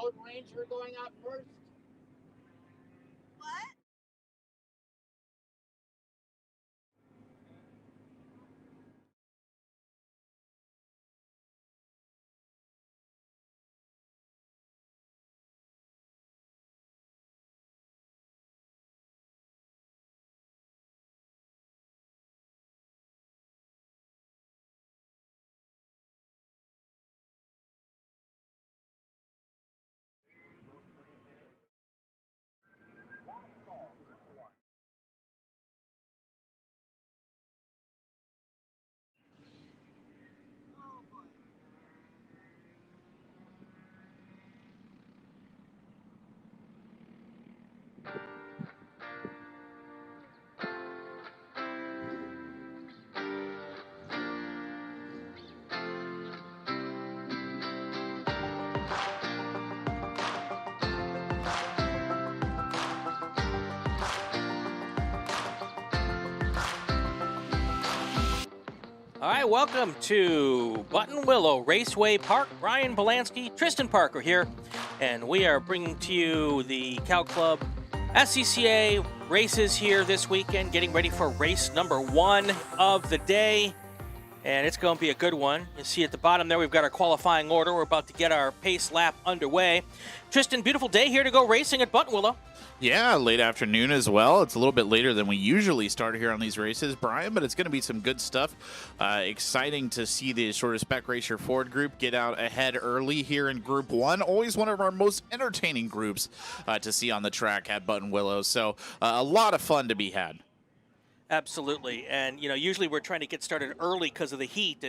Lone Ranger going out first. What? Oh boy. All right, welcome to Buttonwillow Raceway Park. Brian Polanski, Tristan Parker here, and we are bringing to you the Cow Club SCCA races here this weekend, getting ready for race number 1 of the day, and it's going to be a good one. You see at the bottom there, we've got our qualifying order. We're about to get our pace lap underway. Tristan, beautiful day here to go racing at Buttonwillow. Yeah, late afternoon as well. It's a little bit later than we usually start here on these races, Brian, but it's going to be some good stuff. Exciting to see the sort of Spec Racer Ford group get out ahead early here in Group 1. Always one of our most entertaining groups to see on the track at Buttonwillow. So a lot of fun to be had. Absolutely, and usually we're trying to get started early because of the heat,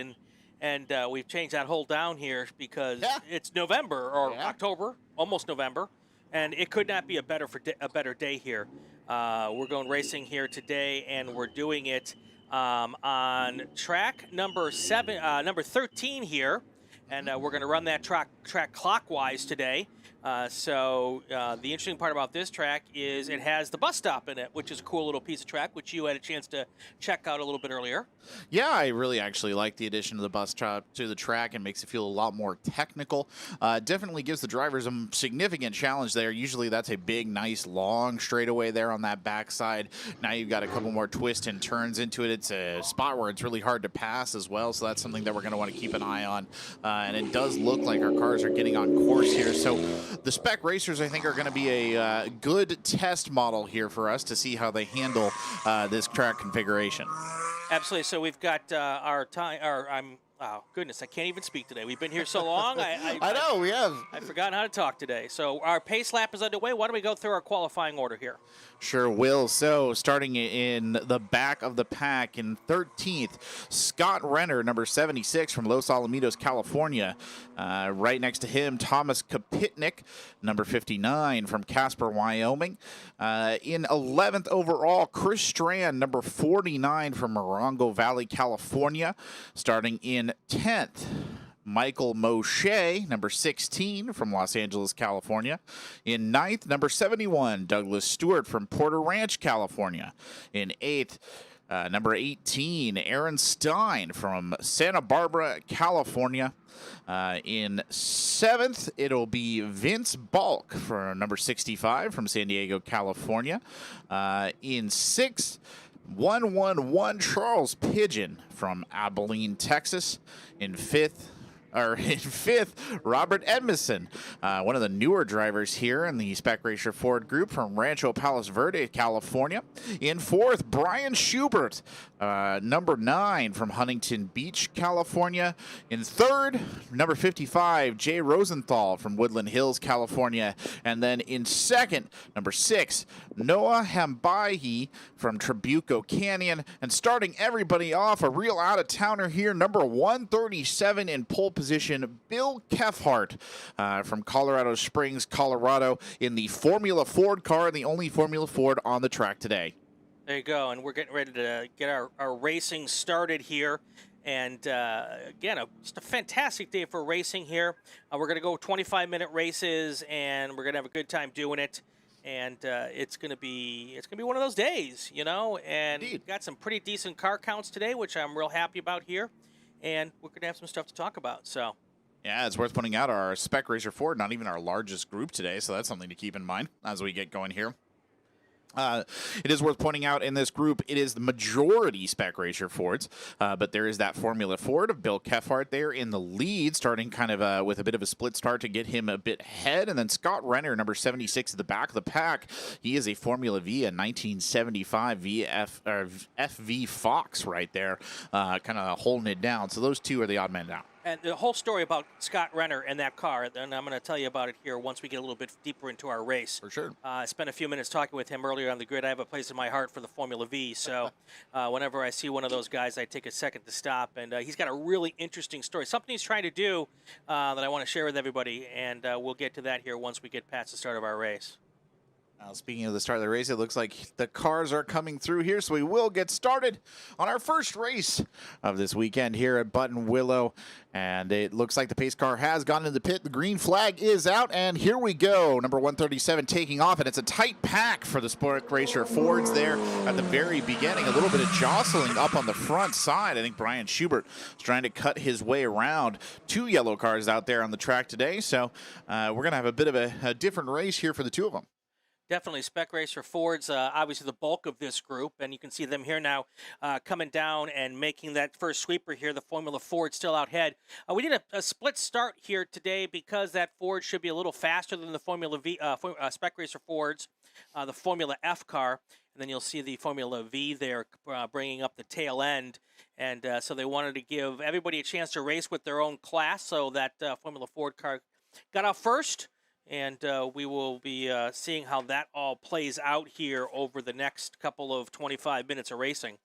and we've changed that whole down here because it's November or October, almost November. And it could not be a better day here. We're going racing here today, and we're doing it on track number 13 here, and we're going to run that track clockwise today. So the interesting part about this track is it has the bus stop in it, which is a cool little piece of track, which you had a chance to check out a little bit earlier. Yeah, I really actually like the addition of the bus stop to the track and makes it feel a lot more technical. Definitely gives the drivers a significant challenge there. Usually that's a big, nice, long straightaway there on that backside. Now you've got a couple more twists and turns into it. It's a spot where it's really hard to pass as well, so that's something that we're going to want to keep an eye on. And it does look like our cars are getting on course here. So the Spec Racers, I think, are going to be a good test model here for us to see how they handle this track configuration. Absolutely. So we've got our time. Oh, goodness, I can't even speak today. We've been here so long. I know, we have. I've forgotten how to talk today. So our pace lap is underway. Why don't we go through our qualifying order here? Sure will. So starting in the back of the pack in 13th, Scott Renner, number 76 from Los Alamitos, California. Right next to him, Thomas Kapitnik, number 59 from Casper, Wyoming. In 11th overall, Chris Strand, number 49 from Morongo Valley, California. Starting in 10th, Michael Moshe, number 16 from Los Angeles, California. In 9th, number 71, Douglas Stewart from Porter Ranch, California. In 8th, number 18, Aaron Stein from Santa Barbara, California. In 7th, it'll be Vince Balk for number 65 from San Diego, California. In 6th, 111 Charles Pigeon from Abilene, Texas. In fifth, Robert Edmondson, one of the newer drivers here in the Spec Racer Ford group from Rancho Palos Verde, California. In 4th, Brian Schubert, number 9 from Huntington Beach, California. In 3rd, number 55, Jay Rosenthal from Woodland Hills, California. And then in 2nd, number 6, Noah Hambaihi from Trabuco Canyon. And starting everybody off, a real out-of-towner here, number 137 in pole position, Bill Kefhart from Colorado Springs, Colorado, in the Formula Ford car, the only Formula Ford on the track today. There you go, and we're getting ready to get our racing started here. And again, just a fantastic day for racing here. We're going to go 25-minute races, and we're going to have a good time doing it. And it's going to be one of those days, And we've got some pretty decent car counts today, which I'm real happy about here. And we're going to have some stuff to talk about. So Yeah, it's worth pointing out our Spec Racer Ford, not even our largest group today, so that's something to keep in mind as we get going here. It is worth pointing out in this group, it is the majority Spec Racer Fords, but there is that Formula Ford of Bill Kefhart there in the lead, starting kind of with a bit of a split start to get him a bit ahead, and then Scott Renner, number 76 at the back of the pack. He is a Formula V, a 1975 FV Fox right there, kind of holding it down. So those two are the odd men out. And the whole story about Scott Renner and that car, and I'm going to tell you about it here once we get a little bit deeper into our race. For sure. I spent a few minutes talking with him earlier on the grid. I have a place in my heart for the Formula V, so whenever I see one of those guys, I take a second to stop. And he's got a really interesting story, something he's trying to do that I want to share with everybody, and we'll get to that here once we get past the start of our race. Speaking of the start of the race, it looks like the cars are coming through here, so we will get started on our first race of this weekend here at Buttonwillow. And it looks like the pace car has gone into the pit. The green flag is out, and here we go. Number 137 taking off, and it's a tight pack for the Spec Racer Fords there at the very beginning. A little bit of jostling up on the front side. I think Brian Schubert is trying to cut his way around. Two yellow cars out there on the track today, so we're going to have a bit of a different race here for the two of them. Definitely Spec Racer Fords, obviously the bulk of this group, and you can see them here now coming down and making that first sweeper here. The Formula Ford still out ahead. We did a split start here today because that Ford should be a little faster than the Formula V, Spec Racer Fords, the Formula F car, and then you'll see the Formula V there bringing up the tail end. And so they wanted to give everybody a chance to race with their own class, so that Formula Ford car got out first. And we will be seeing how that all plays out here over the next couple of 25 minutes of racing.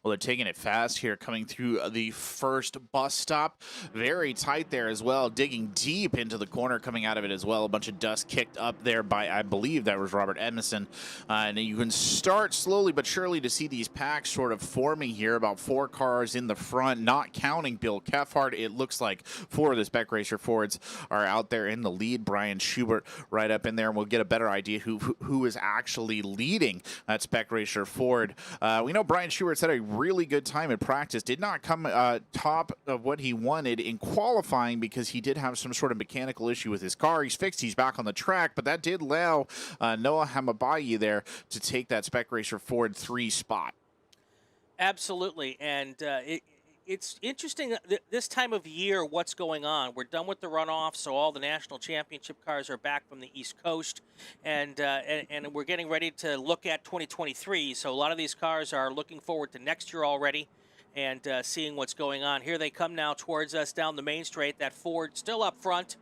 Well, they're taking it fast here, coming through the first bus stop. Very tight there as well, digging deep into the corner, coming out of it as well. A bunch of dust kicked up there by, I believe that was Robert Edmondson. And you can start slowly but surely to see these packs sort of forming here. About 4 cars in the front, not counting Bill Kefhart. It looks like 4 of the Spec Racer Fords are out there in the lead. Brian Schubert right up in there, and we'll get a better idea who is actually leading that Spec Racer Ford. We know Brian Schubert had a really good time in practice. Did not come top of what he wanted in qualifying because he did have some sort of mechanical issue with his car. He's fixed. He's back on the track, but that did allow Noah Hamabayi there to take that Spec Racer Ford 3 spot. Absolutely, and it's interesting this time of year what's going on. We're done with the runoff, so all the national championship cars are back from the East Coast, and we're getting ready to look at 2023. So a lot of these cars are looking forward to next year already and seeing what's going on. Here they come now towards us down the main straight. That Ford still up front.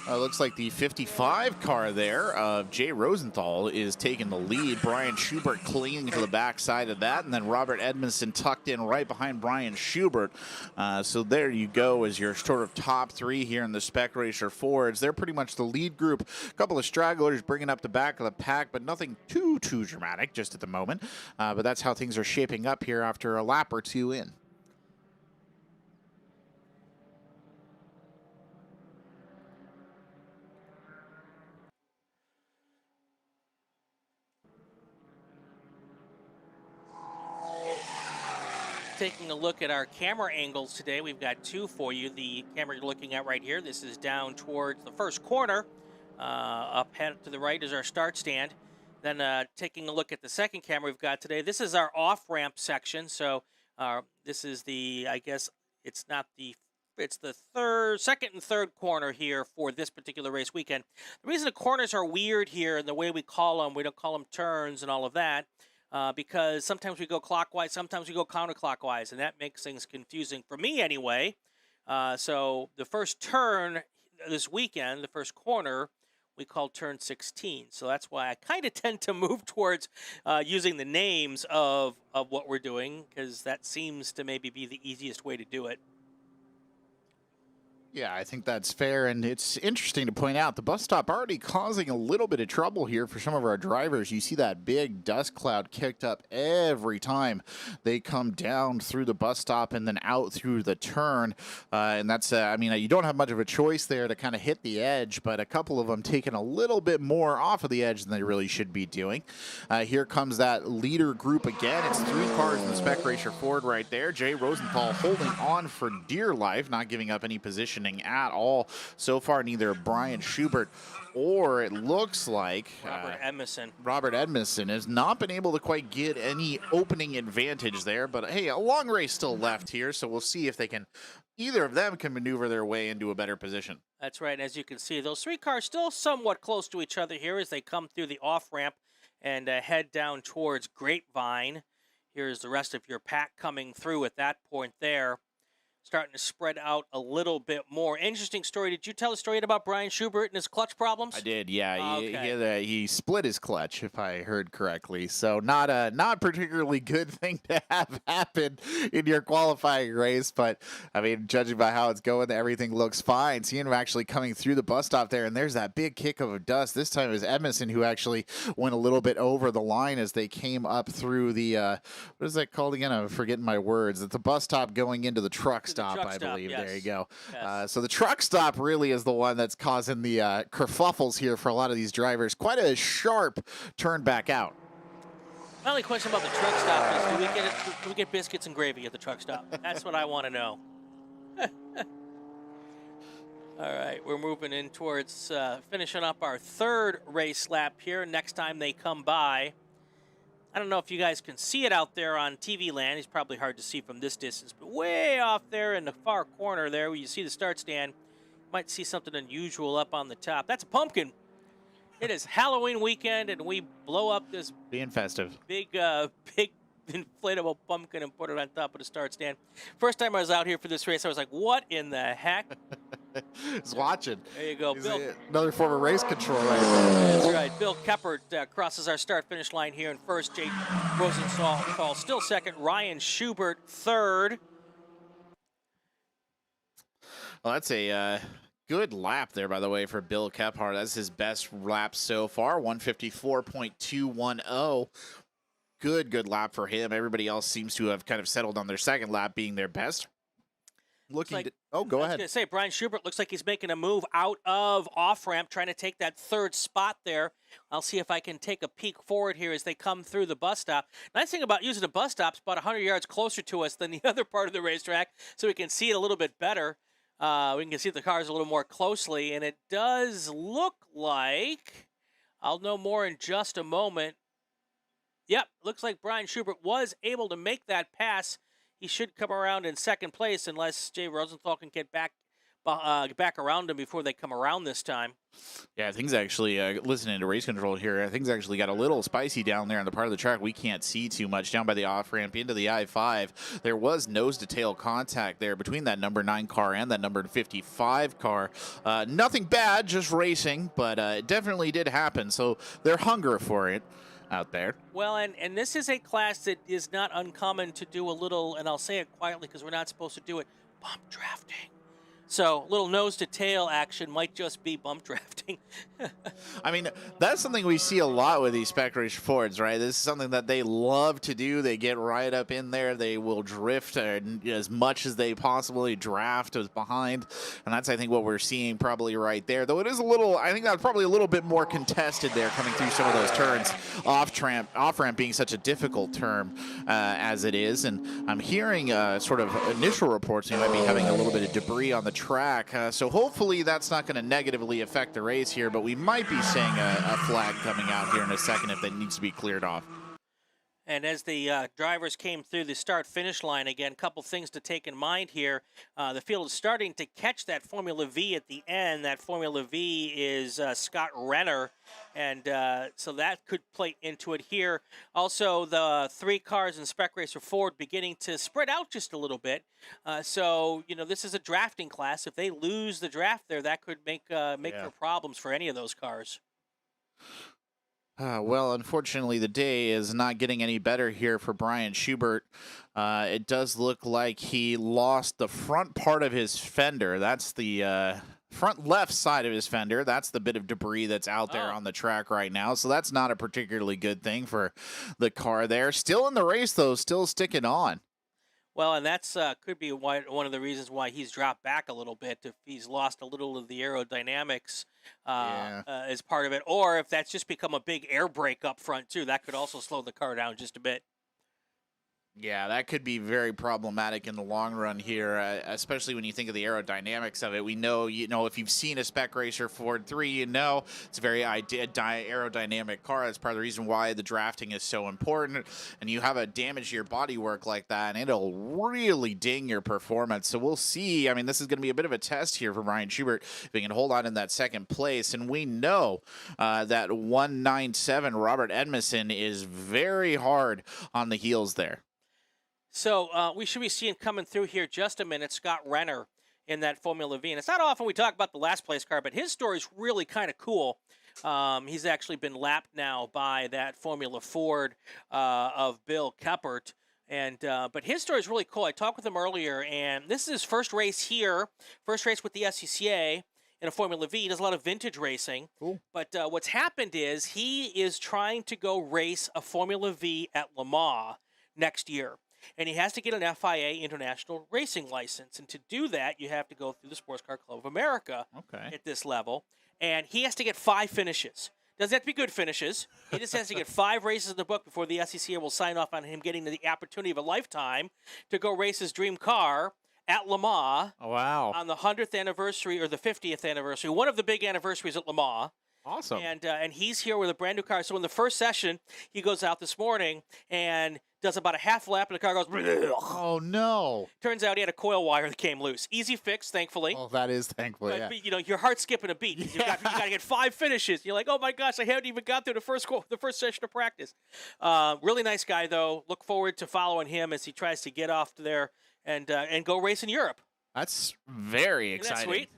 Looks like the 55 car there of Jay Rosenthal is taking the lead. Brian Schubert clinging to the backside of that, and then Robert Edmondson tucked in right behind Brian Schubert. So there you go as your sort of top 3 here in the Spec Racer Fords. They're pretty much the lead group. A couple of stragglers bringing up the back of the pack, but nothing too dramatic just at the moment. But that's how things are shaping up here after a lap or 2 in. Taking a look at our camera angles today, we've got 2 for you. The camera you're looking at right here, this is down towards the first corner. Up head to the right is our start stand. Then taking a look at the second camera we've got today, this is our off-ramp section. So this is the, I guess it's not the, it's the second and third corner here for this particular race weekend. The reason the corners are weird here and the way we call them, we don't call them turns and all of that, because sometimes we go clockwise, sometimes we go counterclockwise, and that makes things confusing for me anyway. So the first turn this weekend, the first corner, we call turn 16. So that's why I kind of tend to move towards using the names of what we're doing, because that seems to maybe be the easiest way to do it. Yeah, I think that's fair, and it's interesting to point out the bus stop already causing a little bit of trouble here for some of our drivers. You see that big dust cloud kicked up every time they come down through the bus stop and then out through the turn, and that's, I mean, you don't have much of a choice there to kind of hit the edge, but a couple of them taking a little bit more off of the edge than they really should be doing. Here comes that leader group again. It's 3 cars in the Spec Racer Ford right there. Jay Rosenthal holding on for dear life, not giving up any position at all so far. Neither Brian Schubert or it looks like Robert Edmondson has not been able to quite get any opening advantage there, but hey, a long race still left here, so we'll see if they can, either of them can maneuver their way into a better position. That's right. As you can see, those 3 cars still somewhat close to each other here as they come through the off ramp and head down towards Grapevine. Here's the rest of your pack coming through at that point there. Starting to spread out a little bit more. Interesting story. Did you tell a story about Brian Schubert and his clutch problems? I did, yeah. Okay. He split his clutch, if I heard correctly. So not a particularly good thing to have happen in your qualifying race. But, I mean, judging by how it's going, everything looks fine. Seeing him actually coming through the bus stop there, and there's that big kick of dust. This time it was Edmondson who actually went a little bit over the line as they came up through the, what is that called again? I'm forgetting my words. It's the bus stop going into the truck stop, I believe. Yes. There you go. Yes. So the truck stop really is the one that's causing the kerfuffles here for a lot of these drivers. Quite a sharp turn back out. My only question about the truck stop is, do we get biscuits and gravy at the truck stop? That's what I want to know. All right, we're moving in towards finishing up our 3rd race lap here. Next time they come by, I don't know if you guys can see it out there on TV land. It's probably hard to see from this distance, but way off there in the far corner there where you see the start stand, you might see something unusual up on the top. That's a pumpkin. It is Halloween weekend, and we blow up this being festive big inflatable pumpkin and put it on top of the start stand. First time I was out here for this race, I was like, what in the heck? He's watching. There you go, Bill. Another form of race control right there. That's right. Bill Keppert crosses our start-finish line here in first. Jake Rosenthal still second. Ryan Schubert third. Well, that's a good lap there, by the way, for Bill Kephart. That's his best lap so far, 154.210. Good lap for him. Everybody else seems to have kind of settled on their second lap being their best. Go ahead. I was going to say, Brian Schubert looks like he's making a move out of off-ramp, trying to take that 3rd spot there. I'll see if I can take a peek forward here as they come through the bus stop. Nice thing about using the bus stop, it's about 100 yards closer to us than the other part of the racetrack, so we can see it a little bit better. We can see the cars a little more closely, and it does look like, I'll know more in just a moment. Yep, looks like Brian Schubert was able to make that pass. He should come around in second place unless Jay Rosenthal can get back around him before they come around this time. Yeah, things actually, listening to race control here, things actually got a little spicy down there on the part of the track we can't see too much down by the off-ramp into the I-5. There was nose-to-tail contact there between that number 9 car and that number 55 car. Nothing bad, just racing, but it definitely did happen, so they're hungry for it out there. Well, and this is a class that is not uncommon to do a little, and I'll say it quietly because we're not supposed to do it, bump drafting. So a little nose-to-tail action might just be bump drafting. I mean, that's something we see a lot with these Spec Racer Fords, right? This is something that they love to do. They get right up in there. They will drift as much as they possibly draft as behind. And that's, I think, what we're seeing probably right there. Though it is a little, I think that's probably a little bit more contested there coming through some of those turns. Off-ramp being such a difficult term as it is. And I'm hearing sort of initial reports you might be having a little bit of debris on the track, so hopefully that's not going to negatively affect the race here, but we might be seeing a flag coming out here in a second if that needs to be cleared off. And as the drivers came through the start-finish line, again, a couple things to take in mind here. The field is starting to catch that Formula V at the end. That Formula V is Scott Renner, and so that could play into it here. Also, the 3 cars in Spec Racer Ford beginning to spread out just a little bit. So, you know, this is a drafting class. If they lose the draft there, that could make for problems for any of those cars. Well, unfortunately, the day is not getting any better here for Brian Schubert. It does look like he lost the front part of his fender. That's the front left side of his fender. That's the bit of debris that's out there on the track right now. So that's not a particularly good thing for the car there. Still in the race, though, still sticking on. Well, and that's could be one of the reasons why he's dropped back a little bit. If he's lost a little of the aerodynamics as part of it, or if that's just become a big air brake up front too, that could also slow the car down just a bit. Yeah, that could be very problematic in the long run here, especially when you think of the aerodynamics of it. We know, if you've seen a spec racer Ford 3, it's a very aerodynamic car. That's part of the reason why the drafting is so important. And you have a damage to your bodywork like that, and it'll really ding your performance. So we'll see. I mean, this is going to be a bit of a test here for Brian Schubert if he can hold on in that second place. And we know that 197 Robert Edmondson is very hard on the heels there. So we should be seeing coming through here just a minute, Scott Renner in that Formula V. And it's not often we talk about the last place car, but his story's really kind of cool. He's actually been lapped now by that Formula Ford of Bill Keppert. But his story is really cool. I talked with him earlier, and this is his first race here, first race with the SCCA in a Formula V. He does a lot of vintage racing. Cool. But what's happened is he is trying to go race a Formula V at Le Mans next year. And he has to get an FIA International Racing license. And to do that, you have to go through the Sports Car Club of America at this level. And he has to get 5 finishes. Doesn't have to be good finishes. He just has to get 5 races in the book before the SCCA will sign off on him getting the opportunity of a lifetime to go race his dream car at Le Mans. Oh, wow. On the 100th anniversary or the 50th anniversary, one of the big anniversaries at Le Mans. Awesome. And he's here with a brand new car. So in the first session, he goes out this morning and does about a half lap, and the car goes. Oh no! Turns out he had a coil wire that came loose. Easy fix, thankfully. Oh, that is thankfully. But your heart's skipping a beat. You got to get 5 finishes. You're like, oh my gosh, I haven't even got through the first session of practice. Really nice guy though. Look forward to following him as he tries to get off there and go race in Europe. That's very exciting. Isn't that sweet?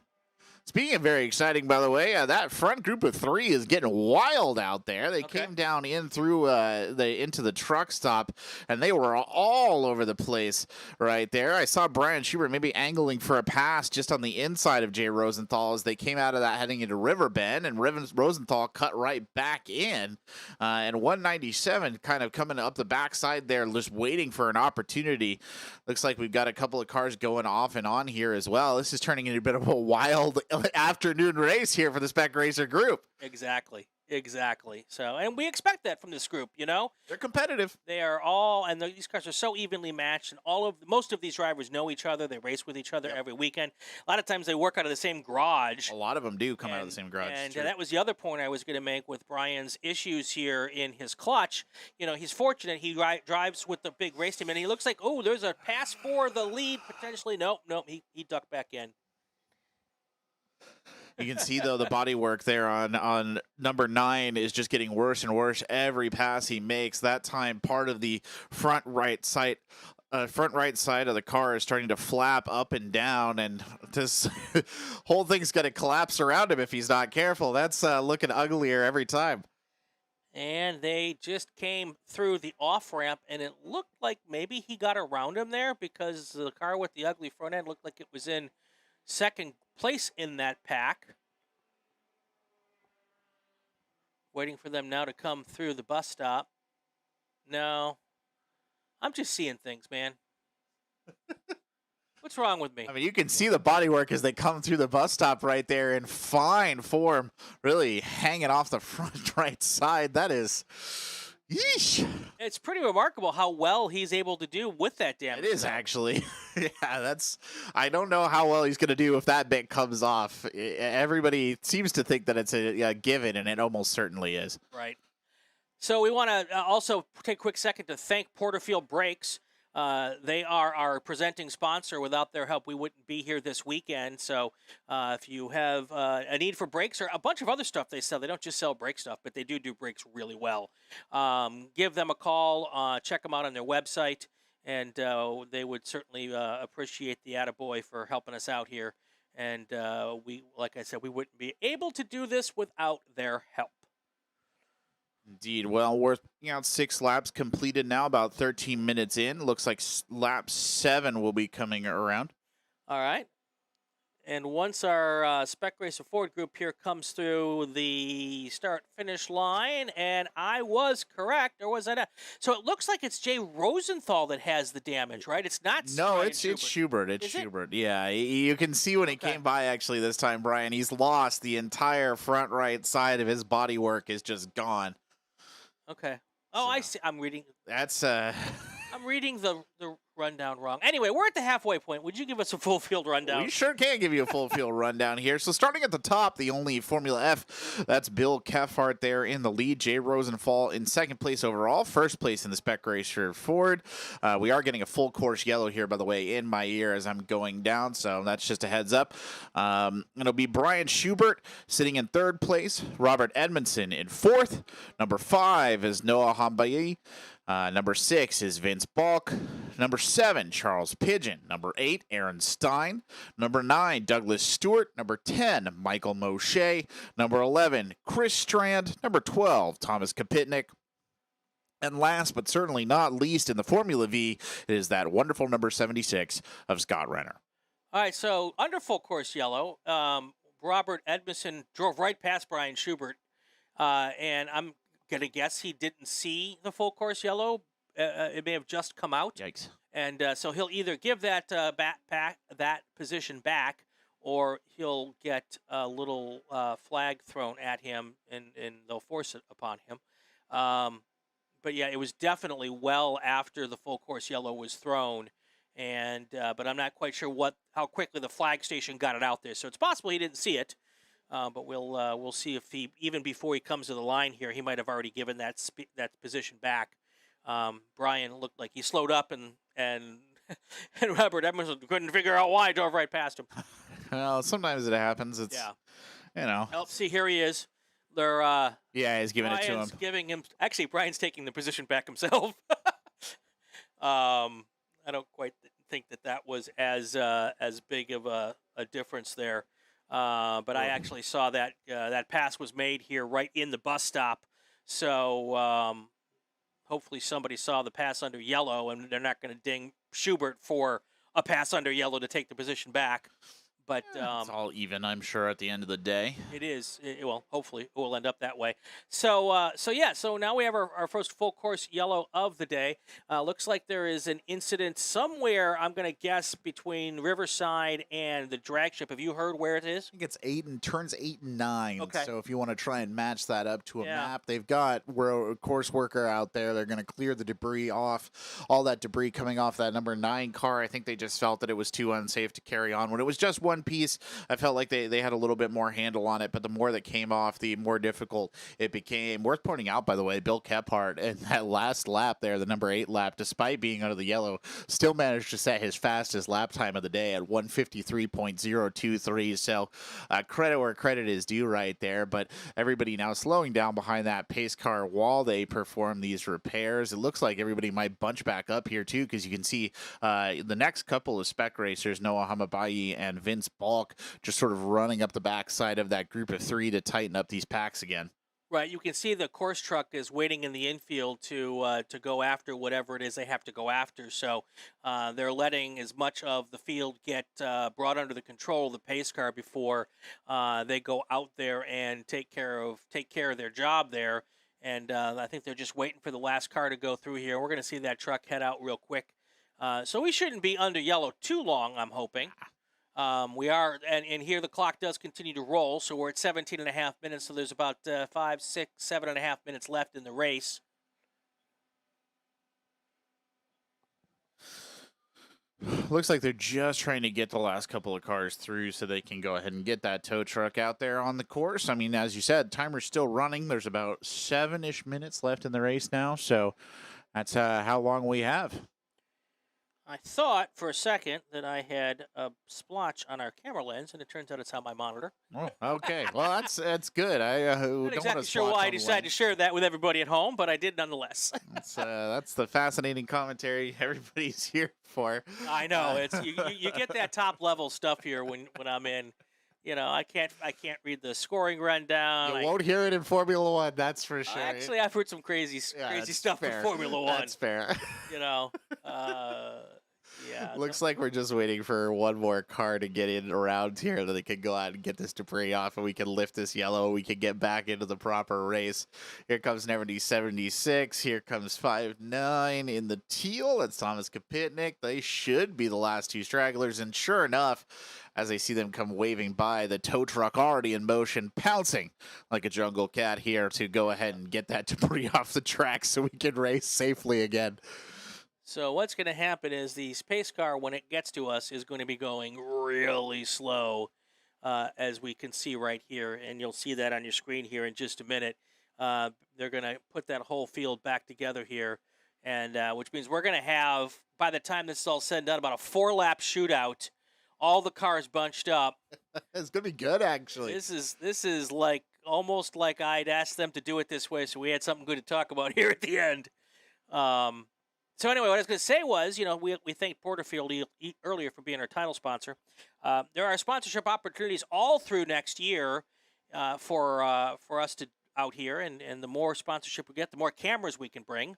Speaking of very exciting, by the way, that front group of 3 is getting wild out there. They came down in through into the truck stop, and they were all over the place right there. I saw Brian Schubert maybe angling for a pass just on the inside of Jay Rosenthal as they came out of that heading into Riverbend, and Rosenthal cut right back in. And 197 kind of coming up the backside there, just waiting for an opportunity. Looks like we've got a couple of cars going off and on here as well. This is turning into a bit of a wild afternoon race here for the Spec Racer group. Exactly. So, and we expect that from this group, They're competitive. They are all, and these cars are so evenly matched, and most of these drivers know each other. They race with each other every weekend. A lot of times they work out of the same garage. A lot of them do come out of the same garage. And that was the other point I was going to make with Brian's issues here in his clutch. He's fortunate. He drives with the big race team, and he looks like, oh, there's a pass for the lead potentially. Nope, he ducked back in. You can see, though, the bodywork there on number 9 is just getting worse and worse every pass he makes. That time, part of the front right side of the car is starting to flap up and down, and this whole thing's going to collapse around him if he's not careful. That's looking uglier every time. And they just came through the off-ramp, and it looked like maybe he got around him there because the car with the ugly front end looked like it was in second place in that pack. Waiting for them now to come through the bus stop. No. I'm just seeing things, man. What's wrong with me? I mean, you can see the bodywork as they come through the bus stop right there in fine form, really hanging off the front right side. That is... Yeesh. It's pretty remarkable how well he's able to do with that damage. It is actually. Yeah, I don't know how well he's going to do if that bit comes off. Everybody seems to think that it's a given, and it almost certainly is. Right. So we want to also take a quick second to thank Porterfield Brakes. They are our presenting sponsor. Without their help, we wouldn't be here this weekend. So if you have a need for brakes or a bunch of other stuff they sell, they don't just sell brake stuff, but they do brakes really well. Give them a call. Check them out on their website, and they would certainly appreciate the attaboy for helping us out here. And like I said, we wouldn't be able to do this without their help. Indeed. Well, we're out 6 laps completed now, about 13 minutes in. Looks like lap 7 will be coming around. All right. And once our Spec Racer Ford group here comes through the start-finish line, and I was correct, or was I not? So it looks like it's Jay Rosenthal that has the damage, right? It's not. No, Brian it's Schubert. Schubert. It's Is it? Schubert. Yeah, you can see when he came by actually this time, Brian. He's lost the entire front right side of his bodywork is just gone. Okay. Oh, I see. I'm reading. That's I'm reading the rundown wrong. Anyway, we're at the halfway point. Would you give us a full field rundown? We sure can give you a full field rundown here. So starting at the top, the only Formula F, that's Bill Kefhart there in the lead. Jay Rosenthal in second place overall. First place in the Spec Racer Ford. We are getting a full course yellow here, by the way, in my ear as I'm going down. So that's just a heads up. It'll be Brian Schubert sitting in third place. Robert Edmondson in fourth. Number 5 is Noah Hambayi. Number 6 is Vince Balk. Number 7, Charles Pigeon. Number 8, Aaron Stein. Number 9, Douglas Stewart. Number 10, Michael Moshe. Number 11, Chris Strand. Number 12, Thomas Kapitnik. And last but certainly not least in the Formula V, it is that wonderful number 76 of Scott Renner. All right, so under full course yellow, Robert Edmondson drove right past Brian Schubert, and I'm gonna guess he didn't see the full course yellow. It may have just come out. Yikes! And so he'll either give that that position back, or he'll get a little flag thrown at him, and they'll force it upon him. But yeah, it was definitely well after the full course yellow was thrown, and but I'm not quite sure how quickly the flag station got it out there. So it's possible he didn't see it. But we'll see if he, even before he comes to the line here, he might have already given that position back. Brian looked like he slowed up, and and Robert Edmondson couldn't figure out why. Drove right past him. Well, sometimes it happens. It's Oh, see, here he is. They're he's giving it to him. Brian's giving him. Actually, Brian's taking the position back himself. I don't quite think that was as big of a difference there. But I actually saw that that pass was made here right in the bus stop. So hopefully somebody saw the pass under yellow, and they're not going to ding Schubert for a pass under yellow to take the position back. But it's all even, I'm sure, at the end of the day. It is. Well, hopefully it will end up that way. So so now we have our first full course yellow of the day. Looks like there is an incident somewhere, I'm going to guess, between Riverside and the drag strip. Have you heard where it is? I think it's turns 8 and 9. Okay. So if you want to try and match that up to a map, they've got a course worker out there. They're going to clear the debris off, all that debris coming off that number 9 car. I think they just felt that it was too unsafe to carry on. When it was just one piece, I felt like they had a little bit more handle on it, but the more that came off, the more difficult it became. Worth pointing out, by the way, Bill Kephart in that last lap there, the number 8 lap, despite being under the yellow, still managed to set his fastest lap time of the day at 1:53.023. So credit where credit is due right there, but everybody now slowing down behind that pace car while they perform these repairs. It looks like everybody might bunch back up here too, because you can see the next couple of spec racers, Noah Hamabayi and Vince Balk, just sort of running up the backside of that group of 3 to tighten up these packs again. Right, you can see the course truck is waiting in the infield to go after whatever it is they have to go after. So they're letting as much of the field get brought under the control of the pace car before they go out there and take care of their job there. And I think they're just waiting for the last car to go through here. We're going to see that truck head out real quick. So we shouldn't be under yellow too long, I'm hoping. We are, and here the clock does continue to roll, so we're at 17 and a half minutes, so there's about 5, 6, 7.5 minutes left in the race. Looks like they're just trying to get the last couple of cars through so they can go ahead and get that tow truck out there on the course. I mean, as you said, timer's still running. There's about 7-ish minutes left in the race now, so that's how long we have. I thought for a second that I had a splotch on our camera lens, and it turns out it's on my monitor. Oh, okay. Well, that's good. I don't exactly sure why I decided to share that with everybody at home, but I did nonetheless. That's the fascinating commentary everybody's here for. I know. It's you get that top level stuff here when I'm in. I can't read the scoring rundown. You won't hear it in Formula One, that's for sure. Actually, I've heard some crazy stuff fair. in Formula One. That's fair. Yeah. Looks like we're just waiting for one more car to get in around here that they can go out and get this debris off, and we can lift this yellow. We can get back into the proper race. Here comes 76. Here comes 5-9 in the teal. That's Thomas Kapitnik. They should be the last two stragglers, and sure enough, as I see them come waving by, the tow truck already in motion, pouncing like a jungle cat here to go ahead and get that debris off the track so we can race safely again. So what's going to happen is the space car, when it gets to us, is going to be going really slow, as we can see right here. And you'll see that on your screen here in just a minute. They're going to put that whole field back together here, and which means we're going to have, by the time this is all said and done, about a 4-lap shootout. All the cars bunched up. It's going to be good, actually. This is like almost like I'd asked them to do it this way, so we had something good to talk about here at the end. So anyway, what I was going to say was, we thanked Porterfield earlier for being our title sponsor. There are sponsorship opportunities all through next year for us to out here, and the more sponsorship we get, the more cameras we can bring,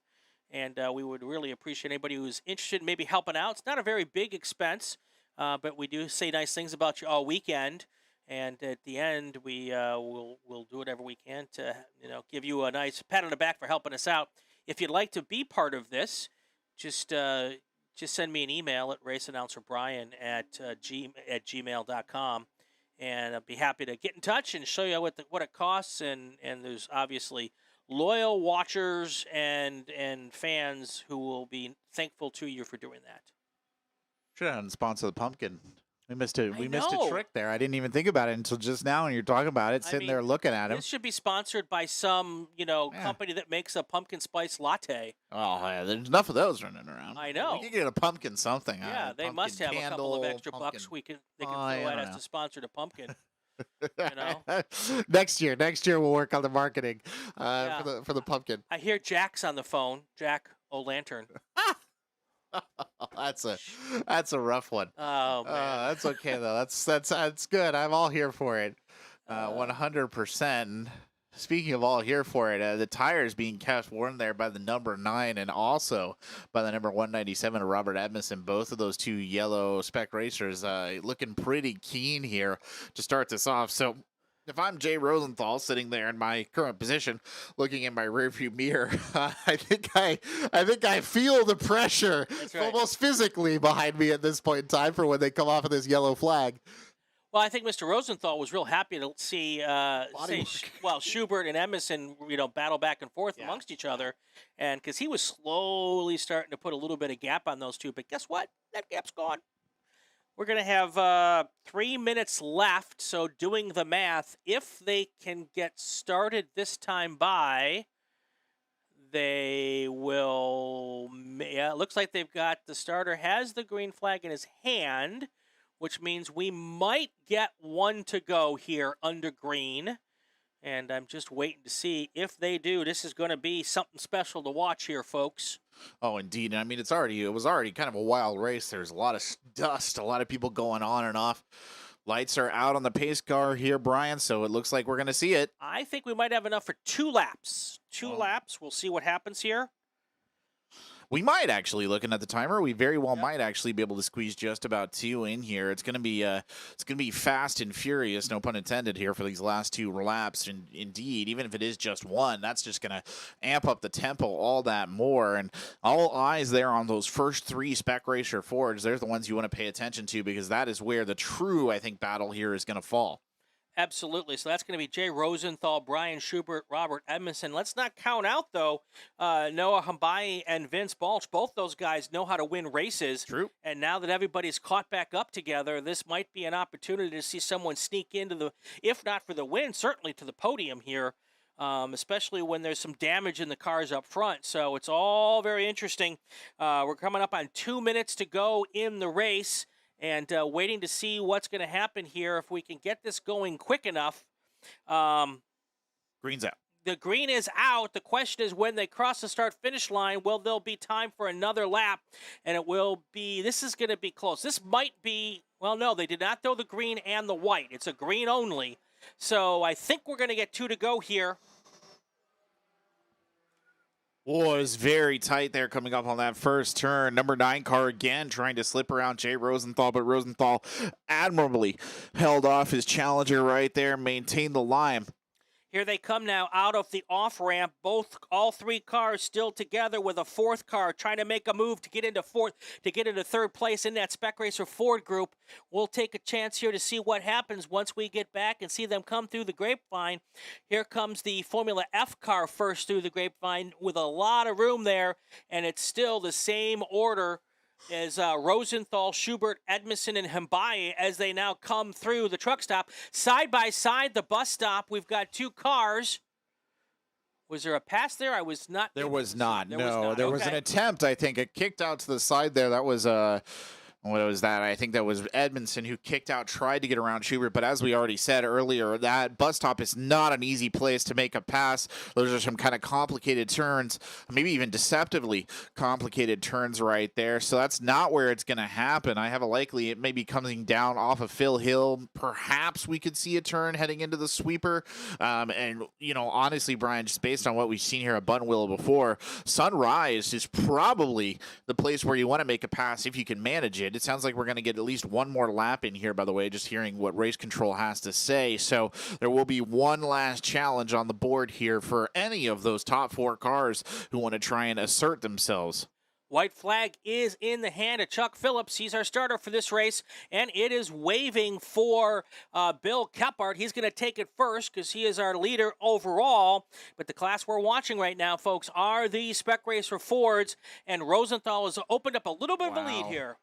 and we would really appreciate anybody who's interested in maybe helping out. It's not a very big expense, but we do say nice things about you all weekend, and at the end we'll do whatever we can to give you a nice pat on the back for helping us out. If you'd like to be part of this, just send me an email at raceannouncerbrian@gmail.com, and I'll be happy to get in touch and show you what it costs. And there's obviously loyal watchers and fans who will be thankful to you for doing that. Should have sponsor the pumpkin. We missed a know. trick there. I didn't even think about it until just now, and you're talking about it, sitting there looking at him. This should be sponsored by some company that makes a pumpkin spice latte. Oh, yeah, there's enough of those running around. I know. We could get a pumpkin something. Yeah, they must have a couple of extra bucks they can throw at us to sponsor the pumpkin. Next year we'll work on the marketing for the pumpkin. I hear Jack's on the phone. Jack O'Lantern. That's a rough one. Oh man, that's okay though. That's good. I'm all here for it. 100%. Speaking of all here for it, the tires being kept warm there by the number 9 and also by the number 197 of Robert Edmondson. Both of those two yellow spec racers looking pretty keen here to start this off. So if I'm Jay Rosenthal sitting there in my current position, looking in my rearview mirror, I think I feel the pressure almost physically behind me at this point in time for when they come off of this yellow flag. Well, I think Mr. Rosenthal was real happy to see Schubert and Emerson, battle back and forth amongst each other, and because he was slowly starting to put a little bit of gap on those two. But guess what? That gap's gone. We're going to have 3 minutes left, so doing the math, if they can get started this time they will, it looks like they've got, the starter has the green flag in his hand, which means we might get one to go here under green. And I'm just waiting to see if they do. This is going to be something special to watch here, folks. Oh, indeed. I mean, it was already kind of a wild race. There's a lot of dust, a lot of people going on and off. Lights are out on the pace car here, Brian, so it looks like we're going to see it. I think we might have enough for 2 laps. 2 laps. We'll see what happens here. We might actually, looking at the timer, we very well might actually be able to squeeze just about 2 in here. It's going to be fast and furious, no pun intended here, for these last 2 laps. And indeed, even if it is just 1, that's just going to amp up the tempo all that more. And all eyes there on those first 3 Spec Racer Fords. They're the ones you want to pay attention to, because that is where the true, I think, battle here is going to fall. Absolutely. So that's going to be Jay Rosenthal, Brian Schubert, Robert Edmondson. Let's not count out, though, Noah Hambai and Vince Balch. Both those guys know how to win races. True. And now that everybody's caught back up together, this might be an opportunity to see someone sneak into the, if not for the win, certainly to the podium here, especially when there's some damage in the cars up front. So it's all very interesting. We're coming up on 2 minutes to go in the race. And waiting to see what's going to happen here if we can get this going quick enough. Green's out. The green is out. The question is, when they cross the start-finish line, will there be time for another lap? And it will be, this is going to be close. This might be, Well, no, they did not throw the green and the white. It's a green only. So I think we're going to get 2 to go here. Was very tight there coming up on that first turn. Number 9 car again trying to slip around Jay Rosenthal, but Rosenthal admirably held off his challenger right there, maintained the line. Here they come now out of the off-ramp. All 3 cars still together with a 4th car trying to make a move to get into 3rd place in that Spec Racer Ford group. We'll take a chance here to see what happens once we get back and see them come through the grapevine. Here comes the Formula F car first through the grapevine with a lot of room there, and it's still the same order as Rosenthal, Schubert, Edmondson, and Hambaye as they now come through the truck stop. Side by side, the bus stop, we've got 2 cars. Was there a pass there? I was not. There was not. No, there was Okay. an attempt, I think. It kicked out to the side there. That was what was that? I think that was Edmondson who kicked out, tried to get around Schubert. But as we already said earlier, that bus stop is not an easy place to make a pass. Those are some kind of complicated turns, maybe even deceptively complicated turns right there. So that's not where it's going to happen. I have a likely it may be coming down off of Phil Hill. Perhaps we could see a turn heading into the sweeper. And, you know, honestly, Brian, just based on what we've seen here at Buttonwillow before, Sunrise is probably the place where you want to make a pass if you can manage it. It sounds like we're going to get at least one more lap in here, by the way, just hearing what race control has to say. So there will be one last challenge on the board here for any of those top 4 cars who want to try and assert themselves. White flag is in the hand of Chuck Phillips. He's our starter for this race, and it is waving for Bill Kephart. He's going to take it first because he is our leader overall. But the class we're watching right now, folks, are the Spec Racer Fords, and Rosenthal has opened up a little bit of a lead here.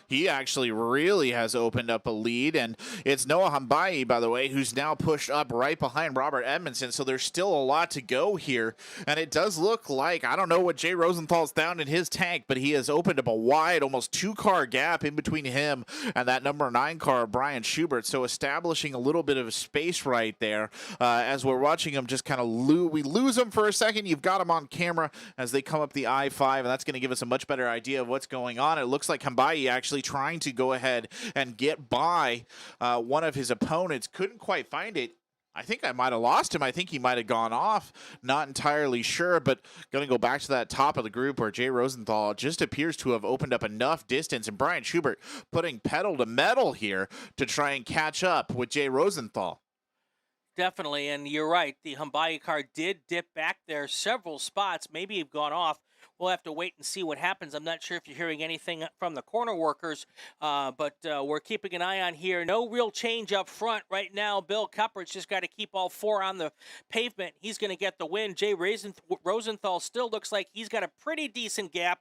He actually really has opened up a lead, and it's Noah Hambaye, by the way, who's now pushed up right behind Robert Edmondson, so there's still a lot to go here, and it does look like, I don't know what Jay Rosenthal's found in his tank, but he has opened up a wide, almost 2-car gap in between him and that number 9 car, Brian Schubert, so establishing a little bit of a space right there. As we're watching him just kind of we lose him for a second. You've got him on camera as they come up the I-5, and that's going to give us a much better idea of what's going on. It looks like Hambaye actually trying to go ahead and get by one of his opponents. Couldn't quite find it. I think I might have lost him. I think he might have gone off. Not entirely sure, but going to go back to that top of the group where Jay Rosenthal just appears to have opened up enough distance, and Brian Schubert putting pedal to metal here to try and catch up with Jay Rosenthal. Definitely, and you're right. The Hambaye car did dip back there several spots, maybe have gone off. We'll have to wait and see what happens. I'm not sure if you're hearing anything from the corner workers, but we're keeping an eye on here. No real change up front right now. Bill Keppert's just got to keep all 4 on the pavement. He's going to get the win. Jay Rosenthal still looks like he's got a pretty decent gap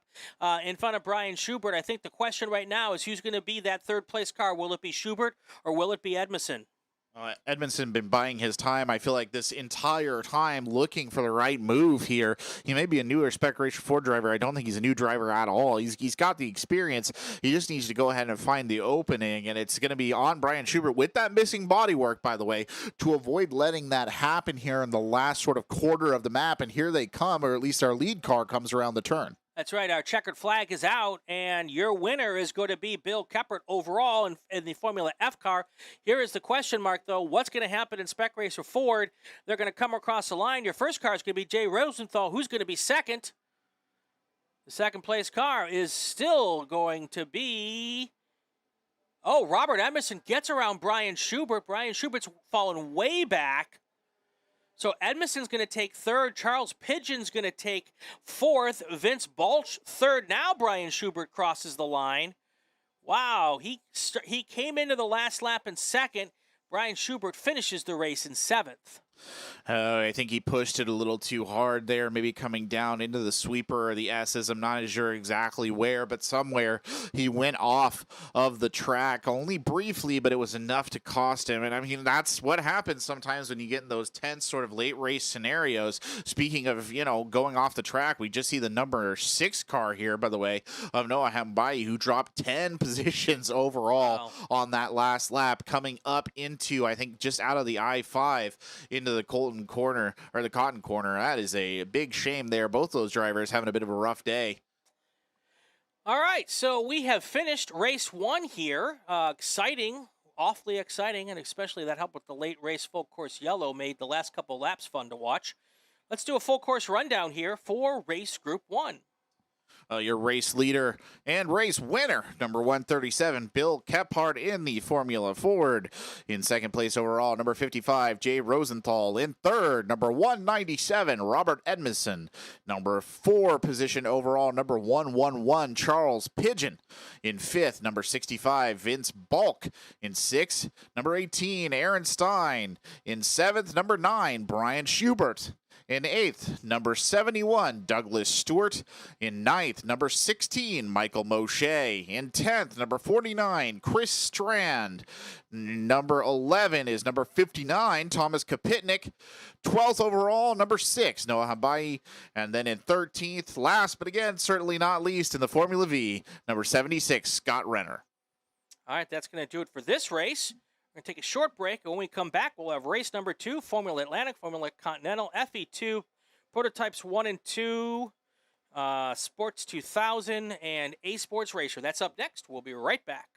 in front of Brian Schubert. I think the question right now is who's going to be that 3rd place car. Will it be Schubert or will it be Edmondson? Edmondson been buying his time, I feel like, this entire time, looking for the right move here. He may be a newer Spec Racer Ford driver. I don't think he's a new driver at all. He's got the experience. He just needs to go ahead and find the opening, and it's going to be on Brian Schubert with that missing bodywork, by the way, to avoid letting that happen here in the last sort of quarter of the map. And here they come, or at least our lead car comes around the turn. That's right. Our checkered flag is out, and your winner is going to be Bill Kephart overall in the Formula F car. Here is the question mark, though. What's going to happen in Spec Racer Ford? They're going to come across the line. Your first car is going to be Jay Rosenthal. Who's going to be second? The second place car is still going to be... Oh, Robert Edmondson gets around Brian Schubert. Brian Schubert's fallen way back. So Edmondson's going to take 3rd. Charles Pigeon's going to take 4th. Vince Balch 3rd. Now Brian Schubert crosses the line. Wow, he came into the last lap in 2nd. Brian Schubert finishes the race in 7th. I think he pushed it a little too hard there, maybe coming down into the sweeper or the S's. I'm not sure exactly where, but somewhere he went off of the track only briefly, but it was enough to cost him. And I mean, that's what happens sometimes when you get in those tense sort of late race scenarios. Speaking of, you know, going off the track, we just see the number 6 car here, by the way, of Noah Hambaye, who dropped 10 positions overall on that last lap, coming up into, I think, just out of the I-5 into the Cotton corner. That is a big shame there. Both those drivers having a bit of a rough day. All right, so we have finished race 1 here. Exciting, awfully exciting, and especially that helped with the late race full course yellow made the last couple laps fun to watch. Let's do a full course rundown here for race group 1. Your race leader and race winner, number 137, Bill Kephart in the Formula Ford. In second place overall, number 55, Jay Rosenthal. In third, number 197, Robert Edmondson. Number 4 position overall, number 111, Charles Pigeon. In fifth, number 65, Vince Balk. In sixth, number 18, Aaron Stein. In seventh, number 9, Brian Schubert. In eighth, number 71, Douglas Stewart. In ninth, number 16, Michael Moshe. In 10th, number 49, Chris Strand. Number 11 is number 59, Thomas Kapitnik. 12th overall, number 6, Noah Habai. And then in 13th, last but again, certainly not least, in the Formula V, number 76, Scott Renner. All right, that's going to do it for this race. We're going to take a short break, and when we come back, we'll have race number 2, Formula Atlantic, Formula Continental, FE2, Prototypes 1 and 2, Sports 2000, and A Sports Racer. That's up next. We'll be right back.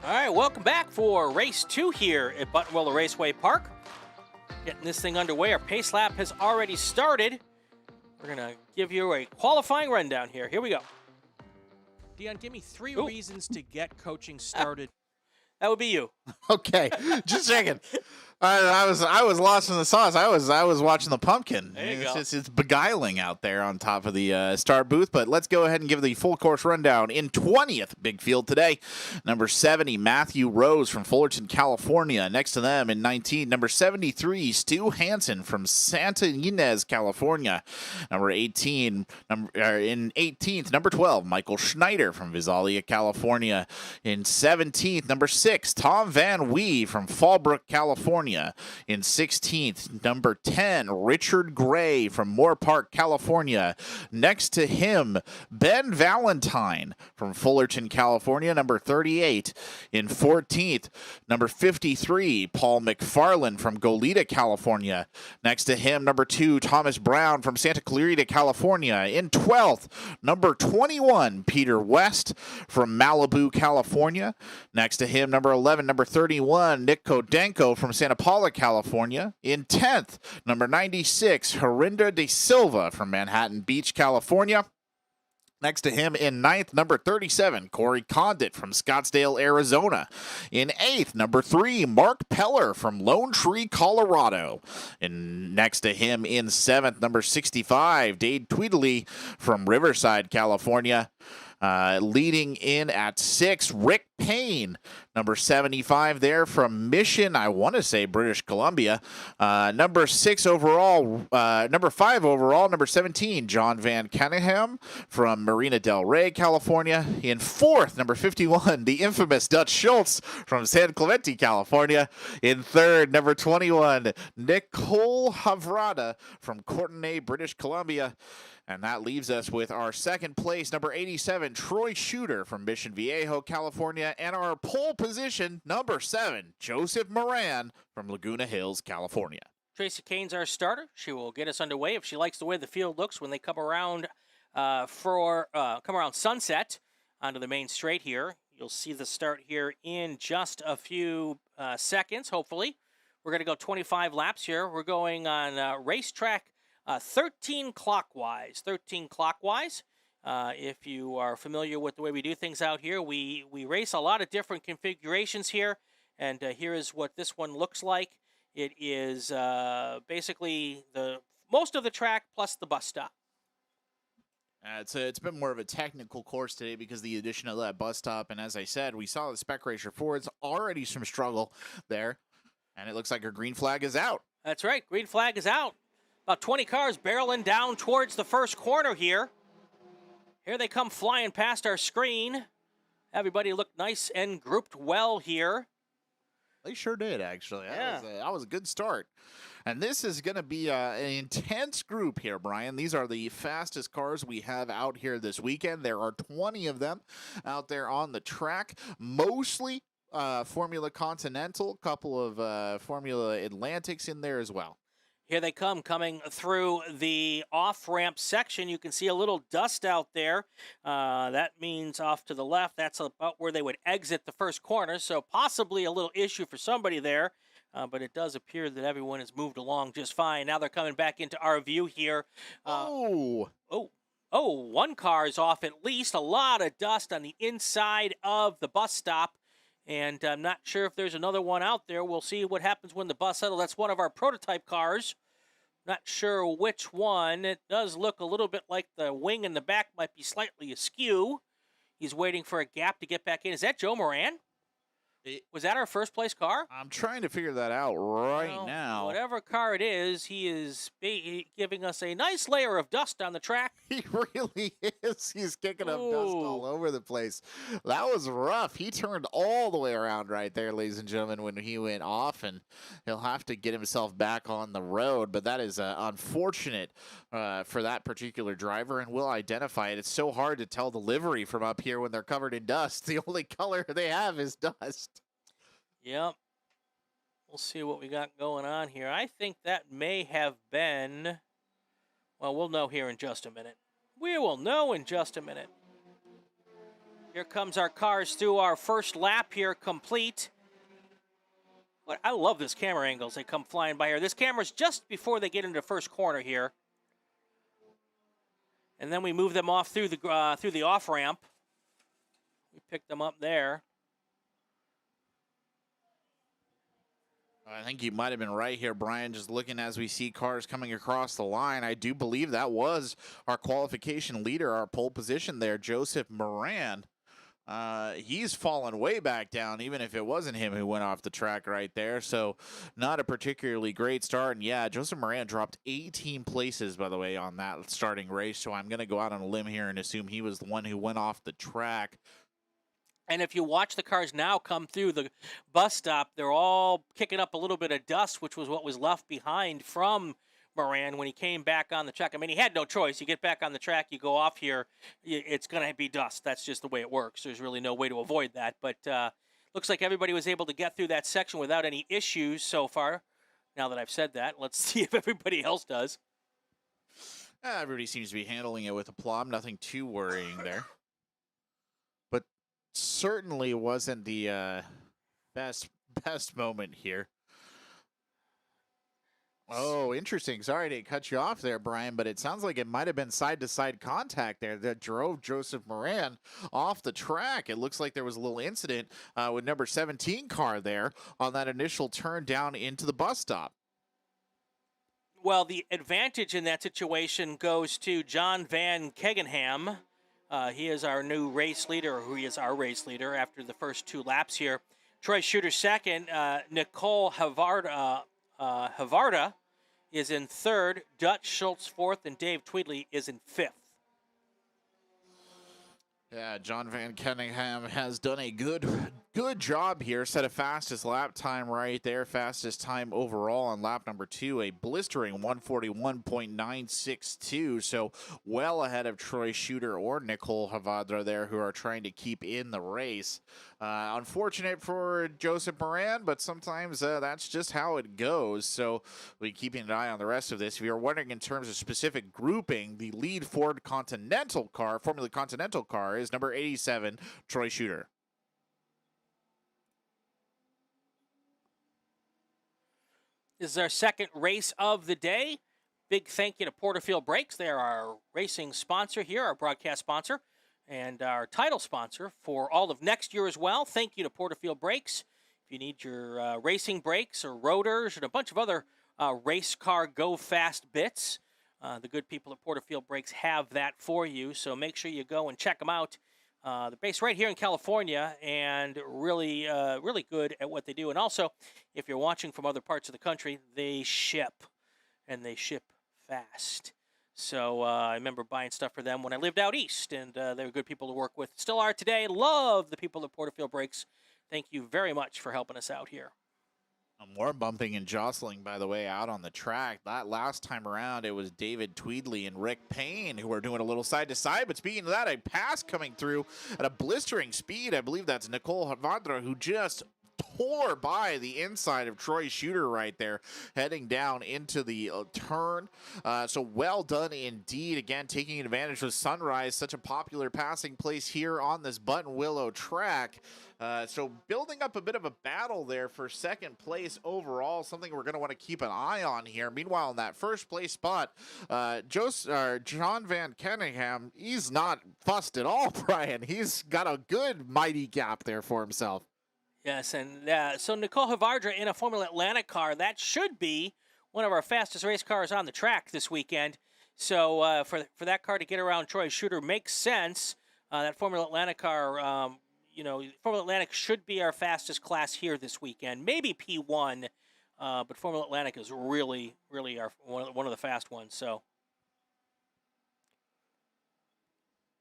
All right, welcome back for race 2 here at Buttonwillow Raceway Park. Getting this thing underway. Our pace lap has already started. We're going to give you a qualifying rundown here. Here we go. Dion, give me 3 reasons to get coaching started. That would be you. Okay, just a second. I was lost in the sauce. I was watching the pumpkin. There you go. It's beguiling out there on top of the start booth. But let's go ahead and give the full course rundown. In 20th big field today, number 70 Matthew Rose from Fullerton, California. Next to them in 19, number 73 Stu Hansen from Santa Ynez, California. Number 18, in 18th, number 12 Michael Schneider from Visalia, California. In 17th, number 6 Tom Van Wee from Fallbrook, California. In 16th, number 10, Richard Gray from Moore Park, California. Next to him, Ben Valentine from Fullerton, California, number 38. In 14th, number 53, Paul McFarland from Goleta, California. Next to him, number 2, Thomas Brown from Santa Clarita, California. In 12th, number 21, Peter West from Malibu, California. Next to him, number 11, number 31, Nick Kodenko from Santa Paula, California. In 10th, number 96, Herinda de Silva from Manhattan Beach, California. Next to him in ninth, number 37, Corey Condit from Scottsdale, Arizona. In eighth, number 3, Mark Peller from Lone Tree, Colorado. And next to him in seventh, number 65, Dade Tweedley from Riverside, California. Leading in at 6, Rick Payne, number 75 there from Mission, I want to say British Columbia. Number 5 overall, number 17, John Van Cunningham from Marina Del Rey, California. In fourth, number 51, the infamous Dutch Schultz from San Clemente, California. In third, number 21, Nicole Havrada from Courtenay, British Columbia. And that leaves us with our second place, number 87, Troy Shooter from Mission Viejo, California. And our pole position, number 7, Joseph Moran from Laguna Hills, California. Tracy Kane's our starter. She will get us underway if she likes the way the field looks when they come around Sunset onto the main straight here. You'll see the start here in just a few seconds, hopefully. We're going to go 25 laps here. We're going on racetrack 13 clockwise. 13 clockwise. If you are familiar with the way we do things out here, we race a lot of different configurations here, and here is what this one looks like. It is basically most of the track plus the bus stop. It's been more of a technical course today because of the addition of that bus stop, and as I said, we saw the Spec Racer Ford's already some struggle there, and it looks like our green flag is out. That's right, green flag is out. About 20 cars barreling down towards the first corner here. Here they come flying past our screen. Everybody looked nice and grouped well here. They sure did, actually. Yeah. That was a good start. And this is going to be an intense group here, Brian. These are the fastest cars we have out here this weekend. There are 20 of them out there on the track, mostly Formula Continental, a couple of Formula Atlantics in there as well. Here they come, coming through the off-ramp section. You can see a little dust out there. That means off to the left. That's about where they would exit the first corner, so possibly a little issue for somebody there. But it does appear that everyone has moved along just fine. Now they're coming back into our view here. One car is off at least. A lot of dust on the inside of the bus stop. And I'm not sure if there's another one out there. We'll see what happens when the bus settles. That's one of our prototype cars. Not sure which one. It does look a little bit like the wing in the back might be slightly askew. He's waiting for a gap to get back in. Is that Joe Moran? Was that our first place car? I'm trying to figure that out now. Whatever car it is, he is giving us a nice layer of dust on the track. He really is. He's kicking up dust all over the place. That was rough. He turned all the way around right there, ladies and gentlemen, when he went off, and he'll have to get himself back on the road. But that is unfortunate for that particular driver, and we'll identify it. It's so hard to tell the livery from up here when they're covered in dust. The only color they have is dust. Yep. We'll see what we got going on here. I think that may have been... Well, we'll know here in just a minute. We will know in just a minute. Here comes our cars through our first lap here complete. But I love this camera angle as they come flying by here. This camera's just before they get into the first corner here. And then we move them off through the off-ramp. We pick them up there. I think you might have been right here, Brian, just looking as we see cars coming across the line. I do believe that was our qualification leader, our pole position there, Joseph Moran. He's fallen way back down, even if it wasn't him who went off the track right there. So not a particularly great start. And yeah, Joseph Moran dropped 18 places, by the way, on that starting race. So I'm going to go out on a limb here and assume he was the one who went off the track. And if you watch the cars now come through the bus stop, they're all kicking up a little bit of dust, which was what was left behind from Moran when he came back on the track. I mean, he had no choice. You get back on the track, you go off here, it's going to be dust. That's just the way it works. There's really no way to avoid that. But looks like everybody was able to get through that section without any issues so far. Now that I've said that, let's see if everybody else does. Everybody seems to be handling it with aplomb. Nothing too worrying there. But certainly wasn't the best moment here. Oh, interesting. Sorry to cut you off there, Brian, but it sounds like it might have been side-to-side contact there that drove Joseph Moran off the track. It looks like there was a little incident with number 17 car there on that initial turn down into the bus stop. Well, the advantage in that situation goes to John Van Kegenham. He is our new race leader, or he is our race leader after the first 2 laps here. Troy Shooter second. Nicole Havarda is in third. Dutch Schultz fourth, and Dave Tweedley is in fifth. Yeah, John Van Kenningham has done a good job here. Set a fastest lap time right there. Fastest time overall on lap number 2, a blistering 141.962. So well ahead of Troy Shooter or Nicole Havadra there, who are trying to keep in the race. Unfortunate for Joseph Moran, but sometimes that's just how it goes. So we're keeping an eye on the rest of this. If you're wondering in terms of specific grouping, the lead Ford Continental car, Formula Continental car, is number 87, Troy Shooter. This is our second race of the day. Big thank you to Porterfield Brakes. They are our racing sponsor here, our broadcast sponsor, and our title sponsor for all of next year as well. Thank you to Porterfield Brakes. If you need your racing brakes or rotors and a bunch of other race car go fast bits, the good people at Porterfield Brakes have that for you. So make sure you go and check them out. They're based right here in California and really good at what they do. And also, if you're watching from other parts of the country, they ship, and they ship fast. So I remember buying stuff for them when I lived out east, and they were good people to work with. Still are today. Love the people at Porterfield Brakes. Thank you very much for helping us out here. More bumping and jostling, by the way, out on the track. That last time around, it was David Tweedley and Rick Payne who were doing a little side-to-side. But speaking of that, a pass coming through at a blistering speed. I believe that's Nicole Havadra, who just tore by the inside of Troy Shooter right there, heading down into the turn. So well done indeed. Again, taking advantage of Sunrise, such a popular passing place here on this Buttonwillow track. So building up a bit of a battle there for second place overall, something we're going to want to keep an eye on here. Meanwhile, in that first place spot, John Van Kenningham, he's not fussed at all, Brian. He's got a good mighty gap there for himself. Yes, and so Nicole Havardra in a Formula Atlantic car, that should be one of our fastest race cars on the track this weekend. So for that car to get around Troy Shooter makes sense. That Formula Atlantic car, Formula Atlantic should be our fastest class here this weekend. Maybe P1, but Formula Atlantic is really our one of the fast ones. So.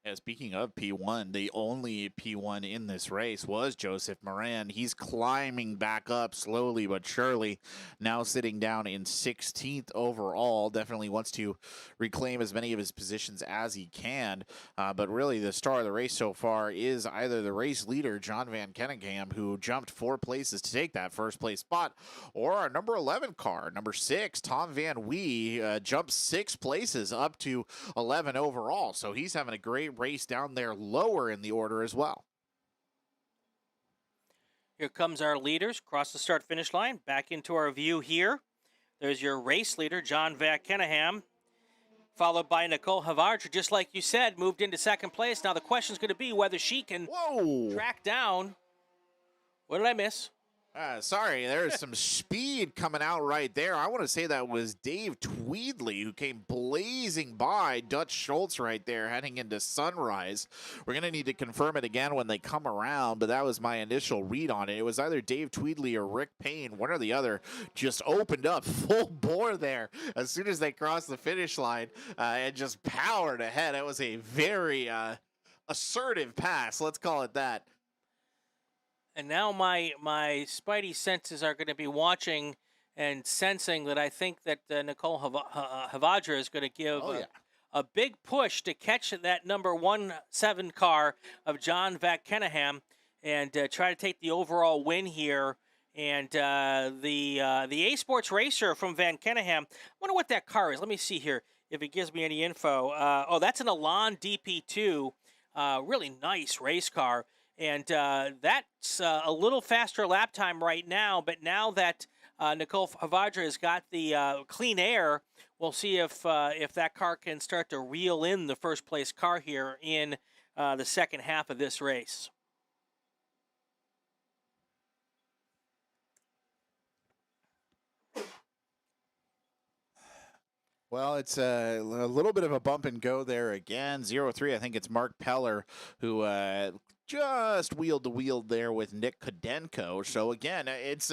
Yeah, speaking of P1, the only P1 in this race was Joseph Moran. He's climbing back up slowly but surely, now sitting down in 16th overall. Definitely wants to reclaim as many of his positions as he can. But really, the star of the race so far is either the race leader, John Van Kenningham, who jumped 4 places to take that first place spot, or our number 11 car, number 6, Tom Van Wee, jumped 6 places up to 11 overall. So he's having a great race down there lower in the order as well. Here comes our leaders across the start-finish line. Back into our view here. There's your race leader, John Van Kenningham, followed by Nicole Havardra, just like you said, moved into second place. Now the question's going to be whether she can track down. What did I miss? Sorry, there's some speed coming out right there. I want to say that was Dave Tweedley who came blazing by Dutch Schultz right there heading into Sunrise. We're going to need to confirm it again when they come around, but that was my initial read on it. It was either Dave Tweedley or Rick Payne, one or the other, just opened up full bore there as soon as they crossed the finish line and just powered ahead. It was a very assertive pass, let's call it that. And now my spidey senses are going to be watching and sensing that I think that Nicole Havadra is going to give a big push to catch that number 17 car of John Van Kenningham and try to take the overall win here. And the A Sports Racer from Van Kenningham, I wonder what that car is. Let me see here if it gives me any info. That's an Elan DP2, really nice race car. And that's a little faster lap time right now, but now that Nicole Havadra has got the clean air. We'll see if that car can start to reel in the first place car here in the second half of this race. Well, it's a little bit of a bump and go there again. 0-3, I think it's Mark Peller who just wheeled to wheel there with Nick Kodenko. So again, it's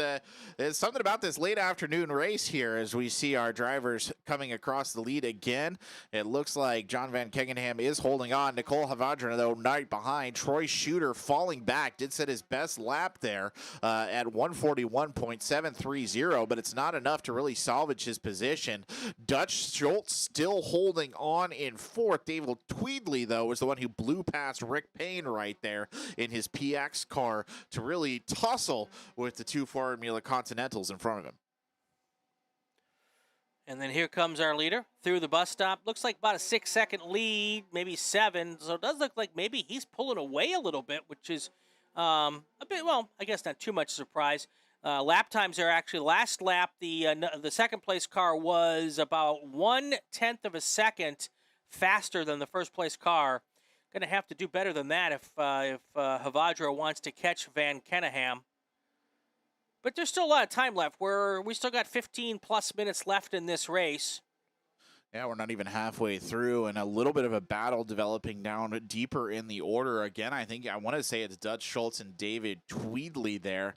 something about this late afternoon race here as we see our drivers coming across the lead again. It looks like John Van Kengenham is holding on. Nicole Havadra, though, right behind. Troy Shooter falling back. Did set his best lap there at 141.730, but it's not enough to really salvage his position. Dutch Schultz still holding on in fourth. David Tweedley, though, was the one who blew past Rick Payne right there in his PX car to really tussle with the two Formula Continentals in front of him. And then here comes our leader through the bus stop. Looks like about a 6-second lead, maybe 7. So it does look like maybe he's pulling away a little bit, which is a bit, well, I guess not too much surprise. Lap times are actually last lap. The second place car was about 1/10 of a second faster than the first place car. Going to have to do better than that if Havadra wants to catch Van Kenningham. But there's still a lot of time left. We still got 15 plus minutes left in this race. Yeah, we're not even halfway through, and a little bit of a battle developing down deeper in the order. Again, I want to say it's Dutch Schultz and David Tweedley there,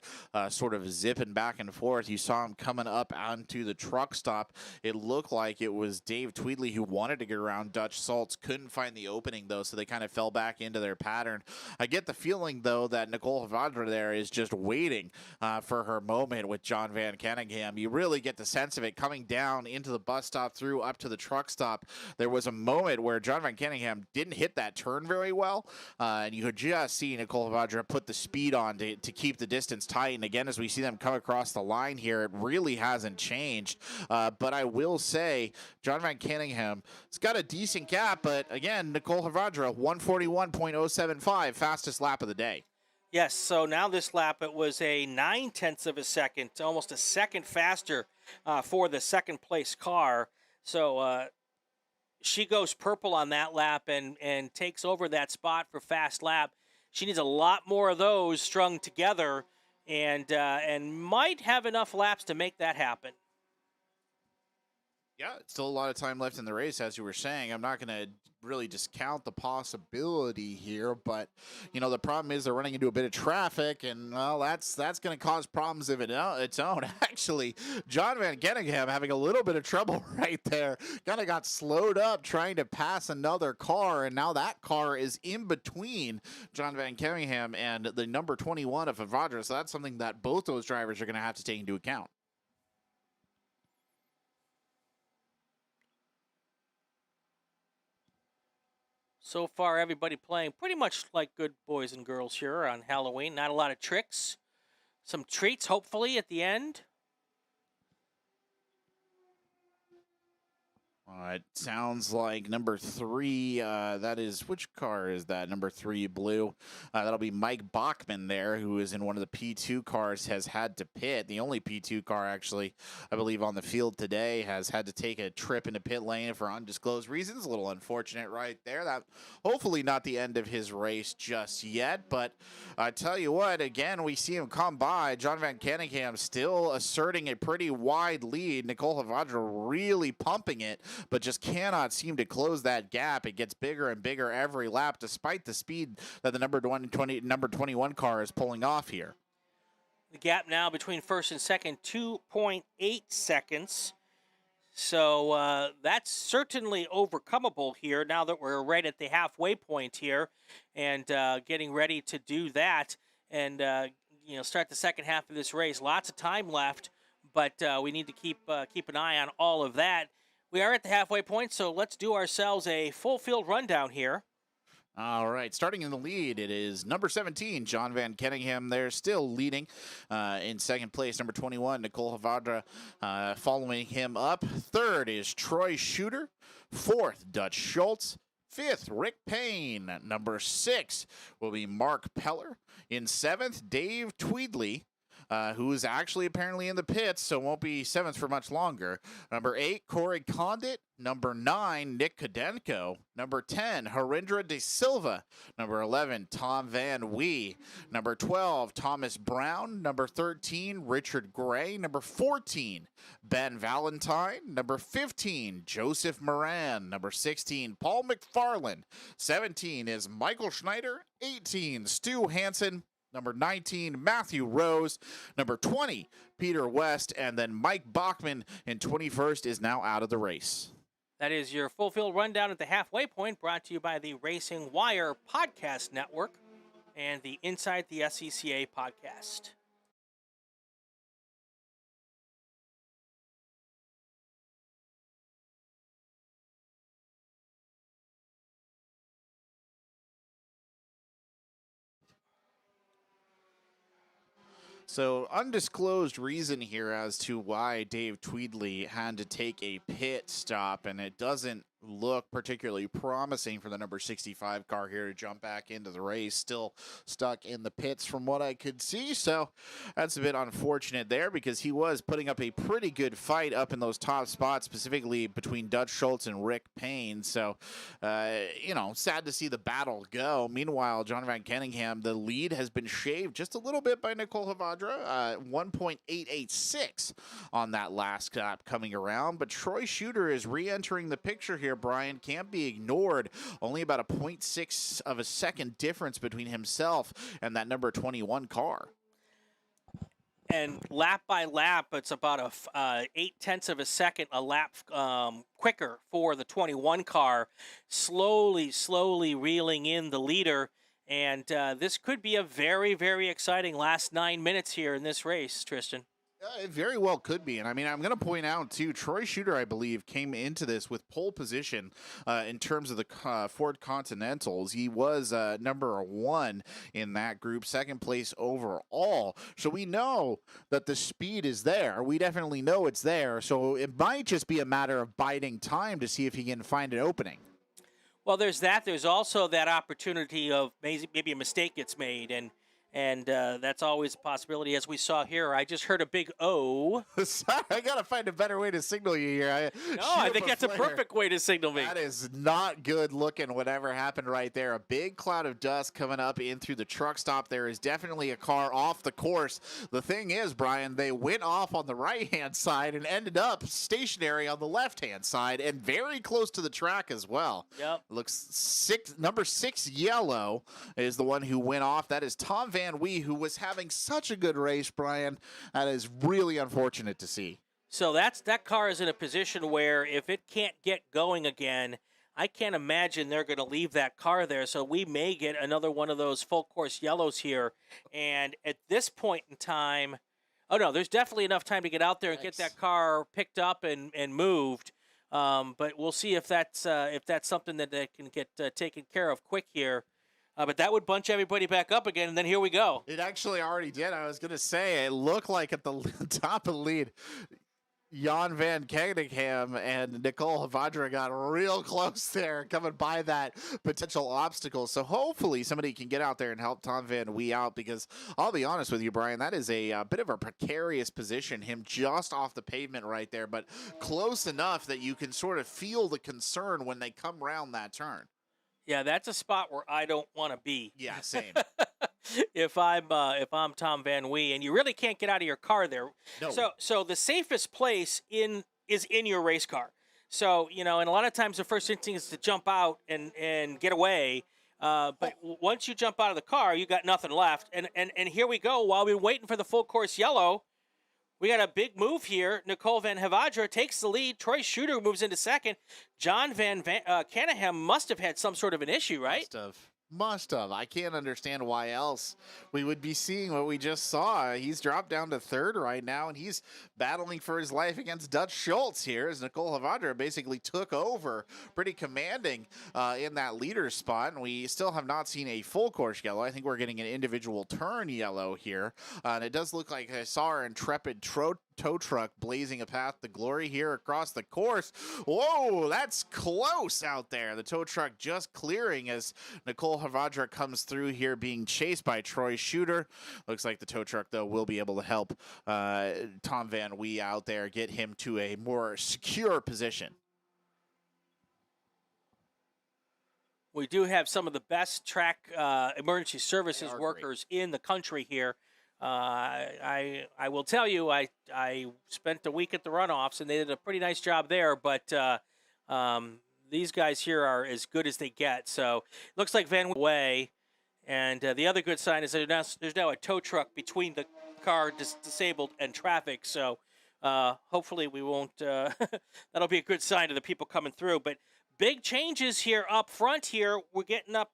sort of zipping back and forth. You saw him coming up onto the truck stop. It looked like it was Dave Tweedley who wanted to get around Dutch Schultz, couldn't find the opening, though, so they kind of fell back into their pattern. I get the feeling, though, that Nicole Havadra there is just waiting for her moment with John Van Kenningham. You really get the sense of it coming down into the bus stop through up to the truck stop. There was a moment where John Van Kenningham didn't hit that turn very well, and you could just see Nicole Havadra put the speed on to keep the distance tight. And again, as we see them come across the line here, it really hasn't changed. But I will say, John Van Kenningham has got a decent gap, but again, Nicole Havadra, 141.075, fastest lap of the day. Yes, so now this lap, it was a 9/10 of a second, almost a second faster for the second place car. So she goes purple on that lap and takes over that spot for fast lap. She needs a lot more of those strung together and might have enough laps to make that happen. Yeah, still a lot of time left in the race, as you were saying. I'm not going to really discount the possibility here, but, you know, the problem is they're running into a bit of traffic, and, well, that's going to cause problems of its own. Actually, John Van Kenningham having a little bit of trouble right there. Kind of got slowed up trying to pass another car, and now that car is in between John Van Kenningham and the number 21 of Havadra, so that's something that both those drivers are going to have to take into account. So far, everybody playing pretty much like good boys and girls here on Halloween. Not a lot of tricks. Some treats, hopefully, at the end. It sounds like number 3, that is, which car is that? Number 3, blue. That'll be Mike Bachman there, who is in one of the P2 cars, has had to pit. The only P2 car, actually, I believe, on the field today, has had to take a trip into pit lane for undisclosed reasons. A little unfortunate right there. That hopefully not the end of his race just yet, but I tell you what, again, we see him come by. John Van Kenningham still asserting a pretty wide lead. Nicole Havadra really pumping it, but just cannot seem to close that gap. It gets bigger and bigger every lap, despite the speed that the number 21 car is pulling off here. The gap now between first and second, 2.8 seconds. So that's certainly overcomable here now that we're right at the halfway point here and getting ready to do that and start the second half of this race. Lots of time left, but we need to keep an eye on all of that. We are at the halfway point, so let's do ourselves a full field rundown here. All right, starting in the lead, it is number 17, John Van Kenningham. They're still leading in second place. Number 21, Nicole Havadra, following him up. Third is Troy Shooter. Fourth, Dutch Schultz. Fifth, Rick Payne. Number 6 will be Mark Peller. In seventh, Dave Tweedley. who is actually apparently in the pits, so won't be 7th for much longer. Number 8, Corey Condit. Number 9, Nick Kodenko. Number 10, Harindra De Silva. Number 11, Tom Van Wee. Number 12, Thomas Brown. Number 13, Richard Gray. Number 14, Ben Valentine. Number 15, Joseph Moran. Number 16, Paul McFarland. 17 is Michael Schneider. 18, Stu Hansen. Number 19, Matthew Rose. Number 20, Peter West. And then Mike Bachman in 21st is now out of the race. That is your full field rundown at the halfway point, brought to you by the Racing Wire Podcast Network and the Inside the SCCA podcast. So, undisclosed reason here as to why Dave Tweedley had to take a pit stop, and it doesn't look particularly promising for the number 65 car here to jump back into the race. Still stuck in the pits from what I could see, so that's a bit unfortunate there because he was putting up a pretty good fight up in those top spots, specifically between Dutch Schultz and Rick Payne. So, sad to see the battle go. Meanwhile, John Van Kenningham, the lead has been shaved just a little bit by Nicole Havadra, 1.886 on that last lap coming around. But Troy Shooter is re-entering the picture here, Brian. Can't be ignored. Only about a 0.6 of a second difference between himself and that number 21 car. And lap by lap, it's about a 0.8 of a second a lap quicker for the 21 car, slowly reeling in the leader. And this could be a very, very exciting last 9 minutes here in this race, Tristan. It very well could be. And I mean, I'm going to point out, too, Troy Shooter, I believe, came into this with pole position in terms of the Ford Continentals. He was number 1 in that group, 2nd place overall. So we know that the speed is there. We definitely know it's there. So it might just be a matter of biding time to see if he can find an opening. Well, there's that. There's also that opportunity of maybe a mistake gets made, and that's always a possibility, as we saw here. I just heard a big O. Sorry, I got to find a better way to signal you here. I think that's a perfect way to signal me. That is not good looking, whatever happened right there. A big cloud of dust coming up in through the truck stop. There is definitely a car off the course. The thing is, Brian, they went off on the right-hand side and ended up stationary on the left-hand side and very close to the track as well. Yep. Number 6 yellow is the one who went off. That is Tom Van Wee, who was having such a good race, Brian. That is really unfortunate to see. So that car is in a position where if it can't get going again, I can't imagine they're going to leave that car there. So we may get another one of those full course yellows here. And at this point in time, there's definitely enough time to get out there and get that car picked up and moved. But we'll see if that's something that they can get taken care of quick here. But that would bunch everybody back up again, and then here we go. It actually already did. I was going to say, it looked like at the top of the lead, Jan Van Kenningham and Nicole Havadra got real close there, coming by that potential obstacle. So hopefully somebody can get out there and help Tom Van Wee out, because I'll be honest with you, Brian, that is a bit of a precarious position, him just off the pavement right there, but close enough that you can sort of feel the concern when they come around that turn. Yeah, that's a spot where I don't want to be. Yeah, same. if I'm Tom Van Wee, and you really can't get out of your car there. No. So the safest place is in your race car. So, and a lot of times the first instinct is to jump out and get away. But once you jump out of the car, you got nothing left. And here we go. While we're waiting for the full course yellow, we got a big move here. Nicole Van Havadra takes the lead. Troy Shooter moves into second. John Van Kenningham must have had some sort of an issue, right? Must have. I can't understand why else we would be seeing what we just saw. He's dropped down to 3rd right now, and he's battling for his life against Dutch Schultz here as Nicole Havadra basically took over pretty commanding in that leader spot. And we still have not seen a full course yellow. I think we're getting an individual turn yellow here. And it does look like I saw our intrepid tow truck blazing a path to glory here across the course. Whoa, that's close out there. The tow truck just clearing as Nicole Havadra comes through here being chased by Troy Shooter. Looks like the tow truck, though, will be able to help Tom Van Wee out there, get him to a more secure position. We do have some of the best track emergency services workers in the country here. I will tell you, I spent a week at the runoffs, and they did a pretty nice job there, but these guys here are as good as they get. So it looks like Van Way, and the other good sign is that there's now a tow truck between the car disabled and traffic, so hopefully we won't, that'll be a good sign to the people coming through. But big changes here up front here. We're getting up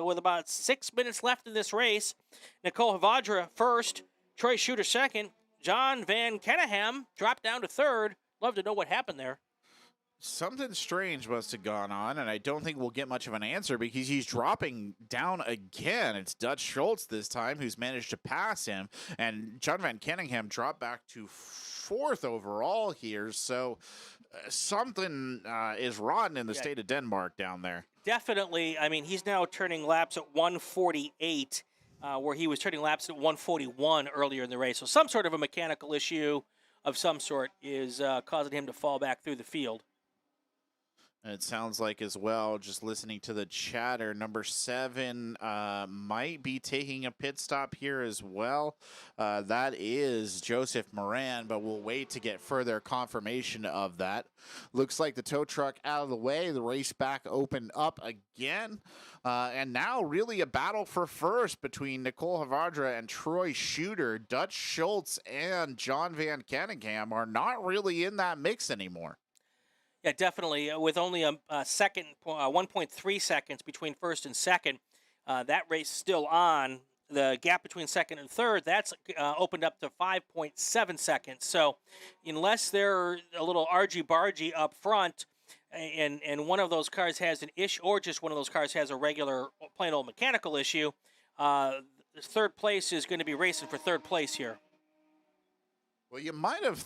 with about 6 minutes left in this race. Nicole Havadra first, Troy Shooter second, John Van Kenningham dropped down to third. Love to know what happened there. Something strange must have gone on, and I don't think we'll get much of an answer because he's dropping down again. It's Dutch Schultz this time who's managed to pass him, and John Van Kenningham dropped back to fourth overall here. So something is rotten in the state of Denmark down there. Definitely. I mean, he's now turning laps at 148, where he was turning laps at 141 earlier in the race. So some sort of a mechanical issue of some sort is causing him to fall back through the field. And it sounds like as well, just listening to the chatter, number 7 might be taking a pit stop here as well. That is Joseph Moran, but we'll wait to get further confirmation of that. Looks like the tow truck out of the way, the race back opened up again. And now really a battle for first between Nicole Havadra and Troy Shooter. Dutch Schultz and John Van Kenningham are not really in that mix anymore. Yeah, definitely. With only a second, 1.3 seconds between first and second, that race still on. The gap between second and third, that's opened up to 5.7 seconds. So unless they're a little argy-bargy up front and one of those cars has an issue, or just one of those cars has a regular plain old mechanical issue, third place is going to be racing for third place here. Well, you might have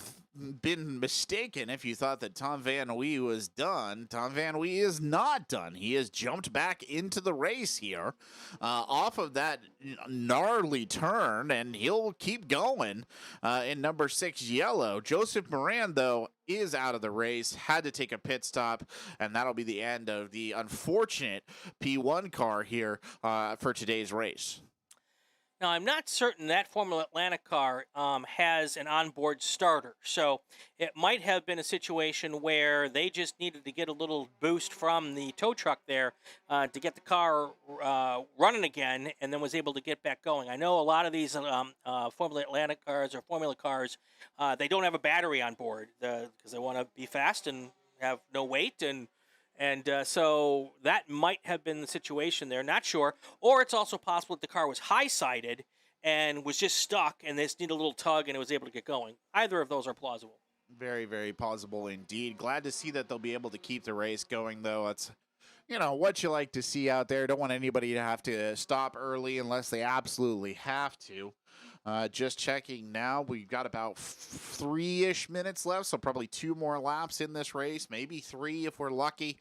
been mistaken if you thought that Tom Van Wee was done. Tom Van Wee is not done. He has jumped back into the race here off of that gnarly turn, and he'll keep going in number 6 yellow. Joseph Moran, though, is out of the race, had to take a pit stop, and that'll be the end of the unfortunate P1 car here for today's race. Now, I'm not certain that Formula Atlanta car has an onboard starter, so it might have been a situation where they just needed to get a little boost from the tow truck there to get the car running again, and then was able to get back going. I know a lot of these Formula Atlanta cars or Formula cars, they don't have a battery on board because they want to be fast and have no weight, and so that might have been the situation there. Not sure. Or it's also possible that the car was high-sided and was just stuck, and they just need a little tug, and it was able to get going. Either of those are plausible. Very, very plausible indeed. Glad to see that they'll be able to keep the race going, though. It's, you know, what you like to see out there. Don't want anybody to have to stop early unless they absolutely have to. Just checking now, we've got about 3-ish minutes left, so probably 2 more laps in this race, maybe 3 if we're lucky.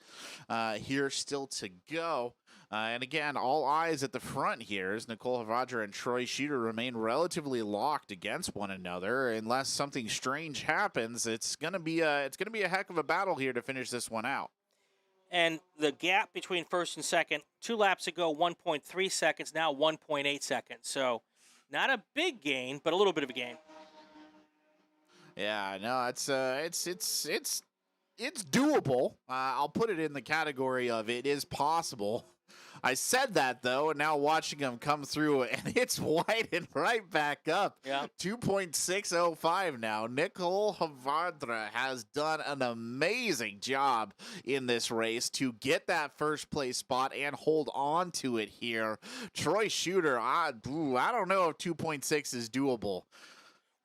Here still to go. And again, all eyes at the front here as Nicole Havadra and Troy Shooter remain relatively locked against one another. Unless something strange happens, it's gonna be a heck of a battle here to finish this one out. And the gap between first and second, 2 laps ago, 1.3 seconds, now 1.8 seconds. So not a big gain, but a little bit of a gain. Yeah, no, it's doable. I'll put it in the category of it is possible. I said that, though, and now watching them come through, and it's widened right back up. Yeah. 2.605 now. Nicole Havadra has done an amazing job in this race to get that first place spot and hold on to it here. Troy Shooter, I don't know if 2.6 is doable.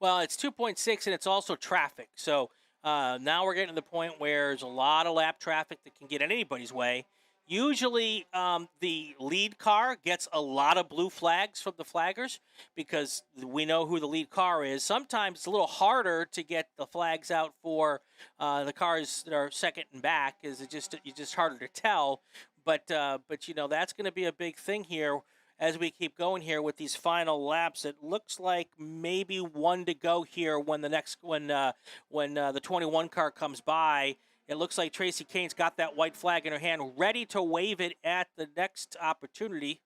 Well, it's 2.6, and it's also traffic. So now we're getting to the point where there's a lot of lap traffic that can get in anybody's way. Usually, the lead car gets a lot of blue flags from the flaggers because we know who the lead car is. Sometimes it's a little harder to get the flags out for the cars that are second and back. Is it's just harder to tell. But that's going to be a big thing here as we keep going here with these final laps. It looks like maybe one to go here when the 21 car comes by. It looks like Tracy Kane's got that white flag in her hand, ready to wave it at the next opportunity.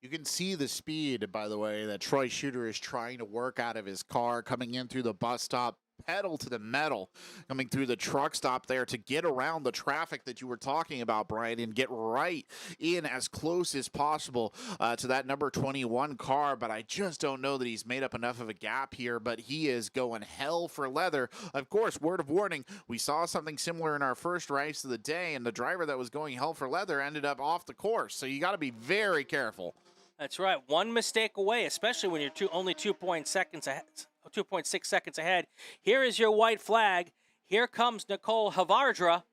You can see the speed, by the way, that Troy Shooter is trying to work out of his car, coming in through the bus stop, pedal to the metal, coming through the truck stop there to get around the traffic that you were talking about, Brian, and get right in as close as possible to that number 21 car. But I just don't know that he's made up enough of a gap here, but he is going hell for leather. Of course, word of warning, we saw something similar in our first race of the day, and the driver that was going hell for leather ended up off the course. So you got to be very careful. That's right. One mistake away, especially when you're only 2.6 seconds ahead. Here is your white flag. Here comes Nicole Havardra.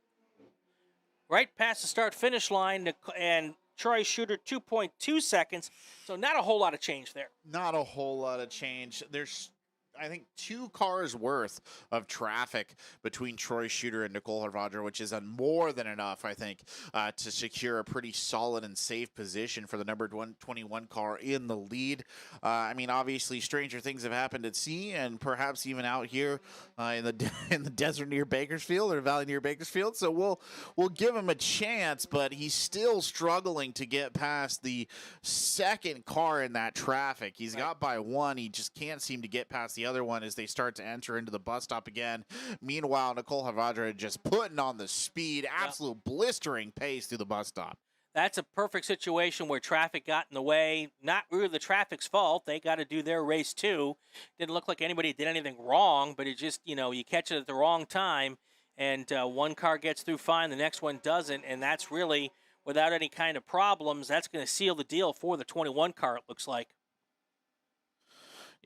Right past the start-finish line, and Troy Shooter 2.2 seconds. So not a whole lot of change there. Not a whole lot of change. There's, I think, 2 cars worth of traffic between Troy Shooter and Nicole Havardra, which is more than enough, I think, to secure a pretty solid and safe position for the number 121 car in the lead. I mean, obviously, stranger things have happened at sea, and perhaps even out here in the desert near Bakersfield or valley near Bakersfield. So we'll give him a chance, but he's still struggling to get past the second car in that traffic. He's got by one. He just can't seem to get past the other one as they start to enter into the bus stop again. Meanwhile, Nicole Havardra just putting on the speed, absolute blistering pace through the bus stop. That's a perfect situation where traffic got in the way. Not really the traffic's fault. They got to do their race too. Didn't look like anybody did anything wrong, but it just, you catch it at the wrong time, and one car gets through fine, the next one doesn't, and that's really, without any kind of problems, that's going to seal the deal for the 21 car, it looks like.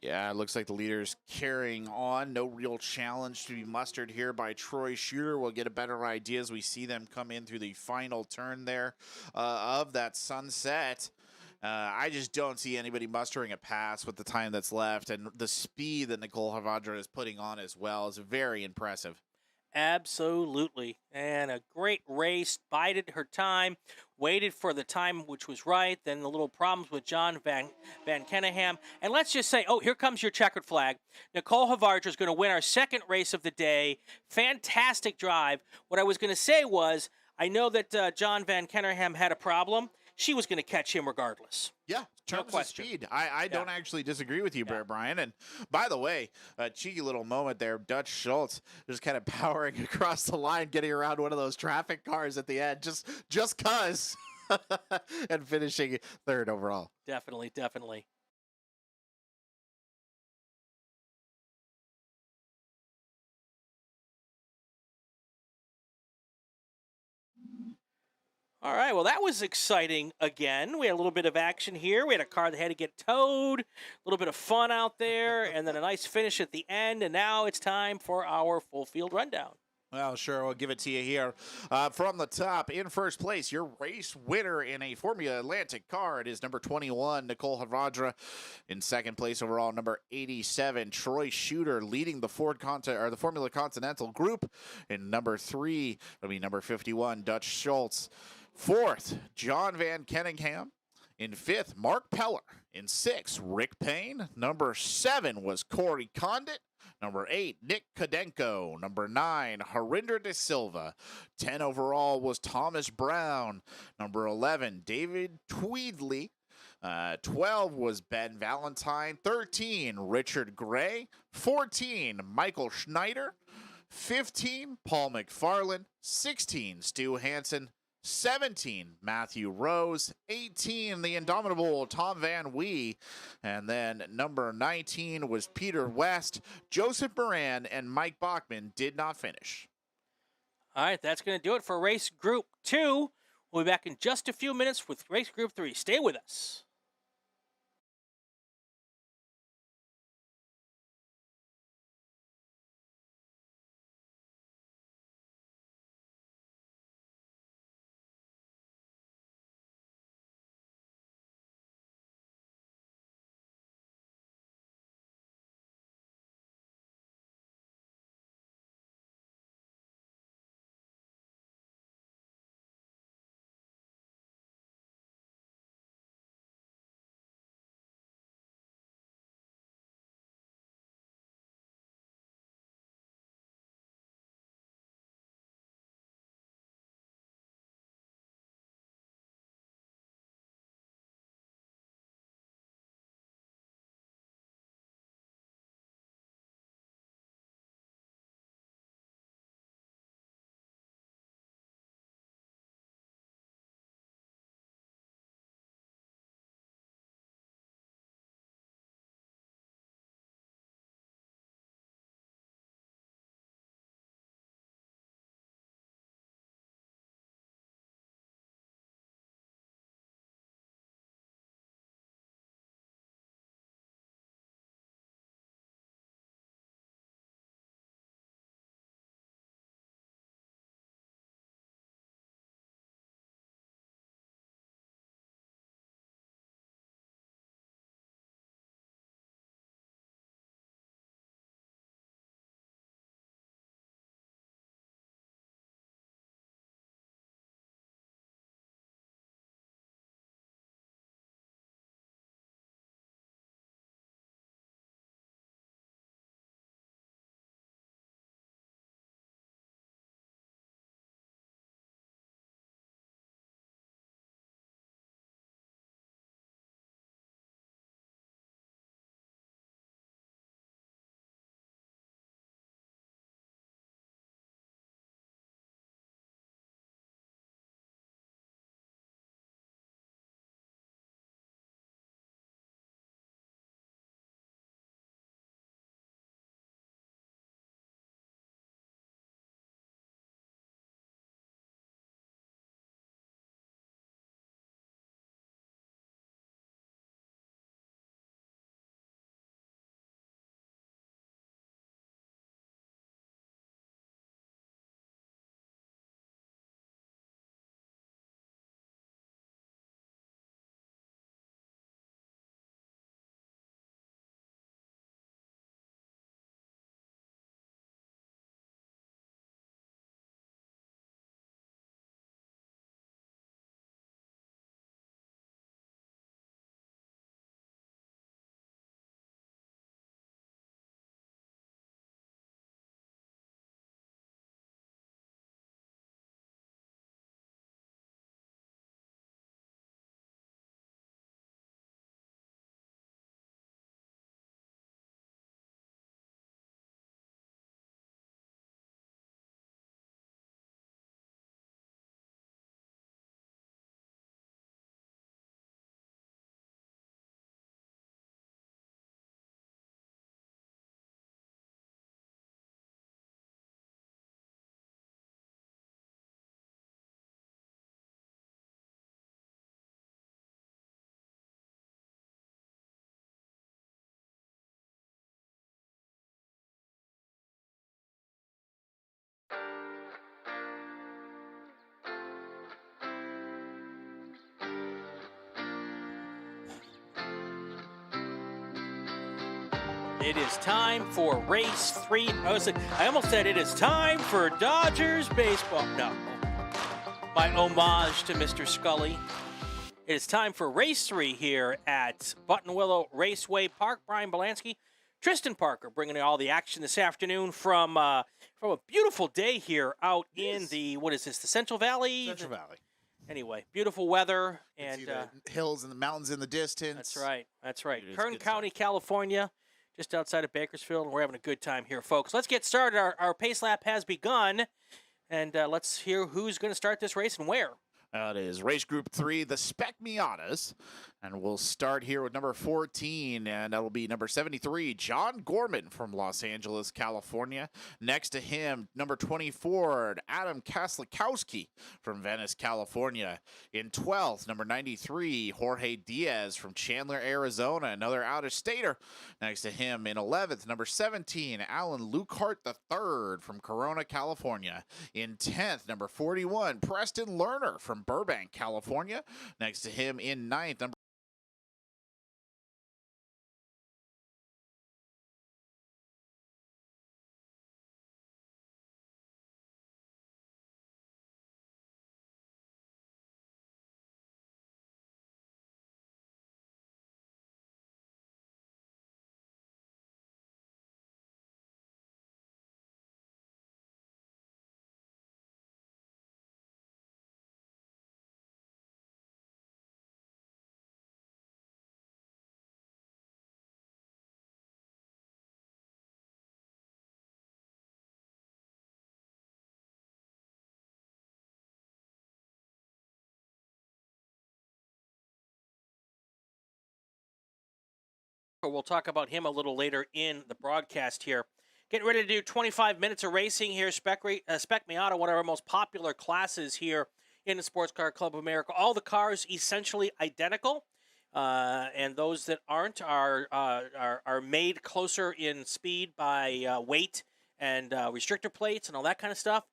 Yeah, it looks like the leader's carrying on. No real challenge to be mustered here by Troy Shooter. We'll get a better idea as we see them come in through the final turn there of that sunset. I just don't see anybody mustering a pass with the time that's left, and the speed that Nicole Havardra is putting on as well is very impressive. Absolutely. And a great race, bided her time, waited for the time which was right, then the little problems with John Van Kenningham. And let's just say, here comes your checkered flag. Nicole Havardra is going to win our second race of the day. Fantastic drive. What I was going to say was, I know that John Van Kenningham had a problem. She was going to catch him regardless. Yeah, terms of speed. I don't actually disagree with you, Brian. And by the way, a cheeky little moment there. Dutch Schultz just kind of powering across the line, getting around one of those traffic cars at the end, just cause, and finishing third overall. Definitely. All right, well, that was exciting again. We had a little bit of action here. We had a car that had to get towed, a little bit of fun out there, and then a nice finish at the end. And now it's time for our full field rundown. Well, sure, we'll give it to you here. From the top, in first place, your race winner in a Formula Atlantic car. It is number 21, Nicole Havardra. In second place overall, number 87, Troy Shooter, leading the Formula Continental group. In number 3, it'll be number 51, Dutch Schultz. Fourth, John Van Kenningham. In fifth, Mark Peller. In sixth, Rick Payne. Number 7 was Corey Condit. Number 8, Nick Kodenko. Number 9, Harinder De Silva. 10 overall was Thomas Brown. Number 11, David Tweedley. 12 was Ben Valentine. 13, Richard Gray. 14, Michael Schneider. 15, Paul McFarland. 16, Stu Hansen. 17, Matthew Rose. 18, the indomitable Tom Van Wee. And then number 19 was Peter West. Joseph Moran and Mike Bachman did not finish. All right, that's going to do it for Race Group 2. We'll be back in just a few minutes with Race Group 3. Stay with us. It is time for race 3. I almost said it is time for Dodgers baseball. No. My homage to Mr. Scully. It is time for race 3 here at Buttonwillow Raceway Park. Brian Belansky, Tristan Parker bringing all the action this afternoon from a beautiful day here out in the, what is this, the Central Valley? Central Valley. Anyway, beautiful weather. And see the hills and the mountains in the distance. That's right. That's right. It is Kern good County, stuff. California, just outside of Bakersfield, and we're having a good time here, folks. Let's get started. Our pace lap has begun, and let's hear who's going to start this race and where. It is race group 3, the Spec Miatas. And we'll start here with number 14, and that'll be number 73, John Gorman from Los Angeles, California. Next to him, number 24, Adam Kaslikowski from Venice, California. In 12th, number 93, Jorge Diaz from Chandler, Arizona, another out-of-stater. Next to him, in 11th, number 17, Alan Lukehart III from Corona, California. In 10th, number 41, Preston Lerner from Burbank, California. Next to him, in 9th, number We'll talk about him a little later in the broadcast here. Getting ready to do 25 minutes of racing here. Spec Miata, one of our most popular classes here in the Sports Car Club of America. All the cars essentially identical, and those that aren't are made closer in speed by weight and restrictor plates and all that kind of stuff.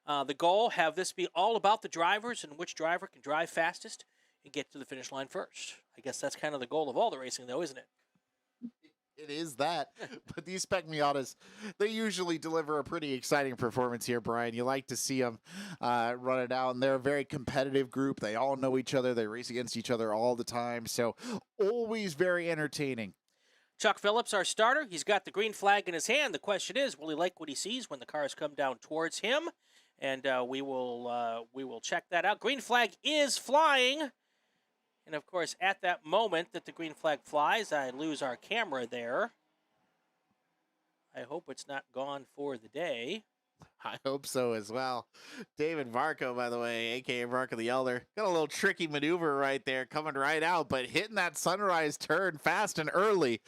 The goal, have this be all about the drivers and which driver can drive fastest and get to the finish line first. I guess that's kind of the goal of all the racing, though, isn't it? It is that. But these Spec Miatas, they usually deliver a pretty exciting performance here, Brian. You like to see them run it out. And they're a very competitive group. They all know each other. They race against each other all the time. So always very entertaining. Chuck Phillips, our starter. He's got the green flag in his hand. The question is, will he like what he sees when the cars come down towards him? And we will check that out. Green flag is flying. And, of course, at that moment that the green flag flies, I lose our camera there. I hope it's not gone for the day. I hope so as well. David Varco, by the way, a.k.a. Varco the Elder, got a little tricky maneuver right there, coming right out, but hitting that sunrise turn fast and early.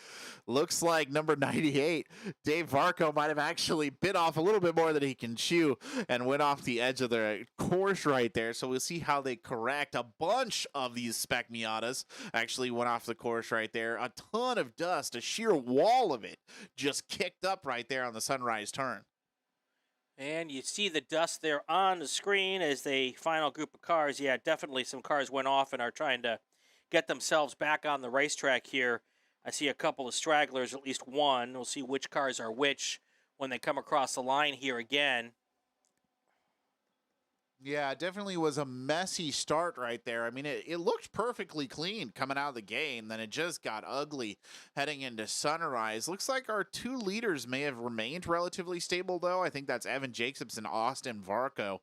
Looks like number 98, Dave Varco, might have actually bit off a little bit more than he can chew and went off the edge of the course right there. So we'll see how they correct. A bunch of these Spec Miatas actually went off the course right there. A ton of dust, a sheer wall of it just kicked up right there on the sunrise turn. And you see the dust there on the screen as the final group of cars. Yeah, definitely some cars went off and are trying to get themselves back on the racetrack here. I see a couple of stragglers, at least one. We'll see which cars are which when they come across the line here again. Yeah, it definitely was a messy start right there. I mean, it looked perfectly clean coming out of the game. Then it just got ugly heading into sunrise. Looks like our two leaders may have remained relatively stable, though. I think that's Evan Jacobs and Austin Varco,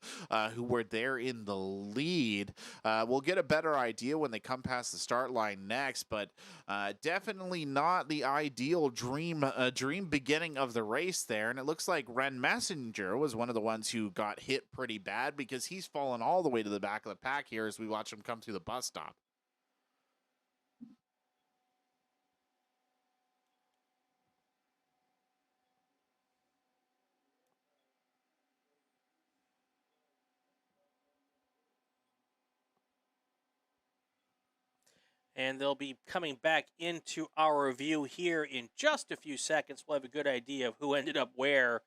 who were there in the lead. We'll get a better idea when they come past the start line next, but definitely not the ideal dream beginning of the race there. And it looks like Ren Messenger was one of the ones who got hit pretty bad because he's fallen all the way to the back of the pack here as we watch him come through the bus stop. And they'll be coming back into our review here in just a few seconds. We'll have a good idea of who ended up where.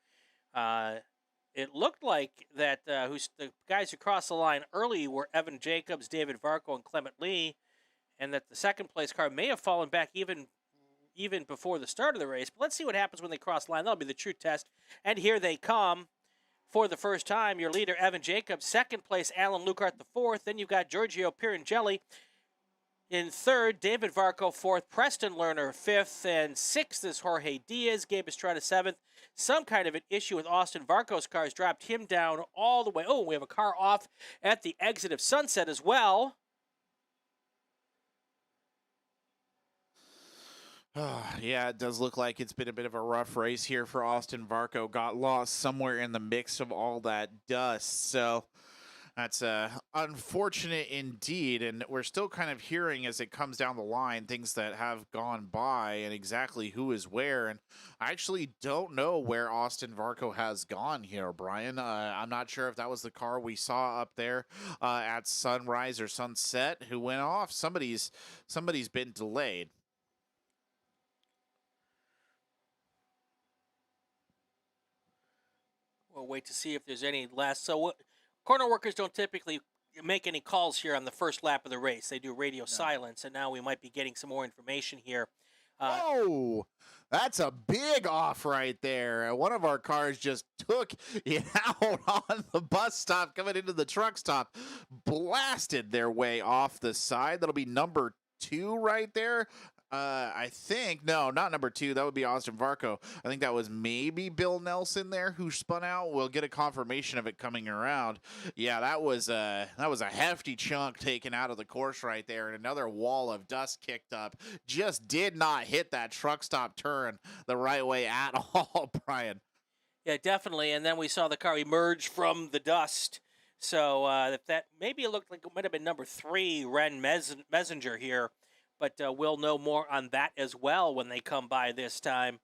It looked like that the guys who crossed the line early were Evan Jacobs, David Varco, and Clement Lee, and that the second place car may have fallen back even even before the start of the race. But let's see what happens when they cross line. That'll be the true test. And here they come for the first time. Your leader, Evan Jacobs. Second place, Alan Lukart, the fourth. Then you've got Giorgio Pirangelli in third. David Varco, fourth. Preston Lerner, fifth. And sixth is Jorge Diaz. Gabe Estrada, seventh. Some kind of an issue with Austin Varco's cars dropped him down all the way. Oh, we have a car off at the exit of Sunset as well. Yeah, it does look like it's been a bit of a rough race here for Austin Varco. Got lost somewhere in the mix of all that dust. So that's unfortunate indeed. And we're still kind of hearing as it comes down the line things that have gone by and exactly who is where. And I actually don't know where Austin Varco has gone here, Brian. I'm not sure if that was the car we saw up there at sunrise or sunset who went off. Somebody's been delayed. We'll wait to see if there's any last. So corner workers don't typically make any calls here on the first lap of the race. They do radio silence, and now we might be getting some more information here. Oh, that's a big off right there. One of our cars just took it out on the bus stop coming into the truck stop, blasted their way off the side. That'll be number 2 right there. I think, no, not number 2. That would be Austin Varco. I think that was maybe Bill Nelson there who spun out. We'll get a confirmation of it coming around. Yeah, that was a hefty chunk taken out of the course right there, and another wall of dust kicked up. Just did not hit that truck stop turn the right way at all, Brian. Yeah, definitely. And then we saw the car emerge from the dust. So if that maybe it looked like it might have been number 3, Ren Messenger here. But we'll know more on that as well when they come by this time.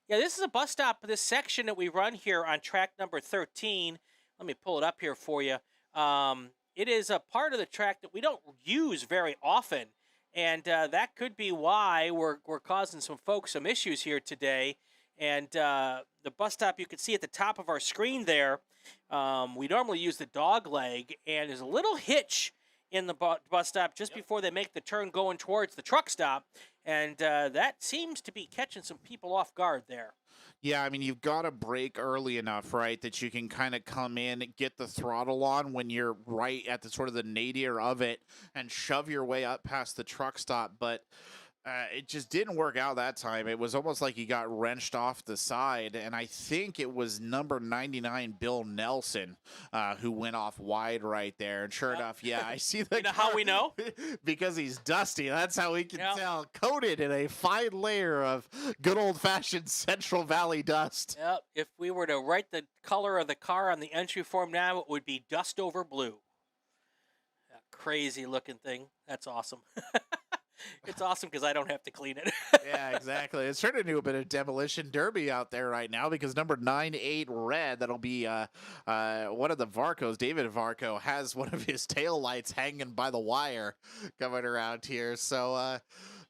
Yeah, this is a bus stop, this section that we run here on track number 13. Let me pull it up here for you. It is a part of the track that we don't use very often. And that could be why we're causing some folks some issues here today. And the bus stop you can see at the top of our screen there, we normally use the dog leg. And there's a little hitch in the bus stop just before they make the turn going towards the truck stop. And that seems to be catching some people off guard there. Yeah, I mean, you've got to brake early enough, right, that you can kind of come in, get the throttle on when you're right at the sort of the nadir of it and shove your way up past the truck stop. But it just didn't work out that time. It was almost like he got wrenched off the side, and I think it was number 99, Bill Nelson, who went off wide right there. And sure enough, yeah, I see the You know how we know? because he's dusty. That's how we can tell. Coated in a fine layer of good old-fashioned Central Valley dust. Yep. If we were to write the color of the car on the entry form now, it would be dust over blue. That crazy-looking thing. That's awesome. It's awesome because I don't have to clean it. Yeah, exactly. It's turned into a bit of demolition derby out there right now because number 98 Red, that'll be one of the Varcos, David Varco, has one of his taillights hanging by the wire coming around here. So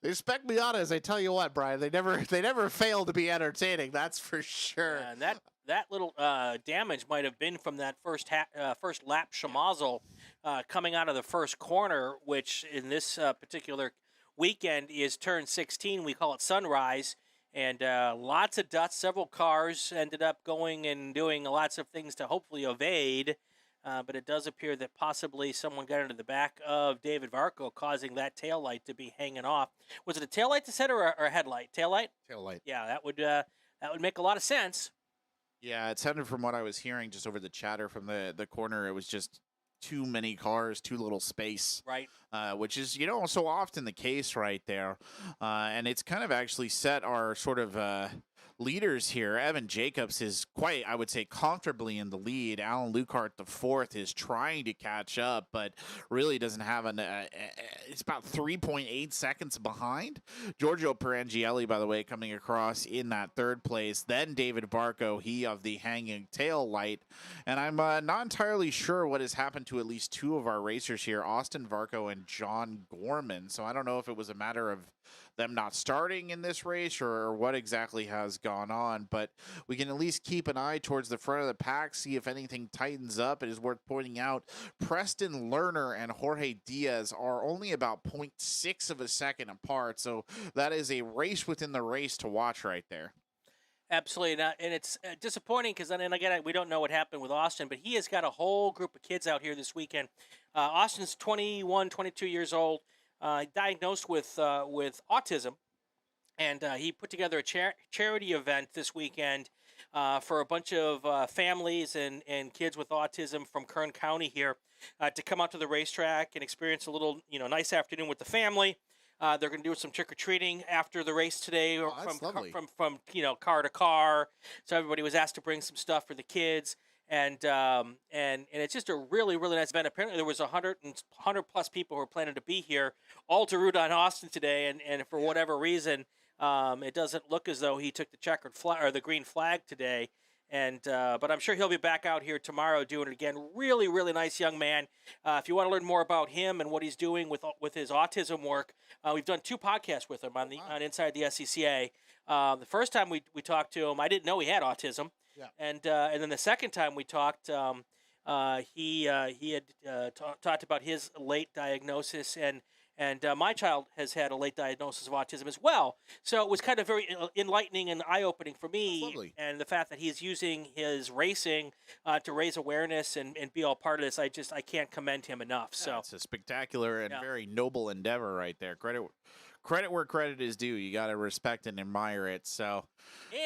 expect Miatas, I tell you what, Brian, they never fail to be entertaining, that's for sure. And that little damage might have been from that first lap Schmazel coming out of the first corner, which in this particular weekend is turn 16. We call it Sunrise, and lots of dust. Several cars ended up going and doing lots of things to hopefully evade, but it does appear that possibly someone got into the back of David Varco, causing that taillight to be hanging off. Was it a taillight to set or a headlight? Taillight? Taillight. Yeah, that would make a lot of sense. Yeah, it sounded from what I was hearing just over the chatter from the corner, it was just too many cars, too little space. Right. Which is, so often the case right there. And it's kind of actually set our sort of leaders here. Evan Jacobs is quite, I would say, comfortably in the lead. Alan Lukart, the fourth, is trying to catch up, but really doesn't have it's about 3.8 seconds behind. Giorgio Pirangelli, by the way, coming across in that third place. Then David Varco, he of the hanging tail light. And I'm not entirely sure what has happened to at least 2 of our racers here, Austin Varco and John Gorman. So I don't know if it was a matter of them not starting in this race or what exactly has gone on, but we can at least keep an eye towards the front of the pack, see if anything tightens up. It is worth pointing out Preston Lerner and Jorge Diaz are only about 0.6 of a second apart, so that is a race within the race to watch right there. Absolutely not, and it's disappointing because, and again, we don't know what happened with Austin, but he has got a whole group of kids out here this weekend. Austin's 21, 22 years old, diagnosed with autism, and he put together a charity event this weekend for a bunch of families and kids with autism from Kern County here to come out to the racetrack and experience a little, nice afternoon with the family. They're going to do some trick or treating after the race today, or from car to car. So everybody was asked to bring some stuff for the kids, and it's just a really, really nice event. Apparently there was 100 plus people who were planning to be here, all to root on Austin today, and for whatever reason, it doesn't look as though he took the checkered flag or the green flag today. And but I'm sure he'll be back out here tomorrow doing it again. Really, really nice young man. If you want to learn more about him and what he's doing with his autism work, we've done 2 podcasts with him on Inside the SCCA. The first time we talked to him, I didn't know he had autism, and then the second time we talked, he had talked about his late diagnosis, and my child has had a late diagnosis of autism as well. So it was kind of very enlightening and eye-opening for me. Absolutely. And the fact that he's using his racing to raise awareness and be all part of this, I can't commend him enough. So it's a spectacular and very noble endeavor right there. Credit where credit is due. You got to respect and admire it. So,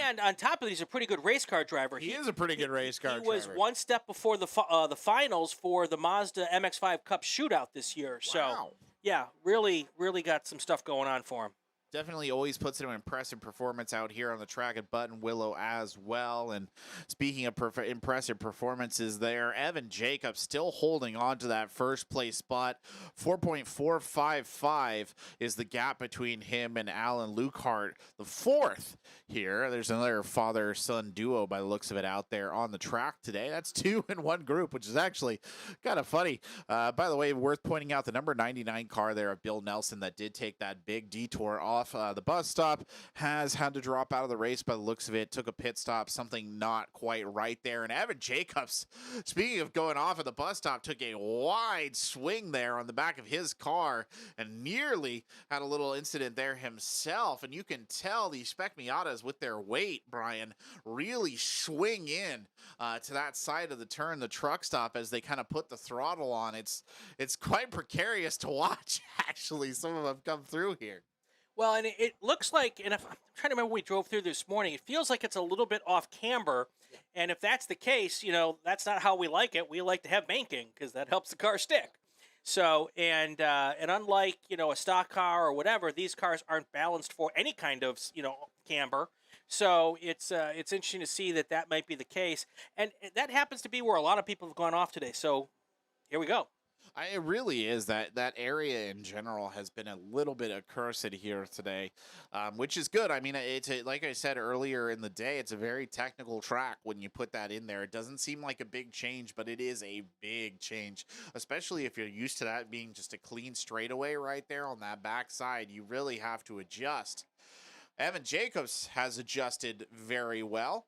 and on top of it, he's a pretty good race car driver. He is a pretty good race car driver. He was one step before the finals for the Mazda MX-5 Cup shootout this year. Wow. So, yeah, really, really got some stuff going on for him. Definitely always puts an impressive performance out here on the track at Buttonwillow as well. And speaking of impressive performances there, Evan Jacobs still holding on to that first place spot. 4.455 is the gap between him and Alan Lukehart, the 4th here. There's another father-son duo by the looks of it out there on the track today. That's 2 in one group, which is actually kind of funny. By the way, worth pointing out the number 99 car there of Bill Nelson that did take that big detour off the bus stop has had to drop out of the race by the looks of it. Took a pit stop, something not quite right there. And Evan Jacobs, speaking of going off at the bus stop, took a wide swing there on the back of his car and nearly had a little incident there himself. And you can tell the Spec Miatas with their weight, Brian, really swing in to that side of the turn, the truck stop, as they kind of put the throttle on. It's quite precarious to watch, actually. Some of them come through here. Well, and it looks like, and I'm trying to remember, we drove through this morning, it feels like it's a little bit off camber. Yeah. And if that's the case, that's not how we like it. We like to have banking because that helps the car stick. So, and unlike, a stock car or whatever, these cars aren't balanced for any kind of, camber. So it's interesting to see that might be the case. And that happens to be where a lot of people have gone off today. So here we go. It really is that area in general has been a little bit accursed here today, which is good. I mean, like I said earlier in the day, it's a very technical track when you put that in there. It doesn't seem like a big change, but it is a big change, especially if you're used to that being just a clean straightaway right there on that backside. You really have to adjust. Evan Jacobs has adjusted very well,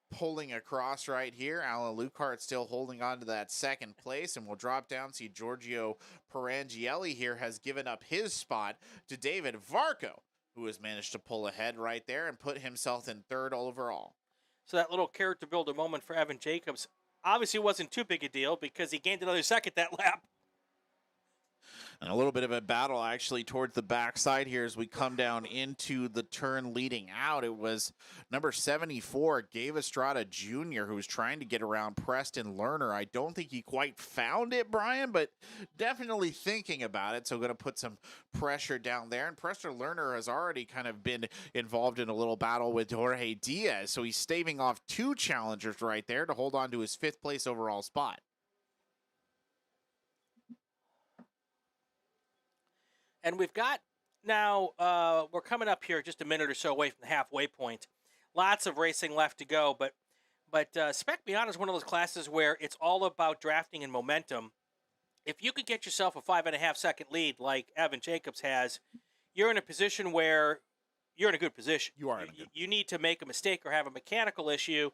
pulling across right here. Alan Lukehart still holding on to that second place, and we'll drop down. See Giorgio Perangielli here has given up his spot to David Varco, who has managed to pull ahead right there and put himself in 3rd overall. So that little character builder moment for Evan Jacobs obviously wasn't too big a deal because he gained another second that lap. And a little bit of a battle actually towards the backside here as we come down into the turn leading out. It was number 74, Gabe Estrada Jr., who was trying to get around Preston Lerner. I don't think he quite found it, Brian, but definitely thinking about it. So going to put some pressure down there. And Preston Lerner has already kind of been involved in a little battle with Jorge Diaz. So he's staving off 2 challengers right there to hold on to his 5th place overall spot. And we've got now, we're coming up here just a minute or so away from the halfway point. Lots of racing left to go, but Spec Miata is one of those classes where it's all about drafting and momentum. If you could get yourself a 5.5 second lead like Evan Jacobs has, you're in a position where you're in a good position. You are in a good You need to make a mistake or have a mechanical issue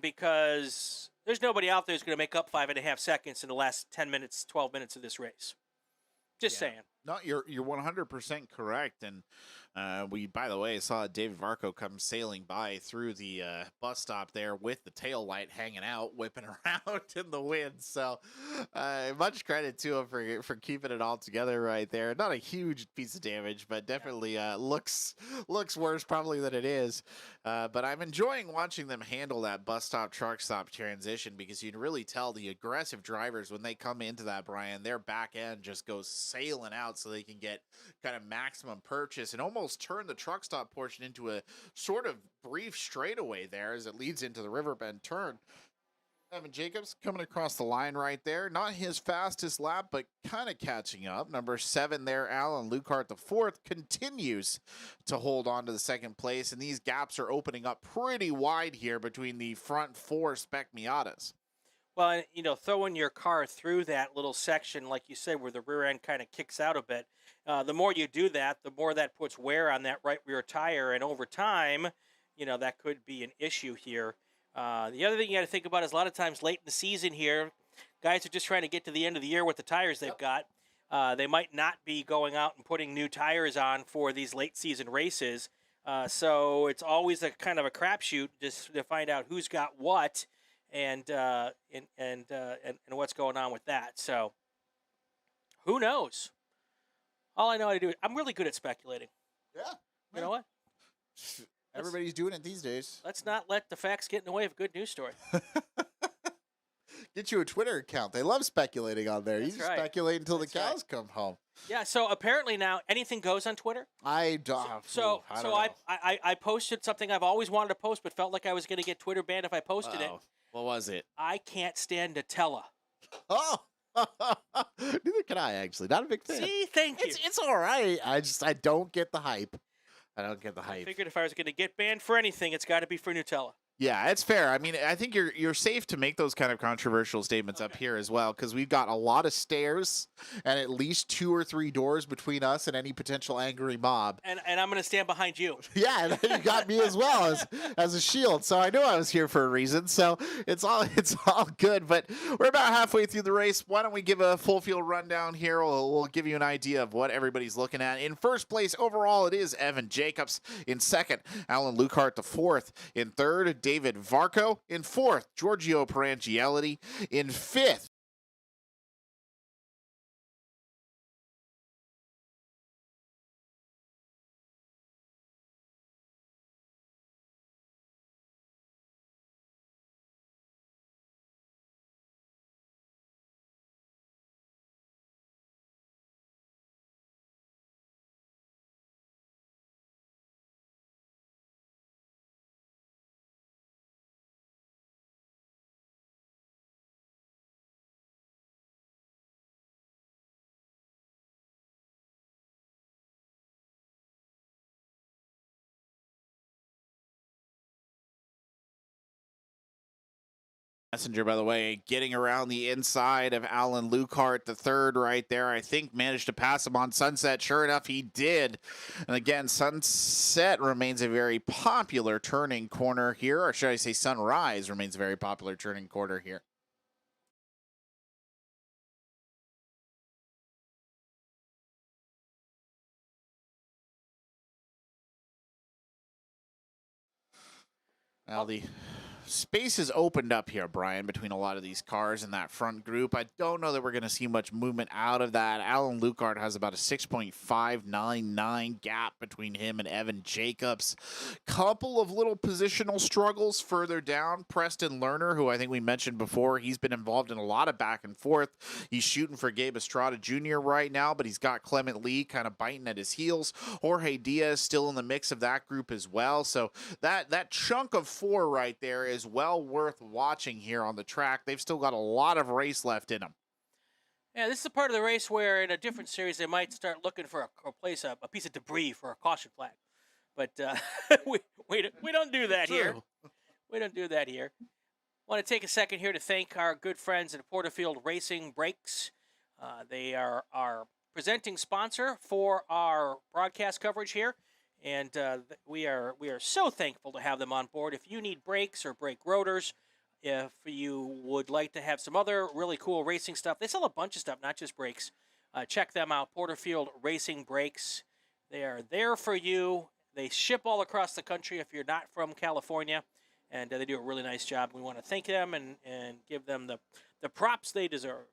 because there's nobody out there who's going to make up 5.5 seconds in the last 10 minutes, 12 minutes of this race. Just saying. No, you're 100% correct. And we, by the way, saw David Varco come sailing by through the bus stop there with the tail light hanging out, whipping around in the wind. So much credit to him for keeping it all together right there. Not a huge piece of damage, but definitely looks worse probably than it is. But I'm enjoying watching them handle that bus stop, truck stop transition because you can really tell the aggressive drivers when they come into that, Brian, their back end just goes sailing out so they can get kind of maximum purchase and almost turn the truck stop portion into a sort of brief straightaway there as it leads into the Riverbend turn. Evan Jacobs coming across the line right there. Not his fastest lap, but kind of catching up. Number 7 there, Alan Lukart, the 4th, continues to hold on to the 2nd place, and these gaps are opening up pretty wide here between the front 4 Spec Miatas. Well, you know, throwing your car through that little section, like you said, where the rear end kind of kicks out a bit, the more you do that, the more that puts wear on that right rear tire. And over time, you know, that could be an issue here. The other thing you got to think about is a lot of times late in the season here, guys are just trying to get to the end of the year with the tires they've got. They might not be going out and putting new tires on for these late season races. So it's always a kind of a crapshoot just to find out who's got what. And what's going on with that. So who knows? All I know how to do, I'm really good at speculating. Yeah. You know what? Everybody's doing it these days. Let's not let the facts get in the way of a good news story. Get you a Twitter account. They love speculating on there. That's you just right. speculate until That's the cows come home. Yeah, so apparently now anything goes on Twitter. I don't. So I don't know. I posted something I've always wanted to post, but felt like I was going to get Twitter banned if I posted it. What was it? I can't stand Nutella. Oh, neither can I actually. Not a big fan. See, thank you. It's all right. I don't get the hype. I don't get the I hype. figured if I was going to get banned for anything, it's got to be for Nutella. Yeah, it's fair. I mean, I think you're safe to make those kind of controversial statements up here as well, because we've got a lot of stairs and at least 2 or 3 doors between us and any potential angry mob. And I'm going to stand behind you. Yeah, and then you got me as well as a shield. So I knew I was here for a reason. So it's all good. But we're about halfway through the race. Why don't we give a full field rundown here? We'll give you an idea of what everybody's looking at. In first place overall, it is Evan Jacobs. In second, Alan Lukart the 4th. In third, David Varco. In 4th, Giorgio Perangielli. In 5th, Messenger, by the way, getting around the inside of Alan Lukart, the 3rd right there. I think managed to pass him on Sunset. Sure enough, he did. And again, Sunset remains a very popular turning corner here, or should I say Sunrise remains a very popular turning corner here. Now the space is opened up here, Brian, between a lot of these cars in that front group. I don't know that we're going to see much movement out of that. Alan Lukart has about a 6.599 gap between him and Evan Jacobs. Couple of little positional struggles further down. Preston Lerner, who I think we mentioned before, he's been involved in a lot of back and forth. He's shooting for Gabe Estrada Jr. right now, but he's got Clement Lee kind of biting at his heels. Jorge Diaz still in the mix of that group as well. So that chunk of 4 right there is well worth watching here on the track. They've still got a lot of race left in them. Yeah, this is a part of the race where in a different series they might start looking for a piece of debris for a caution flag. But we don't do that here. We don't do that here. I want to take a second here to thank our good friends at Porterfield Racing Brakes. They are presenting sponsor for our broadcast coverage here. And we are so thankful to have them on board. If you need brakes or brake rotors, if you would like to have some other really cool racing stuff, they sell a bunch of stuff, not just brakes. Check them out, Porterfield Racing Brakes. They are there for you. They ship all across the country if you're not from California, and they do a really nice job. We want to thank them and give them the props they deserve.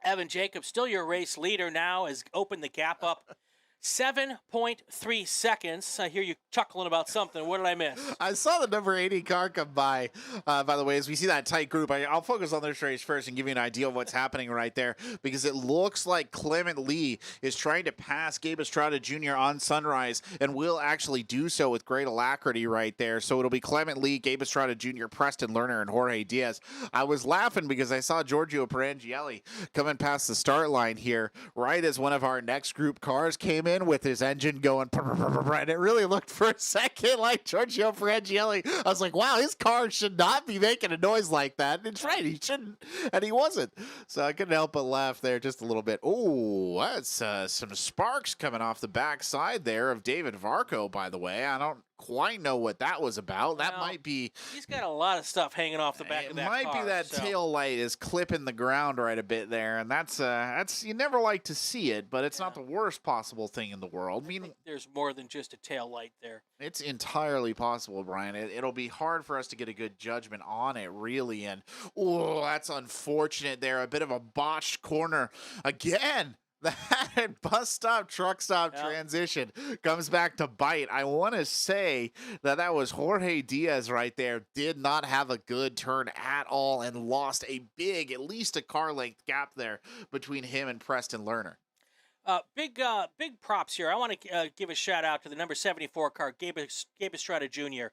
Evan Jacobs, still your race leader now, has opened the gap up 7.3 seconds. I hear you chuckling about something. What did I miss? I saw the number 80 car come by the way, as we see that tight group. I'll focus on this race first and give you an idea of what's happening right there, because it looks like Clement Lee is trying to pass Gabe Estrada Jr. on Sunrise and will actually do so with great alacrity right there. So it'll be Clement Lee, Gabe Estrada Jr., Preston Lerner, and Jorge Diaz. I was laughing because I saw Giorgio Perangielli coming past the start line here right as one of our next group cars came in with his engine going, and it really looked for a second like Giorgio Perangielli. I was like, wow, his car should not be making a noise like that. And it's right, he shouldn't, and he wasn't. So I couldn't help but laugh there just a little bit. Oh, that's some sparks coming off the backside there of David Varco, by the way. I don't quite know what that was about. That might be... He's got a lot of stuff hanging off the back of that car. It might be that tail light is clipping the ground right a bit there, and that's you never like to see it, but it's not the worst possible thing in the world. I think there's more than just a tail light there. It's entirely possible, Brian. It'll be hard for us to get a good judgment on it, really, and oh, that's unfortunate there. A bit of a botched corner again. That bus stop, truck stop transition comes back to bite. I want to say that was Jorge Diaz right there. Did not have a good turn at all and lost a big, at least a car length gap there between him and Preston Lerner. Big props here. I want to give a shout out to the number 74 car, Gabe Estrada Jr.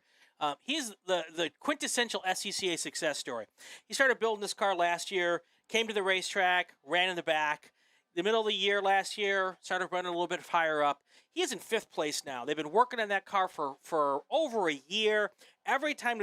He's the quintessential SCCA success story. He started building this car last year, came to the racetrack, ran in the back. The middle of the year last year, started running a little bit higher up. He is in 5th place now. They've been working on that car for over a year. Every time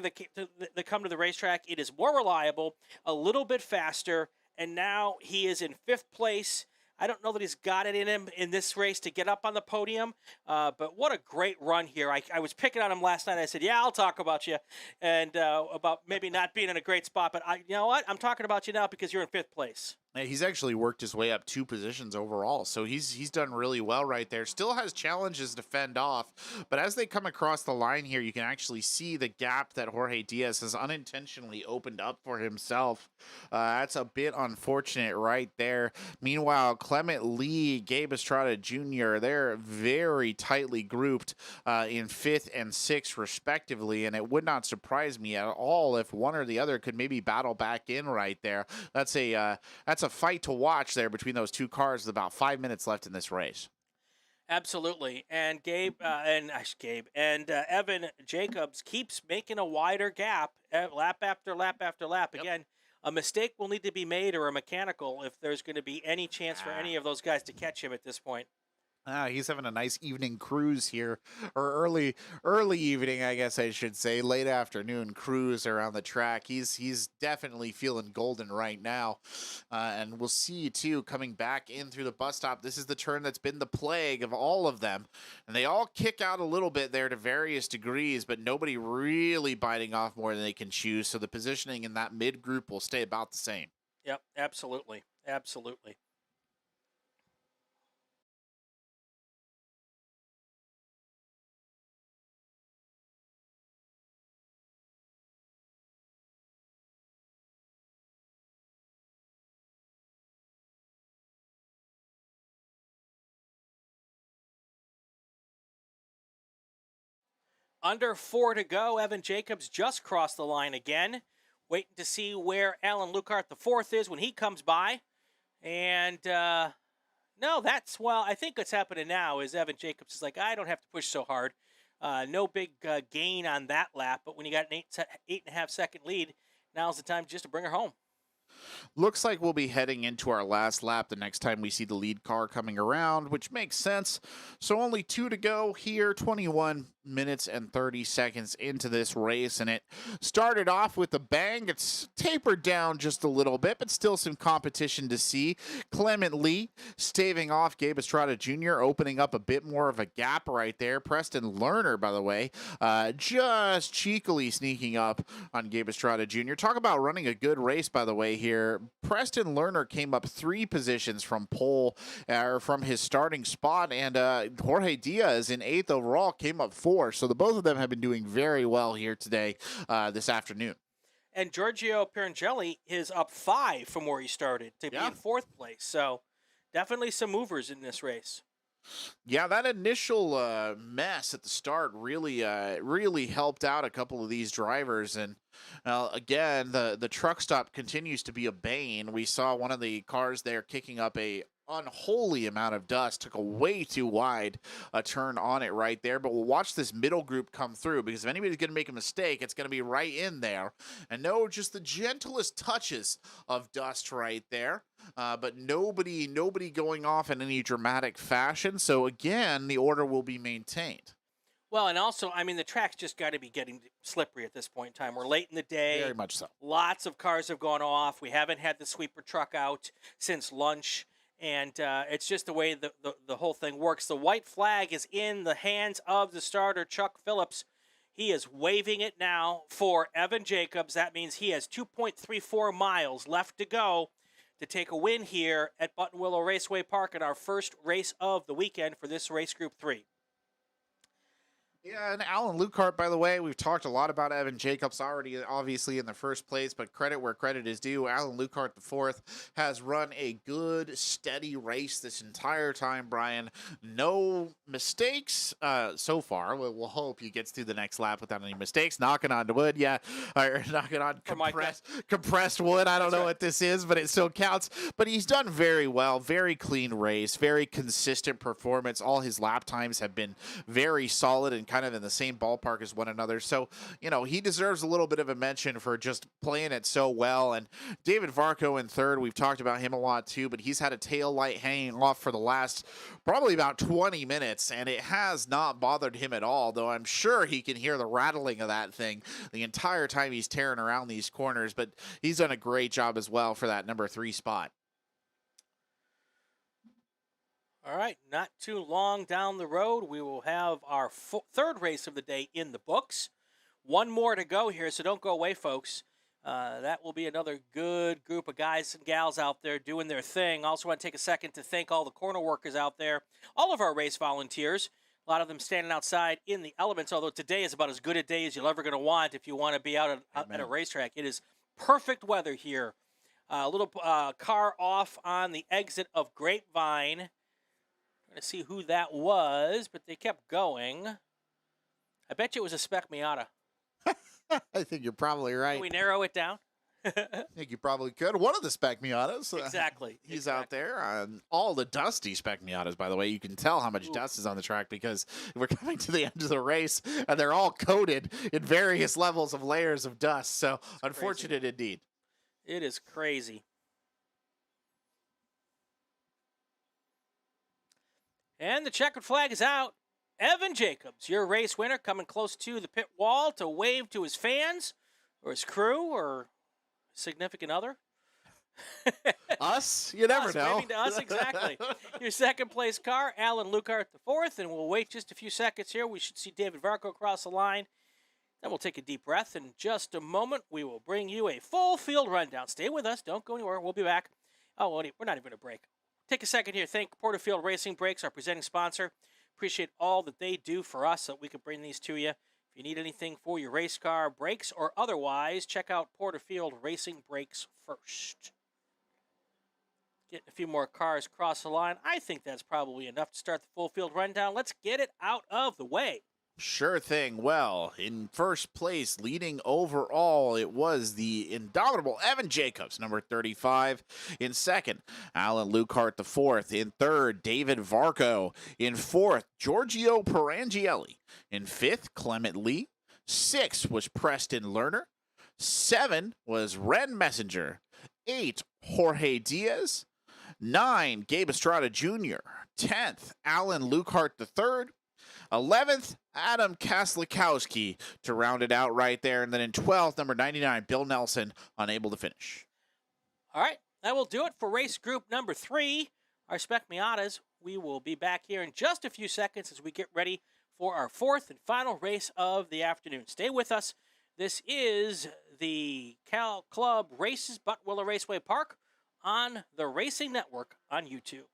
they come to the racetrack, it is more reliable, a little bit faster, and now he is in 5th place. I don't know that he's got it in him in this race to get up on the podium, but what a great run here. I was picking on him last night. I said, yeah, I'll talk about you, and about maybe not being in a great spot, but you know what? I'm talking about you now because you're in 5th place. He's actually worked his way up 2 positions overall, so he's done really well right there. Still has challenges to fend off, but as they come across the line here, you can actually see the gap that Jorge Diaz has unintentionally opened up for himself. That's a bit unfortunate right there. Meanwhile, Clement Lee, Gabe Estrada Jr., they're very tightly grouped in 5th and 6th respectively, and it would not surprise me at all if one or the other could maybe battle back in right there. That's a fight to watch there between those 2 cars with about 5 minutes left in this race. Absolutely. And Evan Jacobs keeps making a wider gap lap after lap after lap. Yep. Again, a mistake will need to be made or a mechanical if there's going to be any chance for any of those guys to catch him at this point. He's having a nice evening cruise here, or early evening, I guess I should say, late afternoon cruise around the track. He's definitely feeling golden right now, and we'll see too coming back in through the bus stop. This is the turn that's been the plague of all of them, and they all kick out a little bit there to various degrees, but nobody really biting off more than they can chew. So the positioning in that mid group will stay about the same. Yep, absolutely, absolutely. Under 4 to go. Evan Jacobs just crossed the line again. Waiting to see where Alan Lukart the 4th is when he comes by. And I think what's happening now is Evan Jacobs is like, I don't have to push so hard. No big gain on that lap. But when you got an 8.5 second lead, now's the time just to bring her home. Looks like we'll be heading into our last lap the next time we see the lead car coming around, which makes sense. So only 2 to go here, 21 minutes and 30 seconds into this race, and it started off with a bang. It's tapered down just a little bit, but still some competition to see. Clement Lee staving off Gabe Estrada Jr., opening up a bit more of a gap right there. Preston Lerner, by the way, just cheekily sneaking up on Gabe Estrada Jr. Talk about running a good race, by the way, here. Preston Lerner came up 3 positions from pole, from his starting spot, and Jorge Diaz in 8th overall came up 4. So the both of them have been doing very well here today, this afternoon. And Giorgio Pirangelli is up 5 from where he started to be in 4th place. So definitely some movers in this race. Yeah, that initial mess at the start really helped out a couple of these drivers. And again, the truck stop continues to be a bane. We saw one of the cars there kicking up a unholy amount of dust, took a way too wide a turn on it right there. But we'll watch this middle group come through, because if anybody's going to make a mistake, it's going to be right in there. And no, just the gentlest touches of dust right there. But nobody going off in any dramatic fashion. So again, the order will be maintained. Well, and also, I mean, the track's just got to be getting slippery at this point in time. We're late in the day. Very much so. Lots of cars have gone off. We haven't had the sweeper truck out since lunch. And it's just the way the whole thing works. The white flag is in the hands of the starter, Chuck Phillips. He is waving it now for Evan Jacobs. That means he has 2.34 miles left to go to take a win here at Buttonwillow Raceway Park in our first race of the weekend for this race group 3. Yeah, and Alan Lukart, by the way, we've talked a lot about Evan Jacobs already, obviously, in the first place, but credit where credit is due. Alan Lukart IV has run a good, steady race this entire time, Brian. No mistakes so far. We'll hope he gets through the next lap without any mistakes. Knocking on wood, yeah. Or knocking on compressed wood. I don't know what this is, but it still counts. But he's done very well. Very clean race. Very consistent performance. All his lap times have been very solid and kind of in the same ballpark as one another. So, you know, he deserves a little bit of a mention for just playing it so well. And David Varco in 3rd, we've talked about him a lot too, but he's had a tail light hanging off for the last probably about 20 minutes, and it has not bothered him at all, though I'm sure he can hear the rattling of that thing the entire time he's tearing around these corners. But he's done a great job as well for that number 3 spot. All right, not too long down the road, we will have our 3rd race of the day in the books. One more to go here, so don't go away, folks. That will be another good group of guys and gals out there doing their thing. Also want to take a second to thank all the corner workers out there, all of our race volunteers, a lot of them standing outside in the elements, although today is about as good a day as you're ever going to want if you want to be out at a racetrack. It is perfect weather here. A little car off on the exit of Grapevine. To see who that was, but they kept going. I bet you it was a Spec Miata. I think you're probably right. Can we narrow it down? I think you probably could. One of the Spec Miatas. Exactly. He's out there on all the dusty Spec Miatas, by the way. You can tell how much dust is on the track because we're coming to the end of the race, and they're all coated in various levels of layers of dust. So unfortunate indeed. It is crazy. And the checkered flag is out. Evan Jacobs, your race winner, coming close to the pit wall to wave to his fans or his crew or significant other. Us? You never know. Waving to us, exactly. Your 2nd place car, Alan Lukart IV, and we'll wait just a few seconds here. We should see David Varco cross the line. Then we'll take a deep breath. In just a moment, we will bring you a full field rundown. Stay with us. Don't go anywhere. We'll be back. Oh, we're not even going to break. Take a second here. Thank Porterfield Racing Brakes, our presenting sponsor. Appreciate all that they do for us so that we can bring these to you. If you need anything for your race car, brakes, or otherwise, check out Porterfield Racing Brakes first. Getting a few more cars across the line. I think that's probably enough to start the full field rundown. Let's get it out of the way. Sure thing. Well, in first place, leading overall, it was the indomitable Evan Jacobs, number 35. In second, Alan Lukart IV. In third, David Varco. In fourth, Giorgio Pirangelli. In fifth, Clement Lee. 6 was Preston Lerner. 7 was Ren Messenger. 8, Jorge Diaz. 9, Gabe Estrada Jr. 10th, Alan Lukart III. 11th, Adam Kaslikowski to round it out right there. And then in 12th, number 99, Bill Nelson, unable to finish. All right, that will do it for race group number 3, our Spec Miatas. We will be back here in just a few seconds as we get ready for our 4th and final race of the afternoon. Stay with us. This is the Cal Club Races, Buttonwillow Raceway Park on the Racing Network on YouTube.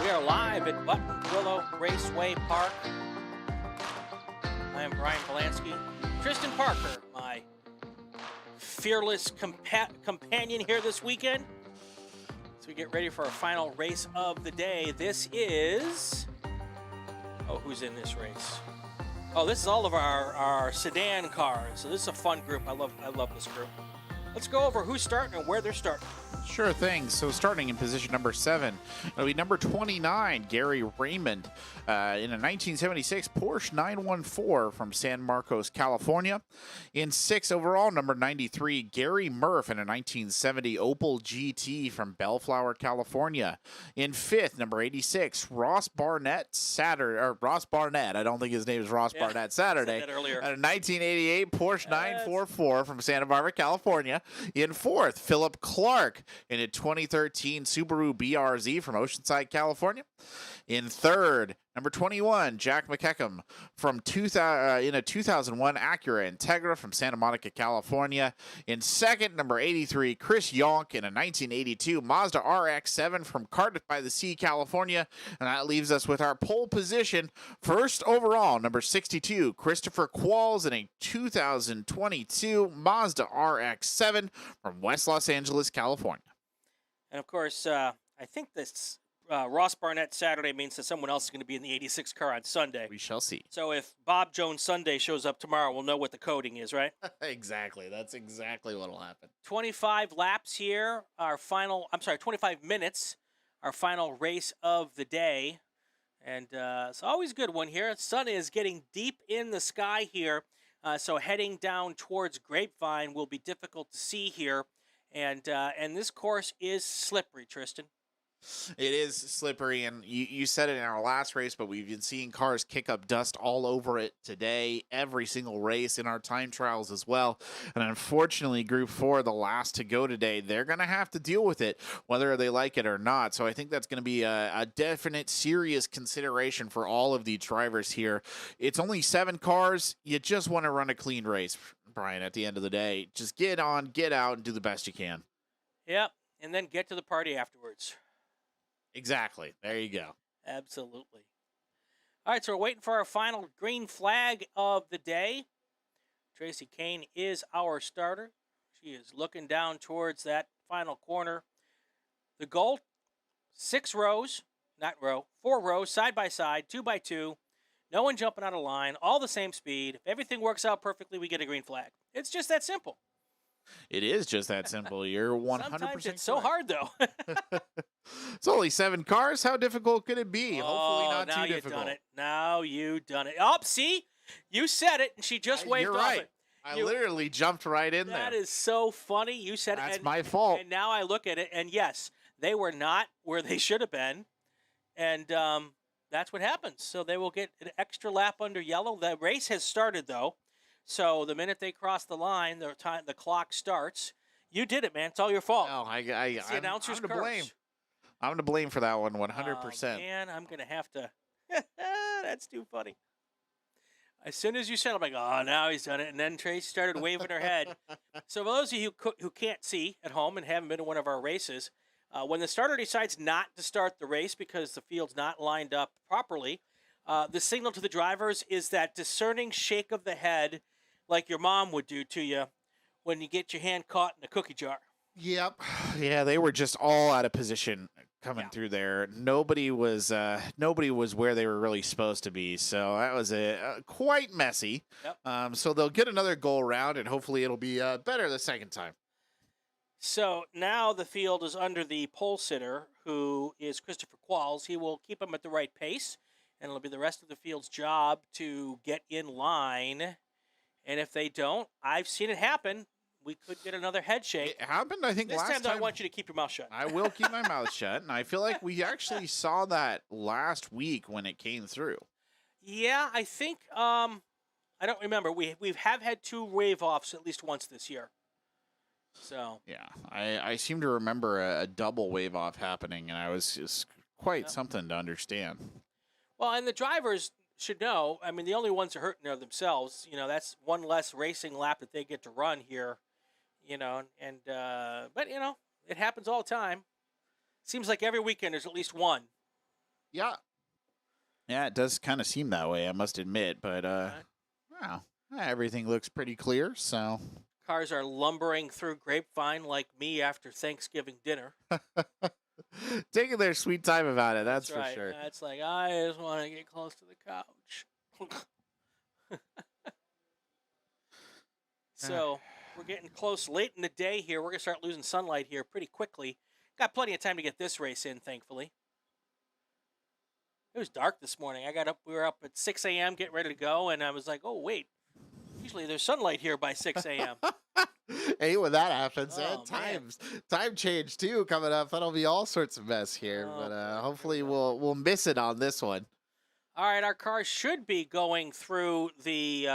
We are live at Buttonwillow Raceway Park. I am Brian Polanski. Tristan Parker, my fearless companion here this weekend. As we get ready for our final race of the day. This is... Oh, who's in this race? Oh, this is all of our sedan cars. So this is a fun group. I love this group. Let's go over who's starting and where they're starting. Sure thing. So starting in position number 7, it'll be number 29, Gary Raymond, in a 1976 Porsche 914 from San Marcos, California. In 6 overall, number 93, Gary Murph in a 1970 Opel GT from Bellflower, California. In 5th, number 86, Ross Barnett. I don't think his name is Ross Barnett. Saturday. Said that earlier. And a 1988 Porsche 944 from Santa Barbara, California. In 4th, Philip Clark in a 2013 Subaru BRZ from Oceanside, California. In 3rd, number 21, Jack McKecham from in a 2001 Acura Integra from Santa Monica, California. In 2nd, number 83, Chris Yonk in a 1982 Mazda RX-7 from Cardiff by the Sea, California. And that leaves us with our pole position. 1st overall, number 62, Christopher Qualls in a 2022 Mazda RX-7 from West Los Angeles, California. And, of course, I think this Ross Barnett Saturday means that someone else is going to be in the 86 car on Sunday. We shall see. So if Bob Jones Sunday shows up tomorrow, we'll know what the coding is, right? Exactly. That's exactly what will happen. 25 laps here. 25 minutes. Our final race of the day. And it's always a good one here. The sun is getting deep in the sky here. So heading down towards Grapevine will be difficult to see here. And this course is slippery, Tristan. It is slippery, and you said it in our last race, but we've been seeing cars kick up dust all over it today, every single race in our time trials as well. And unfortunately, Group 4, the last to go today, they're going to have to deal with it, whether they like it or not. So I think that's going to be a definite, serious consideration for all of the drivers here. It's only 7 cars. You just want to run a clean race, Brian, at the end of the day. Just get on, get out, and do the best you can. Yep, and then get to the party afterwards. Exactly. There you go. Absolutely. All right, so we're waiting for our final green flag of the day. Tracy Kane is our starter. She is looking down towards that final corner. The goal, 4 rows, side by side, 2 by 2. No one jumping out of line, all the same speed. If everything works out perfectly, we get a green flag. It's just that simple. It is just that simple. You're 100% Sometimes it's so hard, though. It's only 7 cars. How difficult could it be? Hopefully not too difficult. Now you've done it. Oh, see? You said it, and she just waved You're off right. it. I literally jumped right in there. That is so funny. You said it. That's my fault. And now I look at it, and yes, they were not where they should have been. And that's what happens. So they will get an extra lap under yellow. The race has started, though. So the minute they cross the line, the clock starts. You did it, man. It's all your fault. No, I'm to blame. I'm to blame for that one, 100%. Man, I'm going to have to. That's too funny. As soon as you said, I'm like, oh, now he's done it. And then Tracy started waving her head. So for those of you who can't see at home and haven't been to one of our races, when the starter decides not to start the race because the field's not lined up properly, the signal to the drivers is that discerning shake of the head like your mom would do to you when you get your hand caught in a cookie jar. Yep. Yeah, they were just all out of position coming through there. Nobody was where they were really supposed to be. So that was quite messy. Yep. So they'll get another go around, and hopefully it'll be better the second time. So now the field is under the pole sitter, who is Christopher Qualls. He will keep them at the right pace, and it'll be the rest of the field's job to get in line. And if they don't, I've seen it happen. We could get another head shake. It happened, I think, last time. This time I want you to keep your mouth shut. I will keep my mouth shut, and I feel like we actually saw that last week when it came through. Yeah, I think, I don't remember. We have had 2 wave-offs at least once this year. So yeah, I seem to remember a double wave-off happening, and I was just quite something to understand. Well, and the drivers should know, I mean, the only ones who are hurting are themselves. You know, that's one less racing lap that they get to run here, you know, and but, you know, it happens all the time. Seems like every weekend there's at least one. Yeah. Yeah, it does kind of seem that way, I must admit. But, wow, everything looks pretty clear, so. Cars are lumbering through Grapevine like me after Thanksgiving dinner. Taking their sweet time about it, that's for right. sure. It's like, I just want to get close to the couch. So we're getting close late in the day here. We're going to start losing sunlight here pretty quickly. Got plenty of time to get this race in, thankfully. It was dark this morning. I got up. We were up at 6 a.m. getting ready to go, and I was like, "Oh wait, usually there's sunlight here by 6 a.m." Hey, when that happens, Oh, time change too coming up. That'll be all sorts of mess here, Oh, but hopefully we'll miss it on this one. All right, our cars should be going through the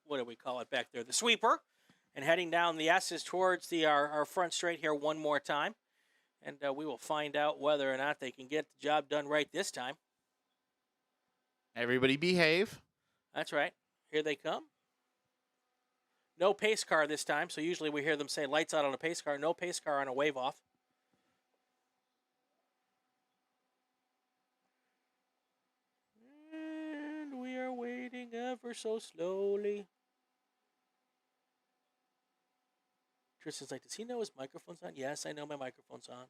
what do we call it back there? The sweeper, and heading down the S's towards our front straight here one more time, and we will find out whether or not they can get the job done right this time. Everybody behave. That's right. Here they come. No pace car this time, so usually we hear them say lights out on a pace car. No pace car on a wave off. And we are waiting ever so slowly. Tristan's like, does he know his microphone's on? Yes, I know my microphone's on.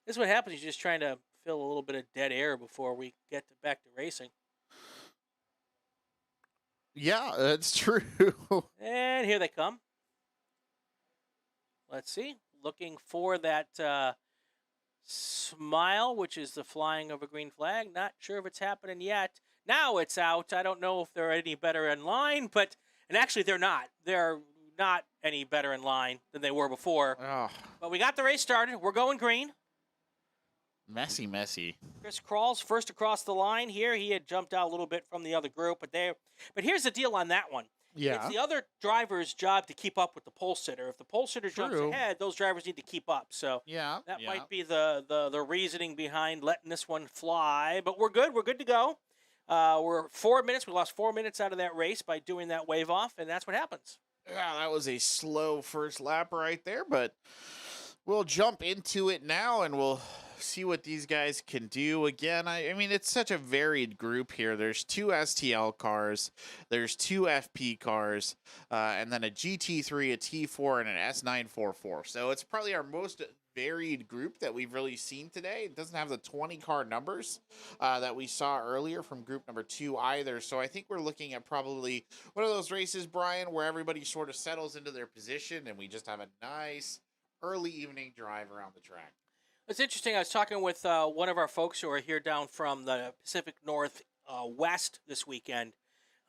This is what happens. You're just trying to fill a little bit of dead air before we get back to racing. Yeah, that's true. And here they come. Let's see. Looking for that smile, which is the flying of a green flag. Not sure if it's happening yet. Now it's out. I don't know if they're any better in line, and actually they're not. They're not any better in line than they were before. Oh, But we got the race started. We're going green. messy. Chris Crawls first across the line here. He had jumped out a little bit from the other group, but here's the deal on that one. Yeah. It's the other driver's job to keep up with the pole sitter. If the pole sitter jumps True. ahead, those drivers need to keep up. So Yeah. that might be the reasoning behind letting this one fly. But we're good. We're good to go. We're 4 minutes. We lost 4 minutes out of that race by doing that wave off, and that's what happens. Yeah, that was a slow first lap right there, but we'll jump into it now and we'll see what these guys can do. Again, I mean, it's such a varied group here. There's 2 STL cars, there's 2 FP cars, and then a GT3, a T4, and an S944. So it's probably our most varied group that we've really seen today. It doesn't have the 20 car numbers that we saw earlier from group number 2 either. So I think we're looking at probably one of those races, Brian, where everybody sort of settles into their position and we just have a nice early evening drive around the track. It's interesting. I was talking with one of our folks who are here down from the Pacific Northwest this weekend.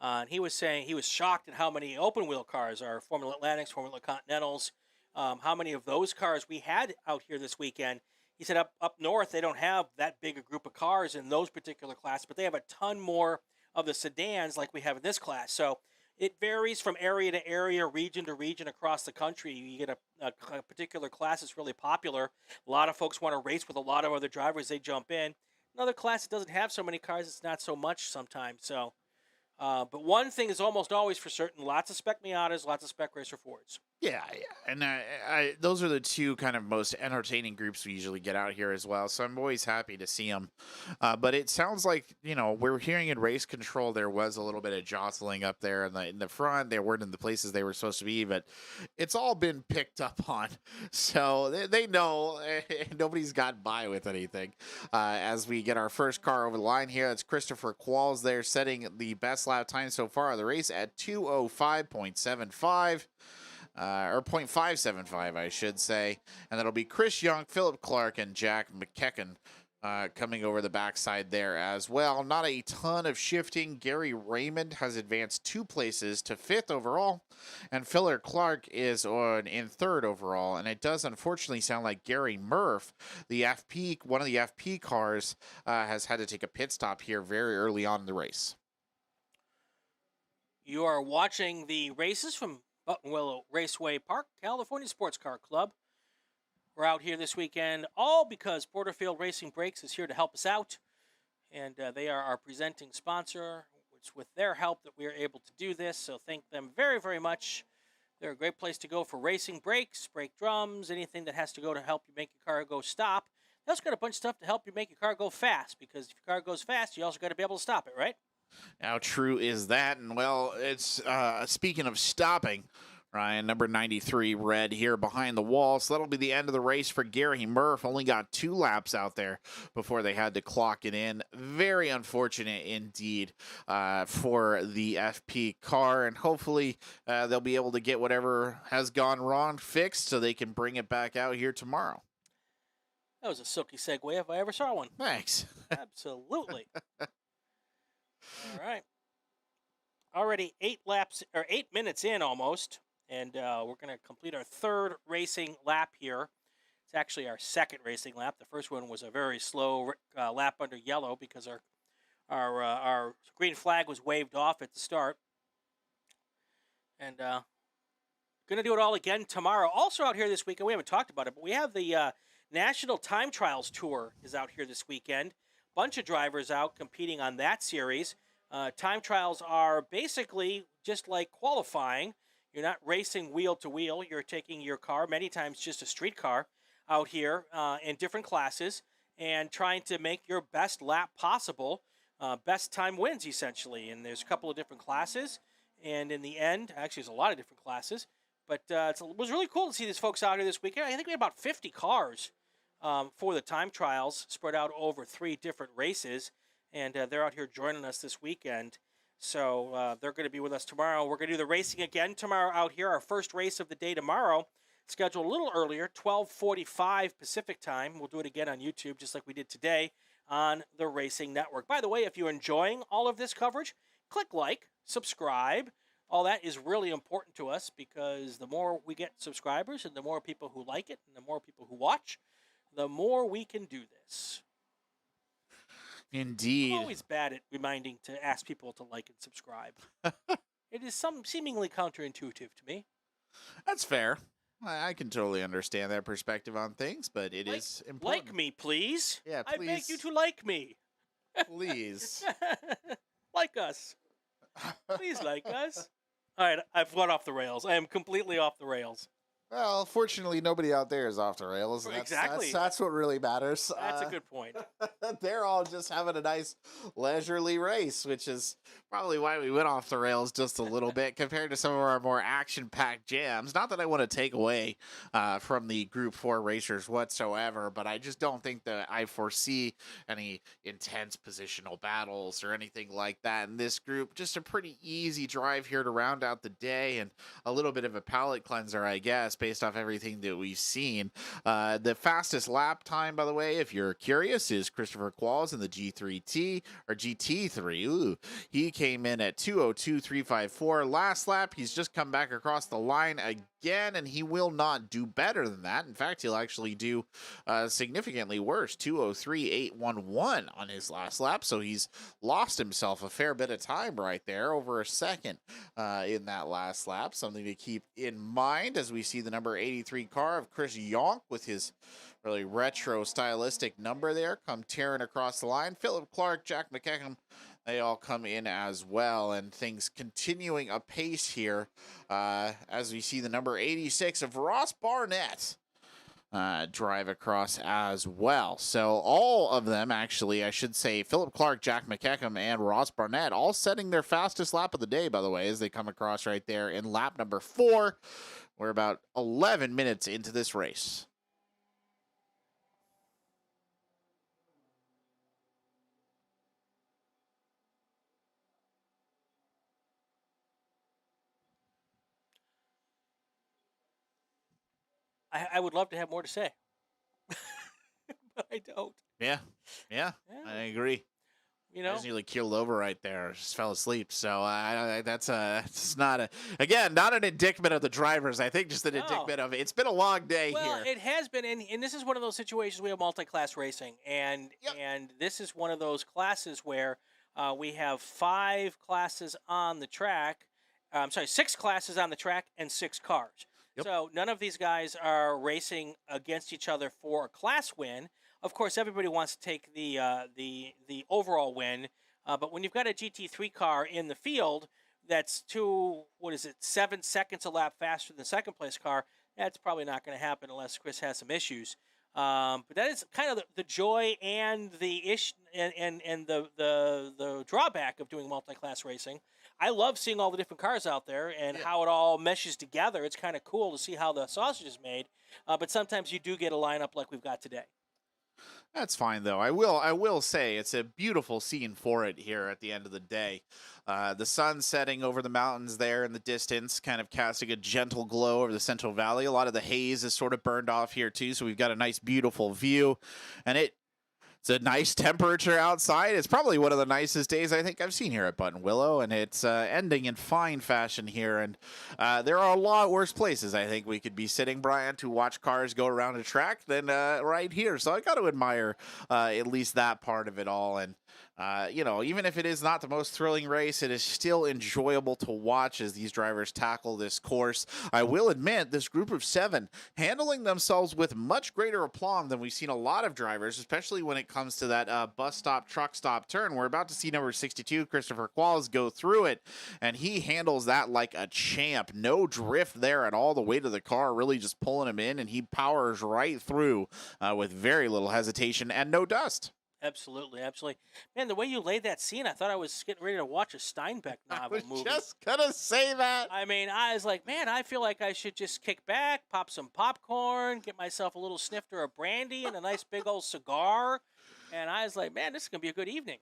And he was saying he was shocked at how many open wheel cars are Formula Atlantics, Formula Continentals, how many of those cars we had out here this weekend. He said up north they don't have that big a group of cars in those particular classes, but they have a ton more of the sedans like we have in this class. So it varies from area to area, region to region across the country. You get a particular class that's really popular. A lot of folks want to race with a lot of other drivers. They jump in. Another class that doesn't have so many cars, it's not so much sometimes. So, but one thing is almost always for certain: lots of Spec Miatas, lots of Spec Racer Fords. Yeah, and those are the 2 kind of most entertaining groups we usually get out here as well. So I'm always happy to see them. But it sounds like we're hearing in race control there was a little bit of jostling up there in the front. They weren't in the places they were supposed to be, but it's all been picked up on. So they know nobody's gotten by with anything. As we get our first car over the line here, it's Christopher Qualls there setting the best lap time so far of the race at 2:05.75. Or 0.575, I should say. And that'll be Chris Young, Philip Clark, and Jack McKecken coming over the backside there as well. Not a ton of shifting. Gary Raymond has advanced 2 places to 5th overall, and Philip Clark is in 3rd overall. And it does unfortunately sound like Gary Murph, one of the FP cars, has had to take a pit stop here very early on in the race. You are watching the races from Buttonwillow Raceway Park, California Sports Car Club. We're out here this weekend, all because Porterfield Racing Brakes is here to help us out, and they are our presenting sponsor. It's with their help that we are able to do this, so thank them very, very much. They're a great place to go for racing brakes, brake drums, anything that has to go to help you make your car go stop. They also got a bunch of stuff to help you make your car go fast, because if your car goes fast, you also got to be able to stop it, right? How true is that? And, well, it's speaking of stopping, Ryan, number 93, Red, here behind the wall. So that'll be the end of the race for Gary Murph. Only got 2 laps out there before they had to clock it in. Very unfortunate indeed for the FP car. And hopefully they'll be able to get whatever has gone wrong fixed so they can bring it back out here tomorrow. That was a silky segue if I ever saw one. Thanks. Absolutely. All right. Already 8 minutes in almost, and we're going to complete our 3rd racing lap here. It's actually our 2nd racing lap. The first one was a very slow lap under yellow because our green flag was waved off at the start. And going to do it all again tomorrow. Also out here this weekend, we haven't talked about it, but we have the National Time Trials Tour is out here this weekend. Bunch of drivers out competing on that series. Time trials are basically just like qualifying. You're not racing wheel to wheel. You're taking your car, many times just a street car, out here in different classes and trying to make your best lap possible. Best time wins, essentially. And there's a couple of different classes. And in the end, actually, there's a lot of different classes. But it was really cool to see these folks out here this weekend. I think we had about 50 cars for the time trials spread out over 3 different races. And they're out here joining us this weekend. So they're going to be with us tomorrow. We're going to do the racing again tomorrow out here. Our first race of the day tomorrow, scheduled a little earlier, 12:45 Pacific time. We'll do it again on YouTube, just like we did today on the Racing Network. By the way, if you're enjoying all of this coverage, click like, subscribe. All that is really important to us, because the more we get subscribers and the more people who like it and the more people who watch, the more we can do this. Indeed. I'm always bad at reminding to ask people to like and subscribe. It is seemingly counterintuitive to me. That's fair. I can totally understand that perspective on things, but it is important. Like me, please. Yeah, please. I beg you to like me. Please. Like us. Please like us. All right, I've gone off the rails. I am completely off the rails. Well, fortunately, nobody out there is off the rails. Exactly. That's what really matters. That's a good point. They're all just having a nice leisurely race, which is probably why we went off the rails just a little bit compared to some of our more action-packed jams. Not that I want to take away from the Group 4 racers whatsoever, but I just don't think that I foresee any intense positional battles or anything like that in this group. Just a pretty easy drive here to round out the day, and a little bit of a palate cleanser, I guess, based off everything that we've seen. The fastest lap time, by the way, if you're curious, is Christopher Qualls in the G3T or GT3. Ooh, he came in at 2:02.354. Last lap, he's just come back across the line again, and he will not do better than that. In fact, he'll actually do significantly worse, 2:03.811 on his last lap. So he's lost himself a fair bit of time right there, over a second in that last lap. Something to keep in mind as we see the number 83 car of Chris Yonk with his really retro stylistic number there come tearing across the line. Philip Clark, Jack McKechnie, they all come in as well, and things continuing apace here as we see the number 86 of Ross Barnett drive across as well. So all of them, actually, I should say, Philip Clark, Jack McKechnie, and Ross Barnett, all setting their fastest lap of the day, by the way, as they come across right there in lap number 4. We're about 11 minutes into this race. I would love to have more to say, but I don't. Yeah, I agree. You know, I just nearly keeled over right there. Just fell asleep. So that's it's not not an indictment of the drivers. I think just an indictment of it's been a long day here. Well, it has been, and this is one of those situations we have multi-class racing, and this is one of those classes where we have 5 classes on the track. 6 classes on the track and 6 cars. Yep. So none of these guys are racing against each other for a class win. Of course, everybody wants to take the overall win, but when you've got a GT3 car in the field that's 7 seconds a lap faster than the second place car, that's probably not going to happen unless Chris has some issues. But that is kind of the joy and the the drawback of doing multi-class racing. I love seeing all the different cars out there and how it all meshes together. It's kind of cool to see how the sausage is made. But sometimes you do get a lineup like we've got today. That's fine though. I will say it's a beautiful scene for it here at the end of the day. The sun setting over the mountains there in the distance, kind of casting a gentle glow over the Central Valley. A lot of the haze is sort of burned off here too, so we've got a nice, beautiful view, and it's a nice temperature outside. It's probably one of the nicest days I think I've seen here at Buttonwillow, and it's ending in fine fashion here. And there are a lot worse places I think we could be sitting, Brian, to watch cars go around a track than right here. So I got to admire at least that part of it all. And even if it is not the most thrilling race, it is still enjoyable to watch as these drivers tackle this course. I will admit, this group of 7 handling themselves with much greater aplomb than we've seen a lot of drivers, especially when it comes to that bus stop, truck stop turn. We're about to see number 62, Christopher Qualls, go through it, and he handles that like a champ. No drift there at all. The weight of the car really just pulling him in, and he powers right through with very little hesitation and no dust. Absolutely, absolutely. Man, the way you laid that scene, I thought I was getting ready to watch a Steinbeck novel movie. Just gonna say that. I mean, I was like, man, I feel like I should just kick back, pop some popcorn, get myself a little snifter of brandy and a nice big old cigar. And I was like, man, this is going to be a good evening.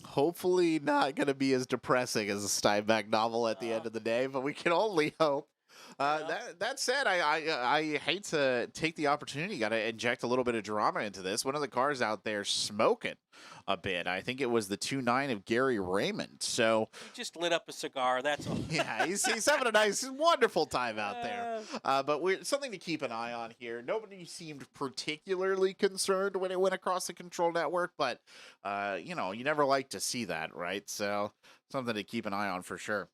Hopefully not gonna be as depressing as a Steinbeck novel at the end of the day, but we can only hope. That said, I hate to take the opportunity. Got to inject a little bit of drama into this. One of the cars out there smoking a bit. I think it was the 2.9 of Gary Raymond. So he just lit up a cigar. That's all. Yeah, he's having a nice, wonderful time out there. But we're something to keep an eye on here. Nobody seemed particularly concerned when it went across the control network, but you never like to see that, right? So something to keep an eye on for sure.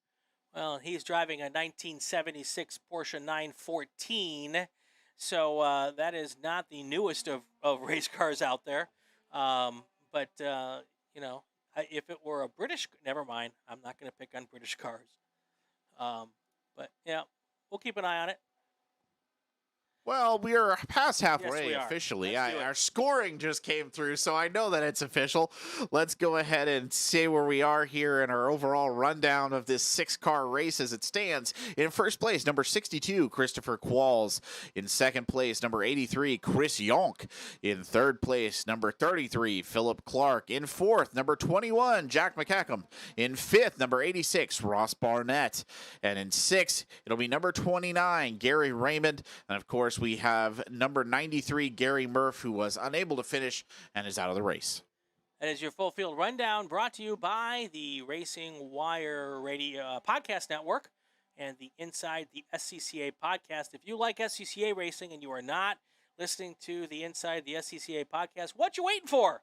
Well, he's driving a 1976 Porsche 914, so that is not the newest of race cars out there. But if it were a British, never mind. I'm not going to pick on British cars. But yeah, we'll keep an eye on it. Well, we are past halfway Yes, we officially. are. Our scoring just came through, so I know that it's official. Let's go ahead and say where we are here in our overall rundown of this 6-car race as it stands. In first place, number 62, Christopher Qualls. In second place, number 83, Chris Yonk. In third place, number 33, Philip Clark. In fourth, number 21, Jack McCackham. In fifth, number 86, Ross Barnett. And in sixth, it'll be number 29, Gary Raymond. And of course, we have number 93, Gary Murph, who was unable to finish and is out of the race. That is your full field rundown brought to you by the Racing Wire Radio Podcast Network and the Inside the SCCA podcast. If you like SCCA racing and you are not listening to the Inside the SCCA podcast, what you waiting for?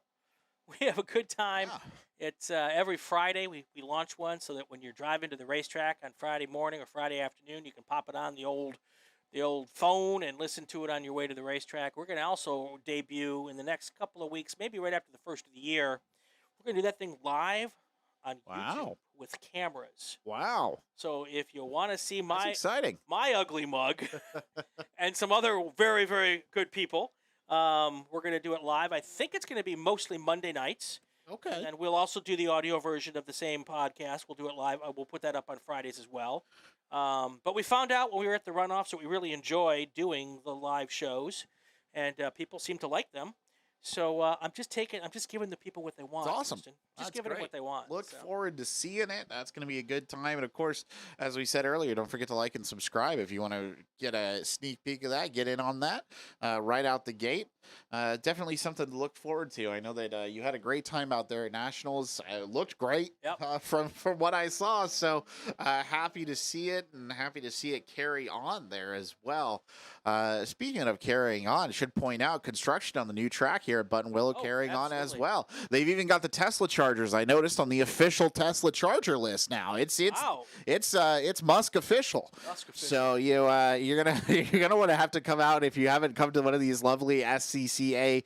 We have a good time. Yeah. It's every Friday. We launch one so that when you're driving to the racetrack on Friday morning or Friday afternoon, you can pop it on the old phone and listen to it on your way to the racetrack. We're going to also debut in the next couple of weeks, maybe right after the first of the year. We're going to do that thing live on YouTube with cameras. Wow. So if you want to see my ugly mug and some other very, very good people, we're going to do it live. I think it's going to be mostly Monday nights. Okay. And we'll also do the audio version of the same podcast. We'll do it live. We'll put that up on Fridays as well. But we found out when we were at the runoffs that we really enjoy doing the live shows, and people seem to like them. So I'm just giving the people what they want. It's awesome. Justin. Just giving them what they want. Look forward to seeing it. That's going to be a good time. And of course, as we said earlier, don't forget to like and subscribe if you want to get a sneak peek of that. Get in on that right out the gate. Definitely something to look forward to. I know that you had a great time out there at Nationals. It looked great from what I saw. So happy to see it and happy to see it carry on there as well. Speaking of carrying on, I should point out construction on the new track here at Buttonwillow carrying on as well. They've even got the Tesla chargers. I noticed on the official Tesla charger list now. It's Musk official. So you're gonna want to have to come out if you haven't come to one of these lovely SCCA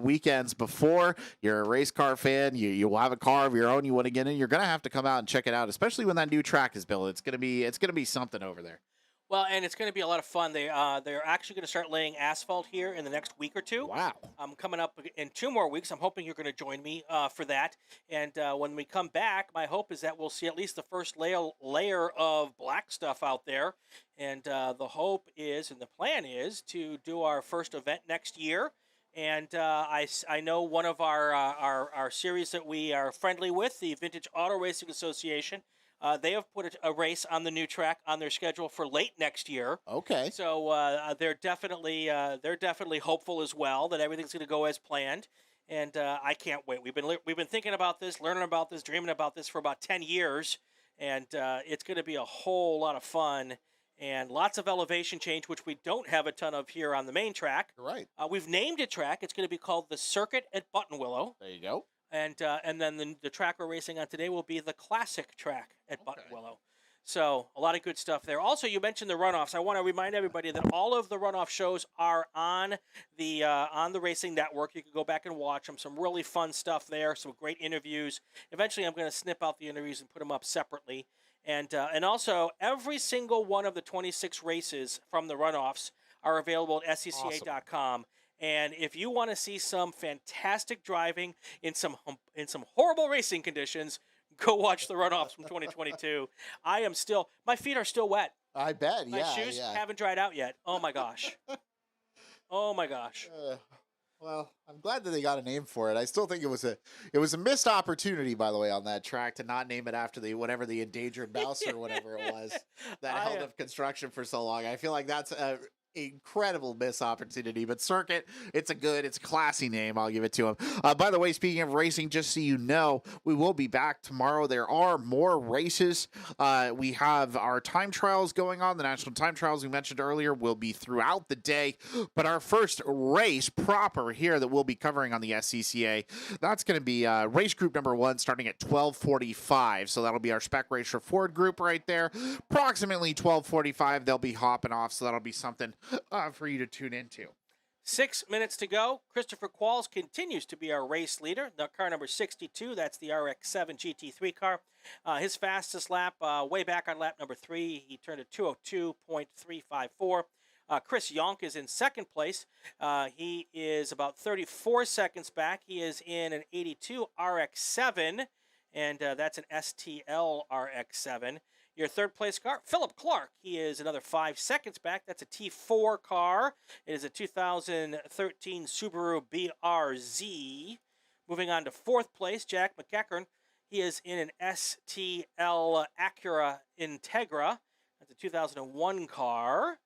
weekends before. You're a race car fan. You will have a car of your own. You want to get in. You're gonna have to come out and check it out, especially when that new track is built. It's gonna be something over there. Well, and it's going to be a lot of fun. They're actually going to start laying asphalt here in the next week or two. Wow. Coming up in 2 more weeks. I'm hoping you're going to join me for that. And when we come back, my hope is that we'll see at least the first layer of black stuff out there. And the hope is, and the plan is, to do our first event next year. And I know one of our series that we are friendly with, the Vintage Auto Racing Association. They have put a race on the new track on their schedule for late next year. Okay. So they're definitely hopeful as well that everything's going to go as planned, and I can't wait. We've been thinking about this, learning about this, dreaming about this for about 10 years, and it's going to be a whole lot of fun and lots of elevation change, which we don't have a ton of here on the main track. Right. We've named a track. It's going to be called the Circuit at Buttonwillow. There you go. And then the track we're racing on today will be the classic track at Buttonwillow. So a lot of good stuff there. Also, you mentioned the runoffs. I want to remind everybody that all of the runoff shows are on the Racing Network. You can go back and watch them. Some really fun stuff there. Some great interviews. Eventually, I'm going to snip out the interviews and put them up separately. And also, every single one of the 26 races from the runoffs are available at SCCA.com. And if you want to see some fantastic driving in some horrible racing conditions, go watch the runoffs from 2022. My feet are still wet. I bet. My shoes haven't dried out yet. Oh my gosh. Oh my gosh. Well, I'm glad that they got a name for it. I still think it was a missed opportunity, by the way, on that track to not name it after the endangered mouse or whatever it was that held up construction for so long. I feel like that's a incredible missed opportunity, but Circuit, it's a classy name. I'll give it to him. By the way, speaking of racing, just so you know, we will be back tomorrow. There are more races. We have our time trials going on. The national time trials we mentioned earlier will be throughout the day, but our first race proper here that we'll be covering on the SCCA, that's going to be race group number 1 starting at 12:45. So that'll be our spec racer Ford group right there. Approximately 12:45, they'll be hopping off, so that'll be something for you to tune into. 6 minutes to go. Christopher Qualls continues to be our race leader. The car number 62, that's the RX-7 GT3 car. His fastest lap, way back on lap number 3, he turned a 2:02.354. Chris Yonk is in second place. He is about 34 seconds back. He is in an 82 RX-7, and that's an STL RX-7. Your third place car, Philip Clark. He is another 5 seconds back. That's a T4 car. It is a 2013 Subaru BRZ. Moving on to fourth place, Jack McEachern. He is in an STL Acura Integra. That's a 2001 car.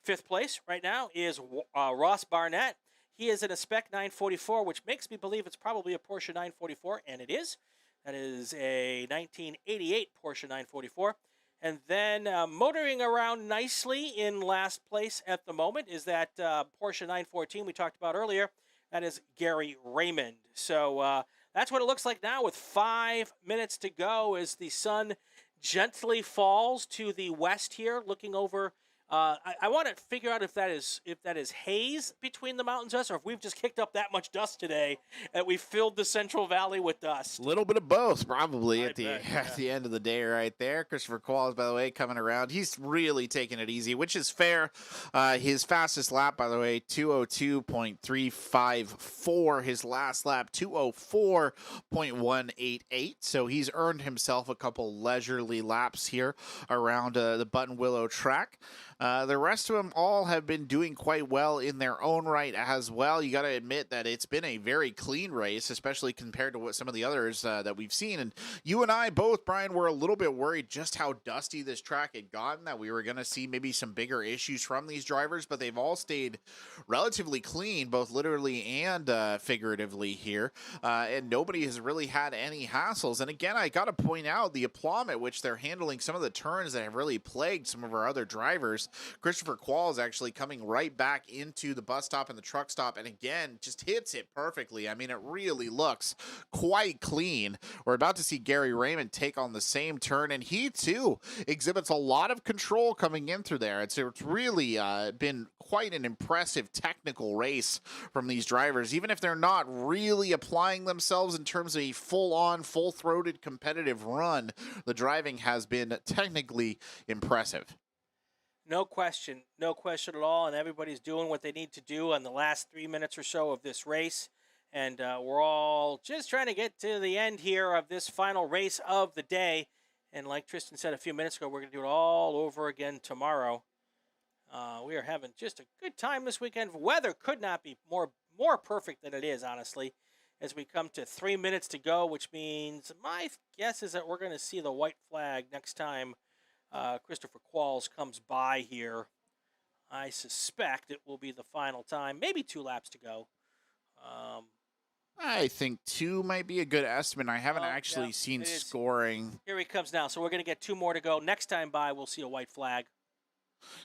Fifth place right now is Ross Barnett. He is in a Spec 944, which makes me believe it's probably a Porsche 944, and it is. That is a 1988 Porsche 944. And then motoring around nicely in last place at the moment is that Porsche 914 we talked about earlier. That is Gary Raymond. So that's what it looks like now with 5 minutes to go as the sun gently falls to the west here, looking over. I want to figure out if that is haze between the mountains, us, or if we've just kicked up that much dust today that we filled the Central Valley with dust. A little bit of both, probably at the end of the day, right there. Christopher Qualls, by the way, coming around. He's really taking it easy, which is fair. His fastest lap, by the way, 2:02.354. His last lap, 2:04.188. So he's earned himself a couple leisurely laps here around the Buttonwillow track. The rest of them all have been doing quite well in their own right as well. You got to admit that it's been a very clean race, especially compared to what some of the others that we've seen. And you and I both, Brian, were a little bit worried just how dusty this track had gotten, that we were going to see maybe some bigger issues from these drivers, but they've all stayed relatively clean, both literally and figuratively here. And nobody has really had any hassles. And again, I got to point out the aplomb at which they're handling some of the turns that have really plagued some of our other drivers. Christopher Qualls actually coming right back into the bus stop and the truck stop, and again, just hits it perfectly. I mean, it really looks quite clean. We're about to see Gary Raymond take on the same turn, and he too exhibits a lot of control coming in through there. It's really been quite an impressive technical race from these drivers, even if they're not really applying themselves in terms of a full-on, full-throated competitive run. The driving has been technically impressive. No question at all, and everybody's doing what they need to do on the last 3 minutes or so of this race, and we're all just trying to get to the end here of this final race of the day, and like Tristan said a few minutes ago, we're going to do it all over again tomorrow. We are having just a good time this weekend. Weather could not be more perfect than it is, honestly, as we come to 3 minutes to go, which means my guess is that we're going to see the white flag next time Christopher Qualls comes by here. I suspect it will be the final time, maybe 2 laps to go. I think 2 might be a good estimate. I haven't actually seen scoring. Here he comes now, so we're going to get 2 more to go. Next time by, we'll see a white flag.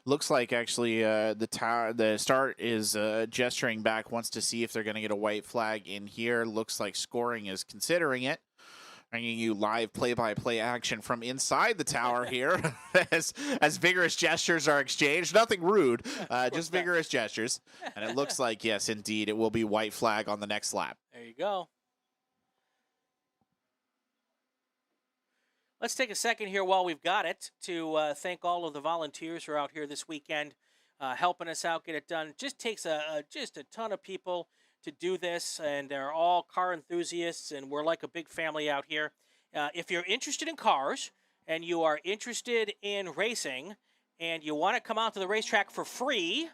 Looks like actually the start is gesturing back, wants to see if they're going to get a white flag in here. Looks like scoring is considering it. Bringing you live play-by-play action from inside the tower here as vigorous gestures are exchanged. Nothing rude, just vigorous gestures. And it looks like, yes, indeed, it will be white flag on the next lap. There you go. Let's take a second here while we've got it to thank all of the volunteers who are out here this weekend helping us out, get it done. Just takes just a ton of people to do this, and they're all car enthusiasts, and we're like a big family out here. If you're interested in cars and you are interested in racing and you want to come out to the racetrack for free,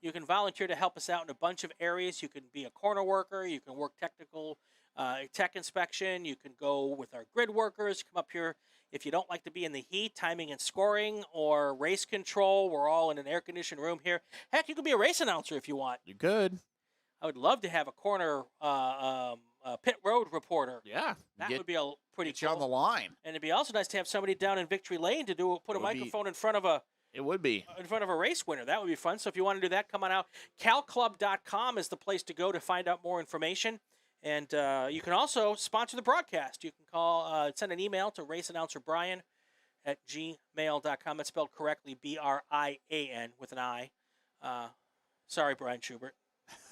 you can volunteer to help us out in a bunch of areas. You can be a corner worker. You can work technical tech inspection. You can go with our grid workers. Come up here if you don't like to be in the heat, timing and scoring, or race control. We're all in an air-conditioned room here. Heck, you could be a race announcer if you want. You could. I would love to have a corner pit road reporter. Yeah. That would be a pretty cool. You on the line. And it'd be also nice to have somebody down in Victory Lane to put a microphone in front of a It would be. in front of a race winner. That would be fun. So if you want to do that, come on out. CalClub.com is the place to go to find out more information. And you can also sponsor the broadcast. You can send an email to raceannouncerbrian@gmail.com. That's spelled correctly, Brian with an I. Sorry, Brian Schubert.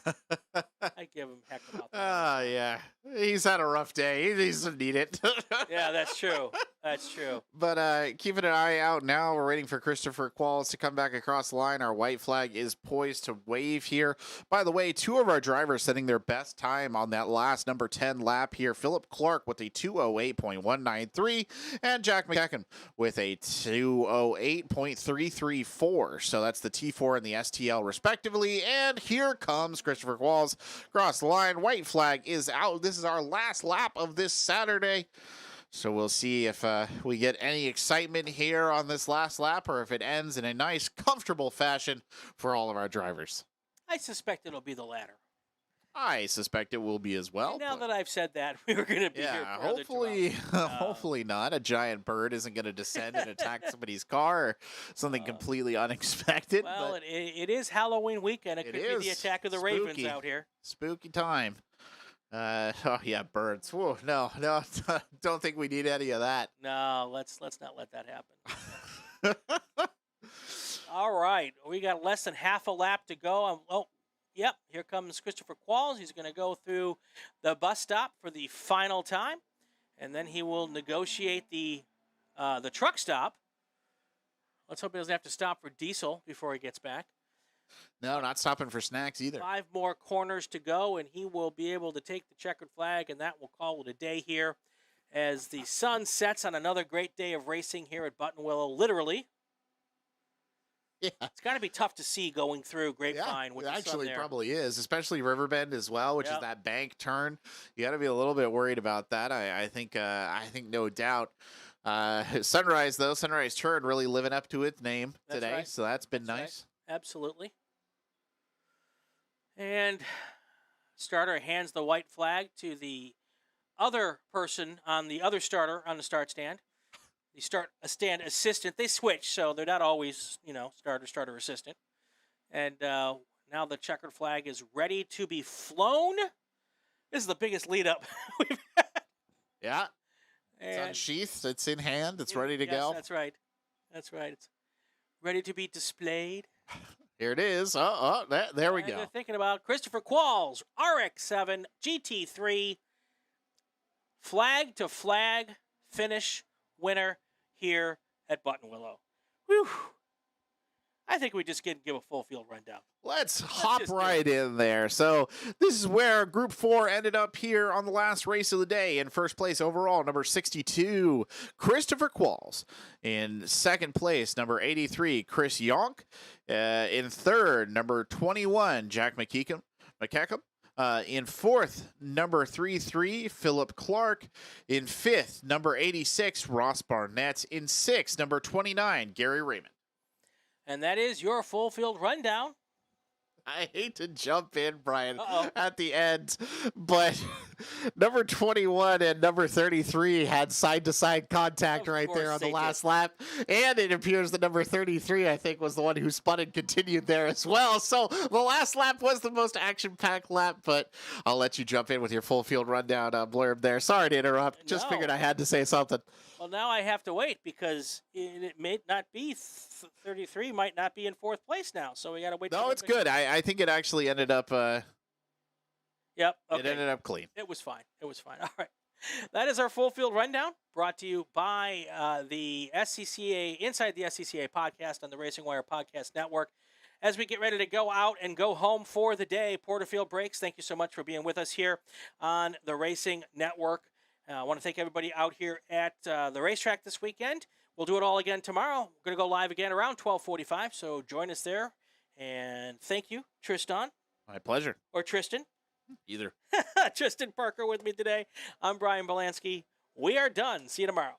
I give him heck about that. Yeah. He's had a rough day. He doesn't need it. Yeah, that's true. That's true. But keeping an eye out now. We're waiting for Christopher Qualls to come back across the line. Our white flag is poised to wave here. By the way, 2 of our drivers setting their best time on that last number 10 lap here. Philip Clark with a 2:08.193 and Jack McEachern with a 2:08.334. So that's the T4 and the STL respectively. And here comes Christopher Qualls across the line. White flag is out. This is our last lap of this Saturday. So we'll see if we get any excitement here on this last lap or if it ends in a nice, comfortable fashion for all of our drivers. I suspect it'll be the latter. I suspect it will be as well. And now that I've said that, we were going to be here for hopefully, hopefully not. A giant bird isn't going to descend and attack somebody's car or something completely unexpected. Well, it is Halloween weekend. It could be the attack of the Ravens out here. Spooky time. Oh yeah, birds. Whoa, no, don't think we need any of that. No, let's not let that happen. All right, we got less than half a lap to go. Yep, here comes Christopher Qualls. He's going to go through the bus stop for the final time, and then he will negotiate the truck stop. Let's hope he doesn't have to stop for diesel before he gets back. No, not stopping for snacks either. 5 more corners to go, and he will be able to take the checkered flag, and that will call it a day here as the sun sets on another great day of racing here at Buttonwillow, literally. Yeah. It's got to be tough to see going through Grapevine with the sun actually there. Probably is, especially Riverbend as well, which is that bank turn. You got to be a little bit worried about that. I think no doubt. Sunrise turn really living up to its name today, right. So that's been nice. Right. Absolutely. And starter hands the white flag to the other person on the other starter on the start stand. The stand assistant. They switch, so they're not always, starter assistant. And now the checkered flag is ready to be flown. This is the biggest lead up we've had. Yeah. It's unsheathed. It's in hand. It's ready to yes, go. That's right. That's right. It's ready to be displayed. Here it is. There we go. They're thinking about Christopher Qualls, RX-7 GT3, flag to flag finish winner here at Buttonwillow. Whew. I think we just give a full field rundown. Let's hop just do right in there. So this is where Group 4 ended up here on the last race of the day. In first place overall, number 62, Christopher Qualls. In second place, number 83, Chris Yonk. In third, number 21, Jack McKeecum. In fourth, number 33, Philip Clark. In fifth, number 86, Ross Barnett. In sixth, number 29, Gary Raymond. And that is your full field rundown. I hate to jump in, Brian, Uh-oh. at the end, but number 21 and number 33 had side-to-side contact Of right there course on the they last lap, and it appears that number 33, I think, was the one who spun and continued there as well. So the last lap was the most action-packed lap, but I'll let you jump in with your full field rundown blurb there. Sorry to interrupt. Just No. figured I had to say something. Well, now I have to wait because it may not be 33, might not be in fourth place now. So we got to wait. No, it's good. I think it actually ended up. Yep. It Okay. ended up clean. It was fine. It was fine. All right. That is our full field rundown brought to you by the SCCA, Inside the SCCA podcast on the Racing Wire Podcast Network. As we get ready to go out and go home for the day, Porterfield Breaks, thank you so much for being with us here on the Racing Network. I want to thank everybody out here at the racetrack this weekend. We'll do it all again tomorrow. We're going to go live again around 12:45, so join us there. And thank you, Tristan. My pleasure. Or Tristan. Either. Tristan Parker with me today. I'm Brian Belansky. We are done. See you tomorrow.